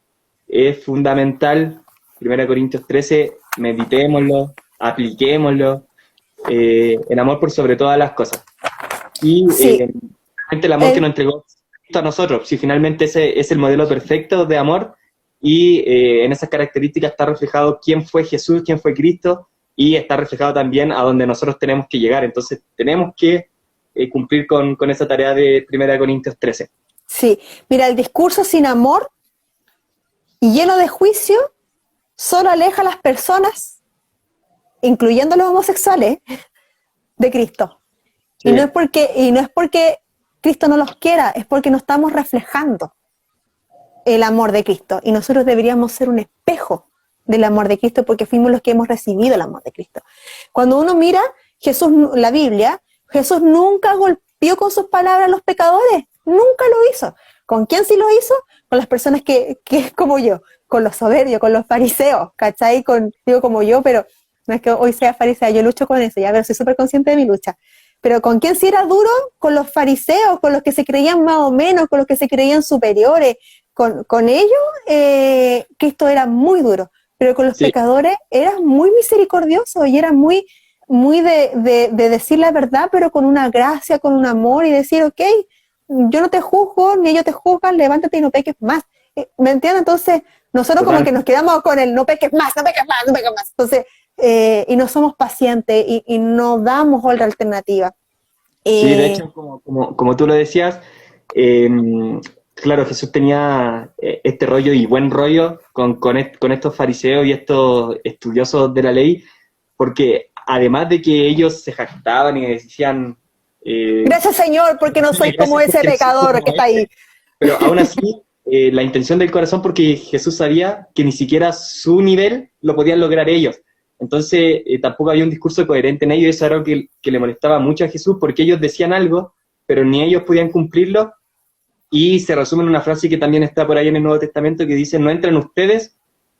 Speaker 3: es fundamental. 1 Corintios 13, meditémoslo, apliquémoslo, el amor por sobre todas las cosas. Y
Speaker 2: Sí.
Speaker 3: el amor que nos entregó a nosotros, si finalmente ese es el modelo perfecto de amor, y en esas características está reflejado quién fue Jesús, quién fue Cristo, y está reflejado también a donde nosotros tenemos que llegar. Entonces tenemos que cumplir con esa tarea de 1 Corintios 13.
Speaker 2: Sí, mira, el discurso sin amor y lleno de juicio solo aleja a las personas, incluyendo a los homosexuales, de Cristo.
Speaker 3: Sí.
Speaker 2: Y no es porque Cristo no los quiera, es porque no estamos reflejando el amor de Cristo. Y nosotros deberíamos ser un espejo del amor de Cristo, porque fuimos los que hemos recibido el amor de Cristo. Cuando uno mira Jesús, la Biblia, Jesús nunca golpeó con sus palabras a los pecadores, nunca lo hizo. ¿Con quién sí lo hizo? Con las personas que como yo, con los soberbios, con los fariseos, ¿cachai? Digo como yo, pero no es que hoy sea farisea, yo lucho con eso, ya, pero soy súper consciente de mi lucha. Pero ¿con quién sí era duro? Con los fariseos, con los que se creían más o menos, con los que se creían superiores. Con ellos, Cristo era muy duro, pero con los pecadores era muy misericordioso y era muy de decir la verdad, pero con una gracia, con un amor, y decir, ok, yo no te juzgo, ni ellos te juzgan, levántate y no peques más. ¿Me entiendes? Entonces, Nosotros
Speaker 3: Total.
Speaker 2: como que nos quedamos con el no peques más, no peques más, no peques más. Entonces, y no somos pacientes y no damos otra alternativa.
Speaker 3: Sí, de hecho, como tú lo decías, eh, claro, Jesús tenía este rollo y buen rollo con estos fariseos y estos estudiosos de la ley, porque además de que ellos se jactaban y decían,
Speaker 2: Gracias, Señor, porque no soy como
Speaker 3: gracias
Speaker 2: ese
Speaker 3: porque no soy
Speaker 2: pecador
Speaker 3: como
Speaker 2: que está
Speaker 3: este,
Speaker 2: ahí.
Speaker 3: pero aún así, la intención del corazón, porque Jesús sabía que ni siquiera su nivel lo podían lograr ellos. Entonces, tampoco había un discurso coherente en ellos, y eso era algo que le molestaba mucho a Jesús, porque ellos decían algo, pero ni ellos podían cumplirlo, y se resume en una frase que también está por ahí en el Nuevo Testamento, que dice, no entran ustedes,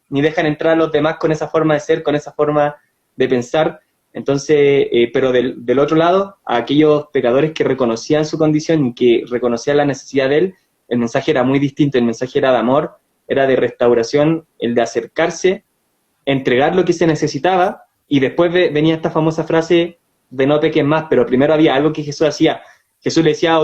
Speaker 3: ni dejan entrar a los demás con esa forma de ser, con esa forma de pensar. Entonces, pero del otro lado, a aquellos pecadores que reconocían su condición y que reconocían la necesidad de él, el mensaje era muy distinto, el mensaje era de amor, era de restauración, el de acercarse, entregar lo que se necesitaba, y después venía esta famosa frase de no peques más, pero primero había algo que Jesús hacía. Jesús le decía,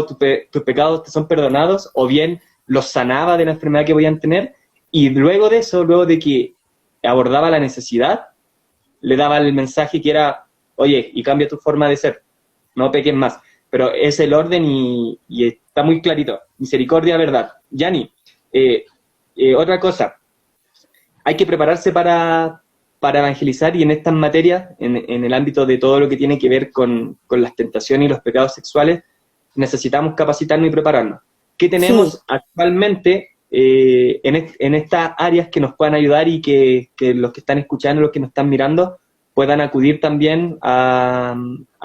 Speaker 3: tus pecados te son perdonados, o bien los sanaba de la enfermedad que podían tener, y luego de eso, luego de que abordaba la necesidad, le daba el mensaje que era, oye, y cambia tu forma de ser, no peques más. Pero es el orden y está muy clarito. Misericordia, verdad. Yani, otra cosa, hay que prepararse para evangelizar, y en estas materias, en el ámbito de todo lo que tiene que ver con las tentaciones y los pecados sexuales, necesitamos capacitarnos y prepararnos. ¿Qué tenemos
Speaker 2: Sí.
Speaker 3: actualmente en estas áreas que nos puedan ayudar y que los que están escuchando, los que nos están mirando, puedan acudir también a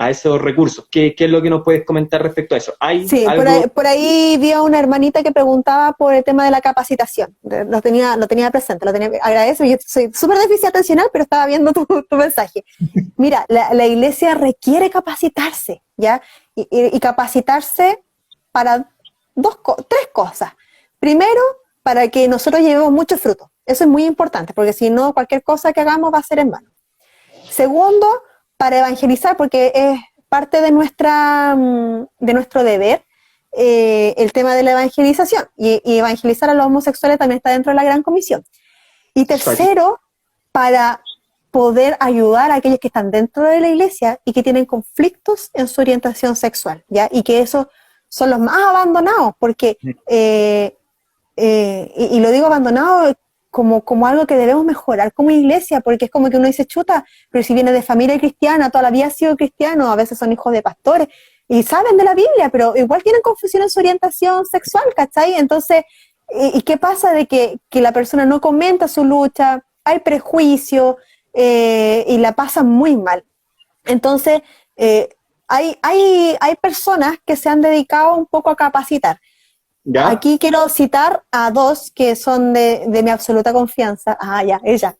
Speaker 3: esos recursos? ¿Qué es lo que nos puedes comentar respecto a eso? ¿Hay
Speaker 2: Sí,
Speaker 3: algo?
Speaker 2: por ahí vi a una hermanita que preguntaba por el tema de la capacitación. Lo tenía presente, agradezco. Yo soy súper déficit atencional, pero estaba viendo tu mensaje. Mira, la iglesia requiere capacitarse, ¿ya? Y capacitarse para tres cosas. Primero, para que nosotros llevemos mucho fruto. Eso es muy importante, porque si no, cualquier cosa que hagamos va a ser en vano. Segundo, para evangelizar, porque es parte de nuestro deber, el tema de la evangelización. Y evangelizar a los homosexuales también está dentro de la Gran Comisión. Y tercero, para poder ayudar a aquellos que están dentro de la iglesia y que tienen conflictos en su orientación sexual, ¿ya? Y que esos son los más abandonados, porque, y lo digo abandonado como algo que debemos mejorar como iglesia, porque es como que uno dice, chuta, pero si viene de familia cristiana, toda la vida ha sido cristiano, a veces son hijos de pastores, y saben de la Biblia, pero igual tienen confusión en su orientación sexual, ¿cachai? Entonces, ¿y qué pasa de que la persona no comenta su lucha, hay prejuicio, y la pasan muy mal? Entonces, hay personas que se han dedicado un poco a capacitar.
Speaker 3: ¿Ya?
Speaker 2: Aquí quiero citar a dos que son de mi absoluta confianza. Ah, ya, ella,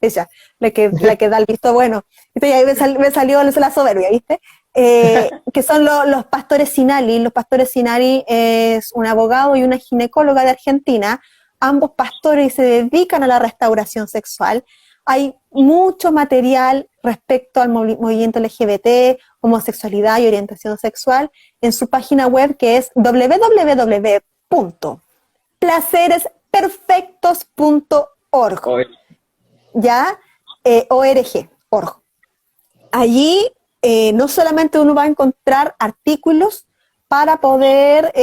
Speaker 2: la que da el visto bueno. Entonces, ahí me salió la soberbia, ¿viste? Que son los pastores Sinali. Los pastores Sinali es un abogado y una ginecóloga de Argentina. Ambos pastores se dedican a la restauración sexual. Hay mucho material respecto al movimiento LGBT, homosexualidad y orientación sexual en su página web, que es www.placeresperfectos.org. ¿Ya? org. Allí no solamente uno va a encontrar artículos para poder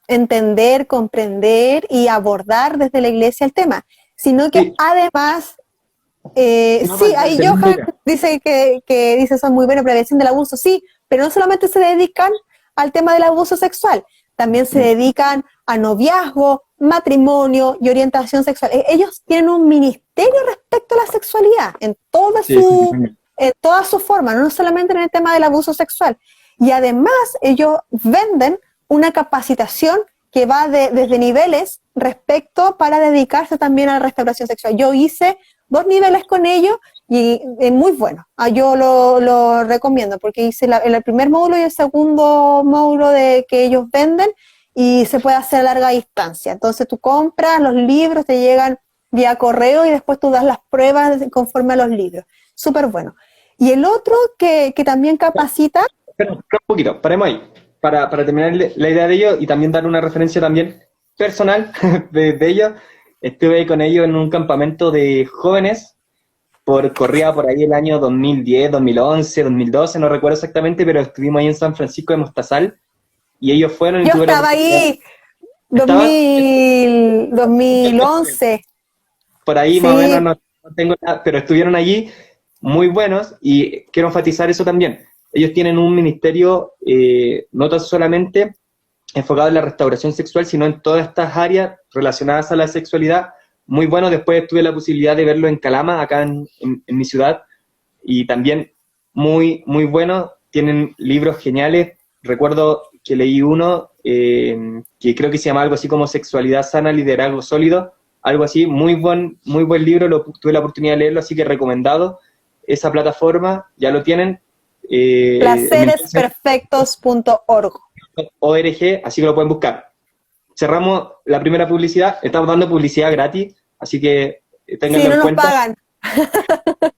Speaker 2: entender, comprender y abordar desde la iglesia el tema, sino que
Speaker 3: Sí.
Speaker 2: además,
Speaker 3: No,
Speaker 2: sí, ahí
Speaker 3: termina.
Speaker 2: Johan dice que dice son muy buenos, prevención del abuso, sí, pero no solamente se dedican al tema del abuso sexual, también se dedican a noviazgo, matrimonio y orientación sexual. Ellos tienen un ministerio respecto a la sexualidad en toda su forma, no solamente en el tema del abuso sexual. Y además ellos venden una capacitación que va desde niveles respecto para dedicarse también a la restauración sexual. Yo hice 2 niveles con ellos y es muy bueno. Yo lo recomiendo porque hice el primer módulo y el segundo módulo que ellos venden, y se puede hacer a larga distancia. Entonces tú compras los libros, te llegan vía correo y después tú das las pruebas conforme a los libros. Súper bueno. Y el otro que también capacita...
Speaker 3: Pero un poquito, paremos ahí, para terminar la idea de ello y también dar una referencia también personal de ello. estuve con ellos en un campamento de jóvenes, corría por ahí el año 2010, 2011, 2012, no recuerdo exactamente, pero estuvimos ahí en San Francisco de Mostazal, y ellos fueron y
Speaker 2: Yo
Speaker 3: tuve la
Speaker 2: estaba
Speaker 3: oportunidad.
Speaker 2: ahí,
Speaker 3: ¿Estabas?
Speaker 2: 2011.
Speaker 3: Por ahí más o
Speaker 2: Sí,
Speaker 3: menos no tengo nada, pero estuvieron allí muy buenos y quiero enfatizar eso también. Ellos tienen un ministerio no tan solamente enfocado en la restauración sexual, sino en todas estas áreas relacionadas a la sexualidad. Muy bueno, después tuve la posibilidad de verlo en Calama, acá en mi ciudad, y también muy, muy bueno. Tienen libros geniales. Recuerdo que leí uno que creo que se llama algo así como Sexualidad Sana, Liderazgo Sólido, algo así, muy buen libro, tuve la oportunidad de leerlo, así que recomendado. Esa plataforma, ya lo tienen.
Speaker 2: placeresperfectos.org.
Speaker 3: ORG, así que lo pueden buscar. Cerramos la primera publicidad, estamos dando publicidad gratis, así que
Speaker 2: Sí,
Speaker 3: ténganlo
Speaker 2: no
Speaker 3: en
Speaker 2: nos
Speaker 3: cuenta.
Speaker 2: pagan.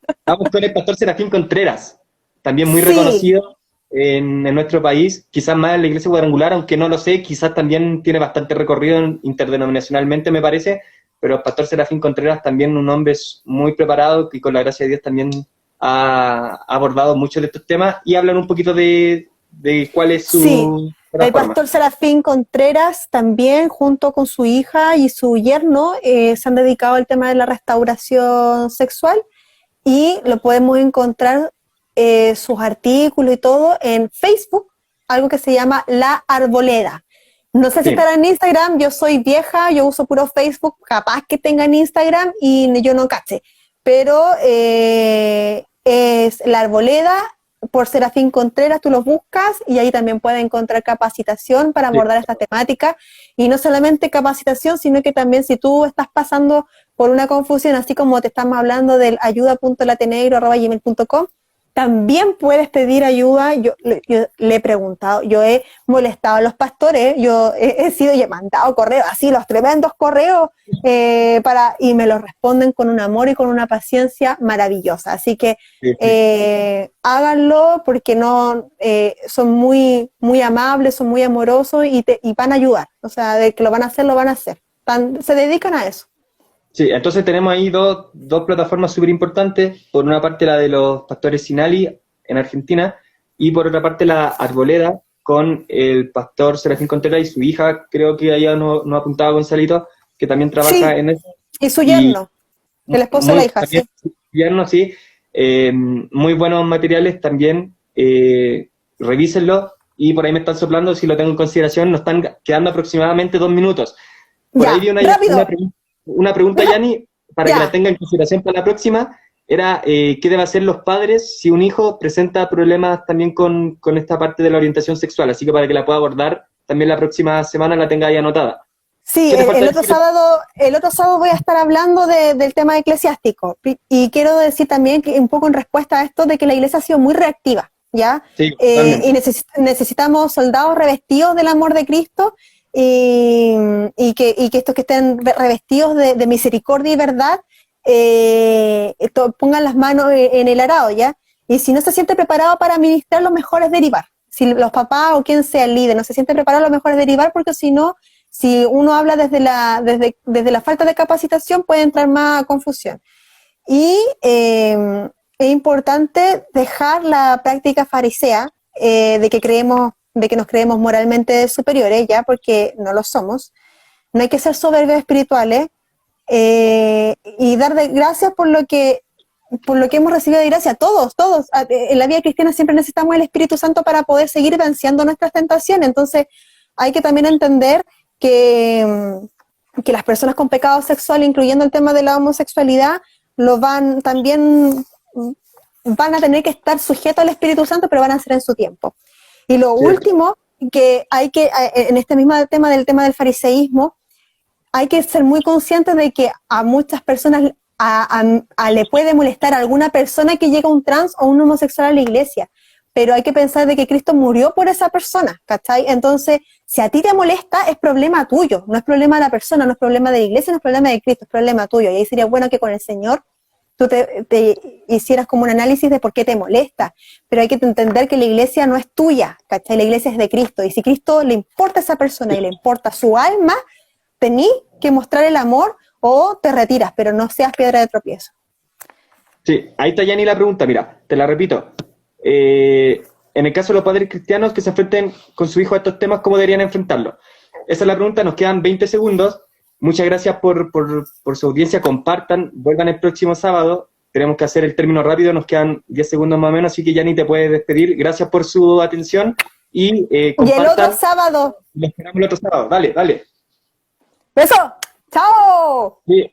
Speaker 3: Estamos con el pastor Serafín Contreras, también muy
Speaker 2: Sí,
Speaker 3: reconocido en nuestro país, quizás más en la iglesia cuadrangular, aunque no lo sé, quizás también tiene bastante recorrido interdenominacionalmente, me parece, pero el pastor Serafín Contreras también un hombre muy preparado y con la gracia de Dios también ha abordado muchos de estos temas y hablan un poquito de cuál es
Speaker 2: sí.
Speaker 3: su
Speaker 2: El
Speaker 3: plataforma.
Speaker 2: pastor Serafín Contreras también, junto con su hija y su yerno, se han dedicado al tema de la restauración sexual y lo podemos encontrar sus artículos y todo en Facebook, algo que se llama La Arboleda. No sé si
Speaker 3: Sí.
Speaker 2: estará en Instagram, yo soy vieja, yo uso puro Facebook, capaz que tenga en Instagram y yo no caché, pero es La Arboleda por Serafín Contreras, tú los buscas y ahí también puedes encontrar capacitación para abordar esta temática y no solamente capacitación, sino que también si tú estás pasando por una confusión, así como te estamos hablando del ayuda.latenegro@gmail.com, también puedes pedir ayuda. Yo le he preguntado, yo he molestado a los pastores, yo he sido y he mandado correos, así los tremendos correos, y me los responden con un amor y con una paciencia maravillosa. Así que
Speaker 3: Sí.
Speaker 2: háganlo porque no son muy, muy amables, son muy amorosos y van a ayudar. O sea, de que lo van a hacer, lo van a hacer. Se dedican a eso.
Speaker 3: Sí, entonces tenemos ahí dos plataformas súper importantes. Por una parte la de los pastores Sinali en Argentina y por otra parte la Arboleda con el pastor Serafín Contreras y su hija, creo que allá nos apuntaba Gonzalito, que también trabaja
Speaker 2: Sí,
Speaker 3: en eso.
Speaker 2: y su
Speaker 3: Y
Speaker 2: yerno, el esposo de la hija,
Speaker 3: también,
Speaker 2: sí.
Speaker 3: vierno, sí, muy buenos materiales también, revísenlo y por ahí me están soplando, si lo tengo en consideración, nos están quedando aproximadamente 2 minutos. Por ahí
Speaker 2: Ya,
Speaker 3: vi
Speaker 2: rápido,
Speaker 3: una pregunta, Yanni, para que la
Speaker 2: ya.
Speaker 3: tenga en consideración para la próxima, era ¿qué deben hacer los padres si un hijo presenta problemas también con esta parte de la orientación sexual? Así que para que la pueda abordar también la próxima semana la tenga ahí anotada.
Speaker 2: Sí,
Speaker 3: ¿Qué te falta
Speaker 2: el otro
Speaker 3: decir?
Speaker 2: sábado voy a estar hablando del tema eclesiástico y quiero decir también que un poco en respuesta a esto de que la iglesia ha sido muy reactiva, ¿ya?
Speaker 3: Sí,
Speaker 2: Y
Speaker 3: totalmente.
Speaker 2: necesitamos soldados revestidos del amor de Cristo y que estos que estén revestidos de misericordia y verdad pongan las manos en el arado, ¿ya? Y si no se siente preparado para ministrar, lo mejor es derivar. Si los papás o quien sea el líder no se siente preparado, lo mejor es derivar porque si no, si uno habla desde la falta de capacitación, puede entrar más confusión. Y es importante dejar la práctica farisea de que nos creemos moralmente superiores, ya, porque no lo somos. No hay que ser soberbios espirituales y dar de gracias por lo que hemos recibido de gracia, todos. En la vida cristiana siempre necesitamos el Espíritu Santo para poder seguir venciendo nuestras tentaciones. Entonces, hay que también entender que las personas con pecado sexual, incluyendo el tema de la homosexualidad, también van a tener que estar sujetos al Espíritu Santo, pero van a ser en su tiempo. Y lo último, que hay que, en este mismo tema del fariseísmo, hay que ser muy conscientes de que a muchas personas le puede molestar a alguna persona que llega un trans o un homosexual a la iglesia, pero hay que pensar de que Cristo murió por esa persona, ¿cachai? Entonces, si a ti te molesta, es problema tuyo, no es problema de la persona, no es problema de la iglesia, no es problema de Cristo, es problema tuyo. Y ahí sería bueno que con el Señor tú te hicieras como un análisis de por qué te molesta, pero hay que entender que la iglesia no es tuya, ¿cachai? La iglesia es de Cristo, y si Cristo le importa a esa persona y le importa su alma, tenés que mostrar el amor o te retiras, pero no seas piedra de tropiezo.
Speaker 3: Sí, ahí está Yanni la pregunta, mira, te la repito. En el caso de los padres cristianos que se enfrenten con su hijo a estos temas, ¿cómo deberían enfrentarlo? Esa es la pregunta, nos quedan 20 segundos. Muchas gracias por su audiencia, compartan, vuelvan el próximo sábado. Tenemos que hacer el término rápido, nos quedan 10 segundos más o menos, así que Yanni te puedes despedir. Gracias por su atención y
Speaker 2: Y
Speaker 3: compartan.
Speaker 2: el otro sábado.
Speaker 3: Lo esperamos el otro sábado, dale, dale.
Speaker 2: ¡Beso! ¡Chao!
Speaker 3: Sí.